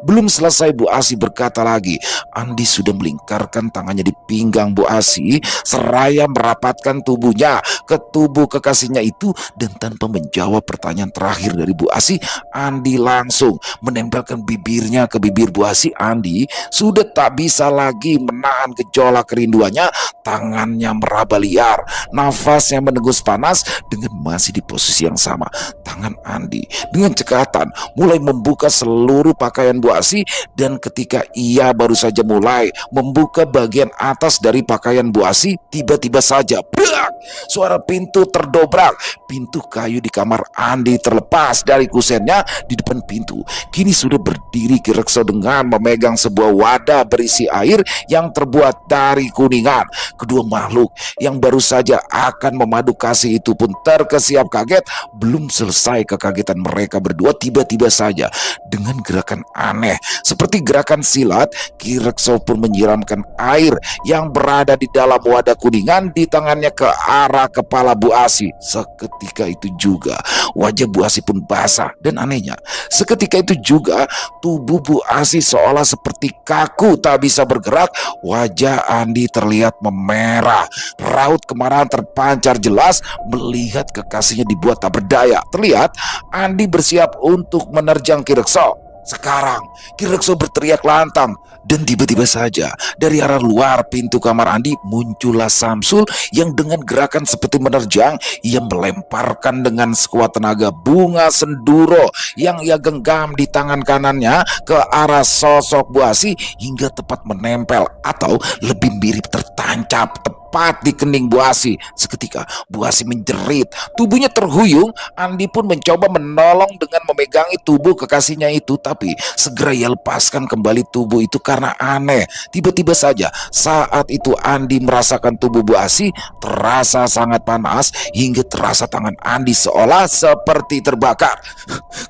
Belum selesai Bu Asi berkata lagi, Andi sudah melingkarkan tangannya di pinggang Bu Asi seraya merapatkan tubuhnya ke tubuh kekasihnya itu. Dan tanpa menjawab pertanyaan terakhir dari Bu Asi, Andi langsung menempelkan bibirnya ke bibir Bu Asi. Andi sudah tak bisa lagi menahan gejolak kerinduannya. Tangannya meraba liar, nafasnya menembus panas. Dengan masih di posisi yang sama, tangan Andi dengan cekatan mulai membuka seluruh pakaian Bu Asi. Dan ketika ia baru saja mulai membuka bagian atas dari pakaian Bu Asi, tiba-tiba saja brak, suara pintu terdobrak. Pintu kayu di kamar Andi terlepas dari kusennya. Di depan pintu kini sudah berdiri Ki Rekso dengan memegang sebuah wadah berisi air yang terbuat dari kuningan. Kedua makhluk yang baru saja akan memadu kasih itu pun terkesiap kaget. Belum selesai kekagetan mereka berdua, tiba-tiba saja dengan gerakan aneh seperti gerakan silat, Ki Rekso pun menyiramkan air yang berada di dalam wadah kuningan di tangannya ke arah kepala Bu Asi. Seketika itu juga wajah Bu Asi pun basah, dan anehnya seketika itu juga tubuh Bu Asi seolah seperti kaku tak bisa bergerak. Wajah Andi terlihat memerah, raut kemarahan terpancar jelas melihat kekasihnya dibuat tak berdaya. Terlihat Andi bersiap untuk menerjang Ki Rekso. Sekarang Ki Rekso berteriak lantang, dan tiba-tiba saja dari arah luar pintu kamar Andi muncullah Samsul yang dengan gerakan seperti menerjang, ia melemparkan dengan sekuat tenaga bunga senduro yang ia genggam di tangan kanannya ke arah sosok Bu Asi hingga tepat menempel atau lebih mirip tertancap tepat di kening Bu Asi. Seketika Bu Asi menjerit, tubuhnya terhuyung. Andi pun mencoba menolong dengan memegangi tubuh kekasihnya itu, tapi segera ia lepaskan kembali tubuh itu karena aneh. Tiba-tiba saja saat itu Andi merasakan tubuh Bu Asi terasa sangat panas hingga terasa tangan Andi seolah seperti terbakar.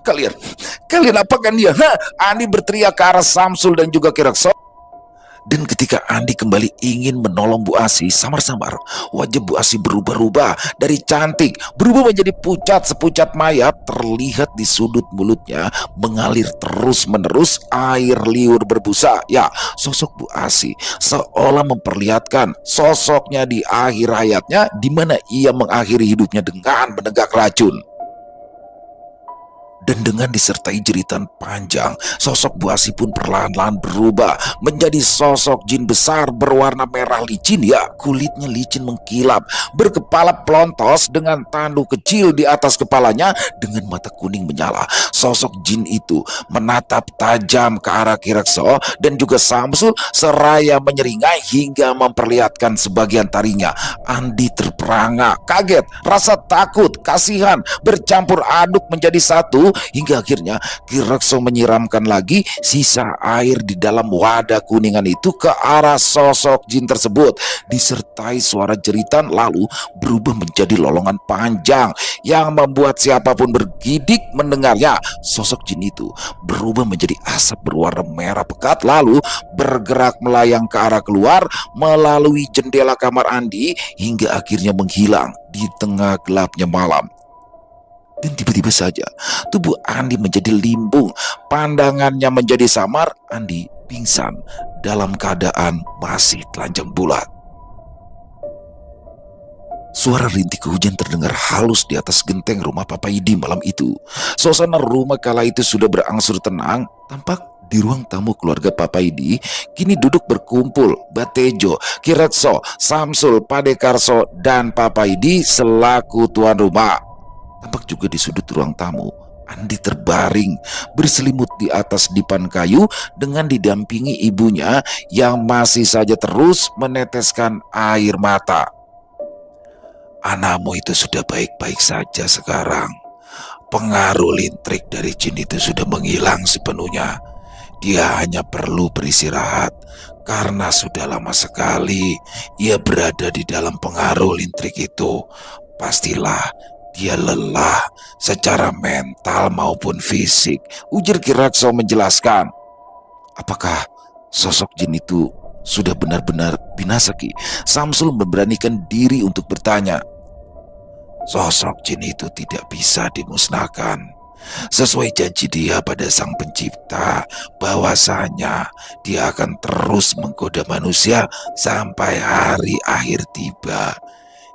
Kalian apakan dia? Andi berteriak ke arah Samsul dan juga Ki Rekso. Dan ketika Andi kembali ingin menolong Bu Asi, samar-samar wajah Bu Asi berubah-ubah dari cantik berubah menjadi pucat sepucat mayat. Terlihat di sudut mulutnya mengalir terus-menerus air liur berbusa. Ya, sosok Bu Asi seolah memperlihatkan sosoknya di akhir hayatnya, di mana ia mengakhiri hidupnya dengan menegak racun. Dan dengan disertai jeritan panjang, sosok Bu Asih pun perlahan-lahan berubah menjadi sosok jin besar berwarna merah licin, ya, kulitnya licin mengkilap, berkepala pelontos dengan tanduk kecil di atas kepalanya dengan mata kuning menyala. Sosok jin itu menatap tajam ke arah Kirekso dan juga Samsul seraya menyeringai hingga memperlihatkan sebagian taringnya. Andi terperangah, kaget, rasa takut, kasihan bercampur aduk menjadi satu hingga akhirnya Kirekso menyiramkan lagi sisa air di dalam wadah kuningan itu ke arah sosok jin tersebut, disertai suara jeritan lalu berubah menjadi lolongan panjang yang membuat siapapun bergidik mendengarnya. Sosok jin itu berubah menjadi asap berwarna merah pekat lalu bergerak melayang ke arah keluar melalui jendela kamar Andi hingga akhirnya menghilang di tengah gelapnya malam. Dan tiba-tiba saja tubuh Andi menjadi limbung, pandangannya menjadi samar, Andi pingsan dalam keadaan masih telanjang bulat. Suara rintik hujan terdengar halus di atas genteng rumah Papa Idi malam itu. Suasana rumah kala itu sudah berangsur tenang. Tampak di ruang tamu keluarga Papa Idi kini duduk berkumpul Batejo, Kirekso, Samsul, Padekarso, dan Papa Idi selaku tuan rumah. Tampak juga di sudut ruang tamu Andi terbaring berselimut di atas dipan kayu dengan didampingi ibunya yang masih saja terus meneteskan air mata. Anakmu itu sudah baik-baik saja sekarang. Pengaruh lintrik dari jin itu sudah menghilang sepenuhnya. Dia hanya perlu beristirahat karena sudah lama sekali ia berada di dalam pengaruh lintrik itu. Pastilah dia lelah secara mental maupun fisik, ujar Kirekso menjelaskan. Apakah sosok jin itu sudah benar-benar binasa, Ki? Samsul memberanikan diri untuk bertanya. Sosok jin itu tidak bisa dimusnahkan. Sesuai janji dia pada sang pencipta, bahwasanya dia akan terus menggoda manusia sampai hari akhir tiba.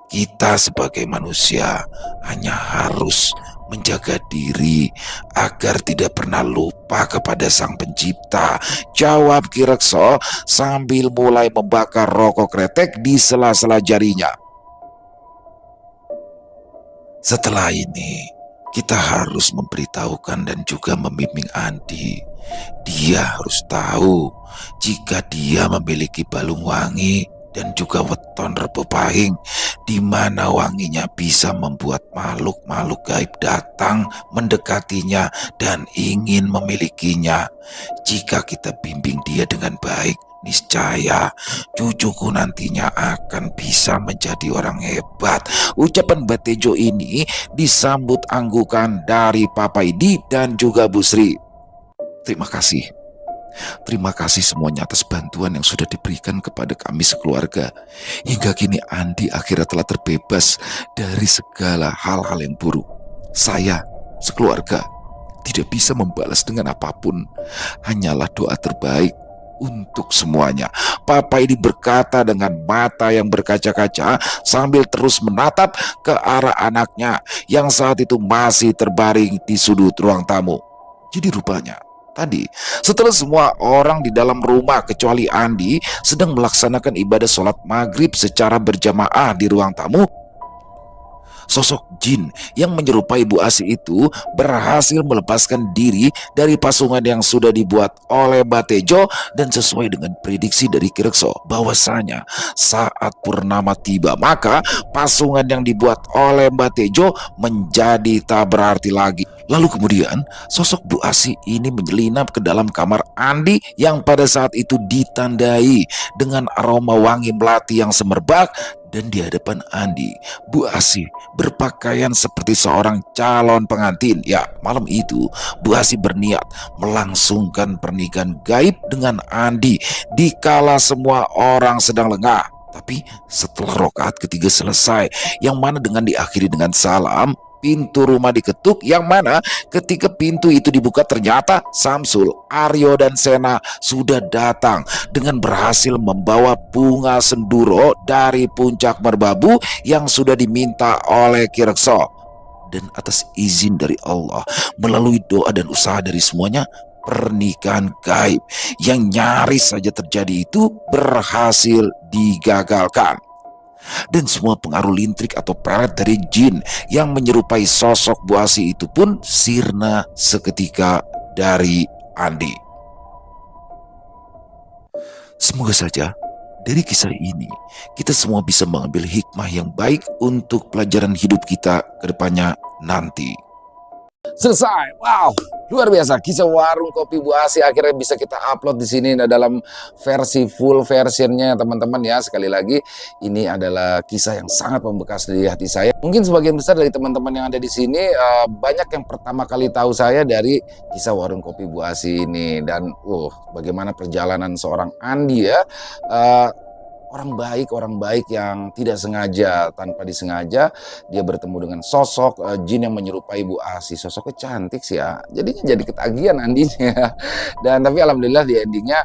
Kita sebagai manusia hanya harus menjaga diri agar tidak pernah lupa kepada sang pencipta, jawab Kirekso sambil mulai membakar rokok kretek di sela-sela jarinya. Setelah ini, kita harus memberitahukan dan juga membimbing Andi. Dia harus tahu jika dia memiliki balung wangi dan juga weton rebo pahing, di mana wanginya bisa membuat makhluk-makhluk gaib datang mendekatinya dan ingin memilikinya. Jika kita bimbing dia dengan baik, niscaya cucuku nantinya akan bisa menjadi orang hebat. Ucapan Batejo ini disambut anggukan dari Papa Idi dan juga Bu Sri. Terima kasih. Terima kasih semuanya atas bantuan yang sudah diberikan kepada kami sekeluarga. Hingga kini Andi akhirnya telah terbebas dari segala hal-hal yang buruk. Saya, sekeluarga, tidak bisa membalas dengan apapun. Hanyalah doa terbaik untuk semuanya. Papa ini berkata dengan mata yang berkaca-kaca sambil terus menatap ke arah anaknya yang saat itu masih terbaring di sudut ruang tamu. Jadi rupanya tadi, setelah semua orang di dalam rumah kecuali Andi sedang melaksanakan ibadah sholat maghrib secara berjamaah di ruang tamu, sosok jin yang menyerupai Bu Asih itu berhasil melepaskan diri dari pasungan yang sudah dibuat oleh Batejo dan sesuai dengan prediksi dari Kirekso bahwasanya saat purnama tiba maka pasungan yang dibuat oleh Batejo menjadi tak berarti lagi. Lalu kemudian sosok Bu Asih ini menyelinap ke dalam kamar Andi yang pada saat itu ditandai dengan aroma wangi melati yang semerbak. Dan di hadapan Andi, Bu Asih berpakaian seperti seorang calon pengantin. Ya, malam itu Bu Asih berniat melangsungkan pernikahan gaib dengan Andi dikala semua orang sedang lengah. Tapi setelah rokaat ketiga selesai, yang mana dengan diakhiri dengan salam, pintu rumah diketuk, yang mana ketika pintu itu dibuka ternyata Samsul, Aryo, dan Sena sudah datang dengan berhasil membawa bunga senduro dari puncak merbabu yang sudah diminta oleh Kirekso. dan atas izin dari Allah, melalui doa dan usaha dari semuanya, pernikahan gaib yang nyaris saja terjadi itu berhasil digagalkan. Dan semua pengaruh lintrik atau pelet dari jin yang menyerupai sosok Bu Asi itu pun sirna seketika dari Andi. Semoga saja dari kisah ini kita semua bisa mengambil hikmah yang baik untuk pelajaran hidup kita ke depannya nanti. Selesai. Wow, luar biasa. Kisah warung kopi Bu Asi akhirnya bisa kita upload di sini dalam versi full versionnya teman-teman ya. Sekali lagi ini adalah kisah yang sangat membekas di hati saya. Mungkin sebagian besar dari teman-teman yang ada di sini banyak yang pertama kali tahu saya dari kisah warung kopi Bu Asi ini, dan bagaimana perjalanan seorang Andi ya. Orang baik yang tidak sengaja, tanpa disengaja dia bertemu dengan sosok jin yang menyerupai Bu Asi. Sosoknya cantik sih ya, jadinya jadi ketagihan Andinya. Dan tapi alhamdulillah di endingnya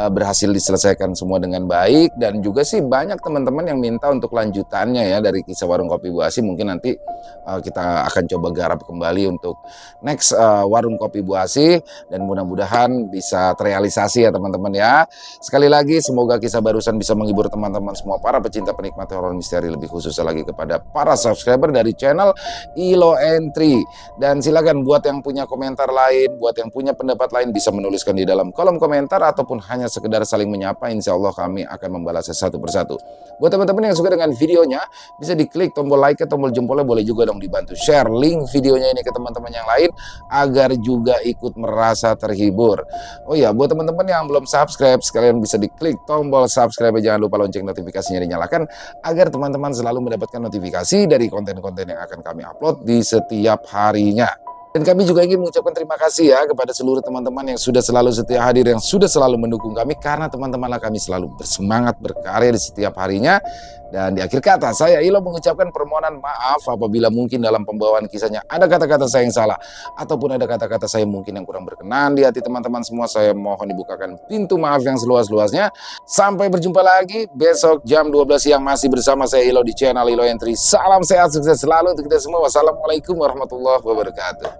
berhasil diselesaikan semua dengan baik. Dan juga sih banyak teman-teman yang minta untuk lanjutannya ya dari kisah warung kopi Bu Asi. Mungkin nanti kita akan coba garap kembali untuk next warung kopi Bu Asi, dan mudah-mudahan bisa terrealisasi ya teman-teman ya. Sekali lagi semoga kisah barusan bisa menghibur teman-teman semua para pecinta penikmat horor misteri, lebih khususnya lagi kepada para subscriber dari channel Ilo Entry. Dan silakan buat yang punya komentar lain, buat yang punya pendapat lain bisa menuliskan di dalam kolom komentar, ataupun hanya sekedar saling menyapa. Insya Allah kami akan membalasnya satu persatu. Buat teman-teman yang suka dengan videonya, bisa diklik tombol like, tombol jempolnya, boleh juga dong dibantu share link videonya ini ke teman-teman yang lain agar juga ikut merasa terhibur. Oh ya, buat teman-teman yang belum subscribe, sekalian bisa diklik tombol subscribe, jangan lupa lonceng notifikasinya dinyalakan agar teman-teman selalu mendapatkan notifikasi dari konten-konten yang akan kami upload di setiap harinya. Dan kami juga ingin mengucapkan terima kasih ya kepada seluruh teman-teman yang sudah selalu setia hadir, yang sudah selalu mendukung kami, karena teman-temanlah kami selalu bersemangat berkarya di setiap harinya. Dan di akhir kata, saya Ilo mengucapkan permohonan maaf apabila mungkin dalam pembawaan kisahnya ada kata-kata saya yang salah, ataupun ada kata-kata saya mungkin yang kurang berkenan di hati teman-teman semua. Saya mohon dibukakan pintu maaf yang seluas-luasnya. Sampai berjumpa lagi besok jam 12 siang masih bersama saya Ilo di channel Ilo Entry. Salam sehat, sukses selalu untuk kita semua. Wassalamualaikum warahmatullahi wabarakatuh.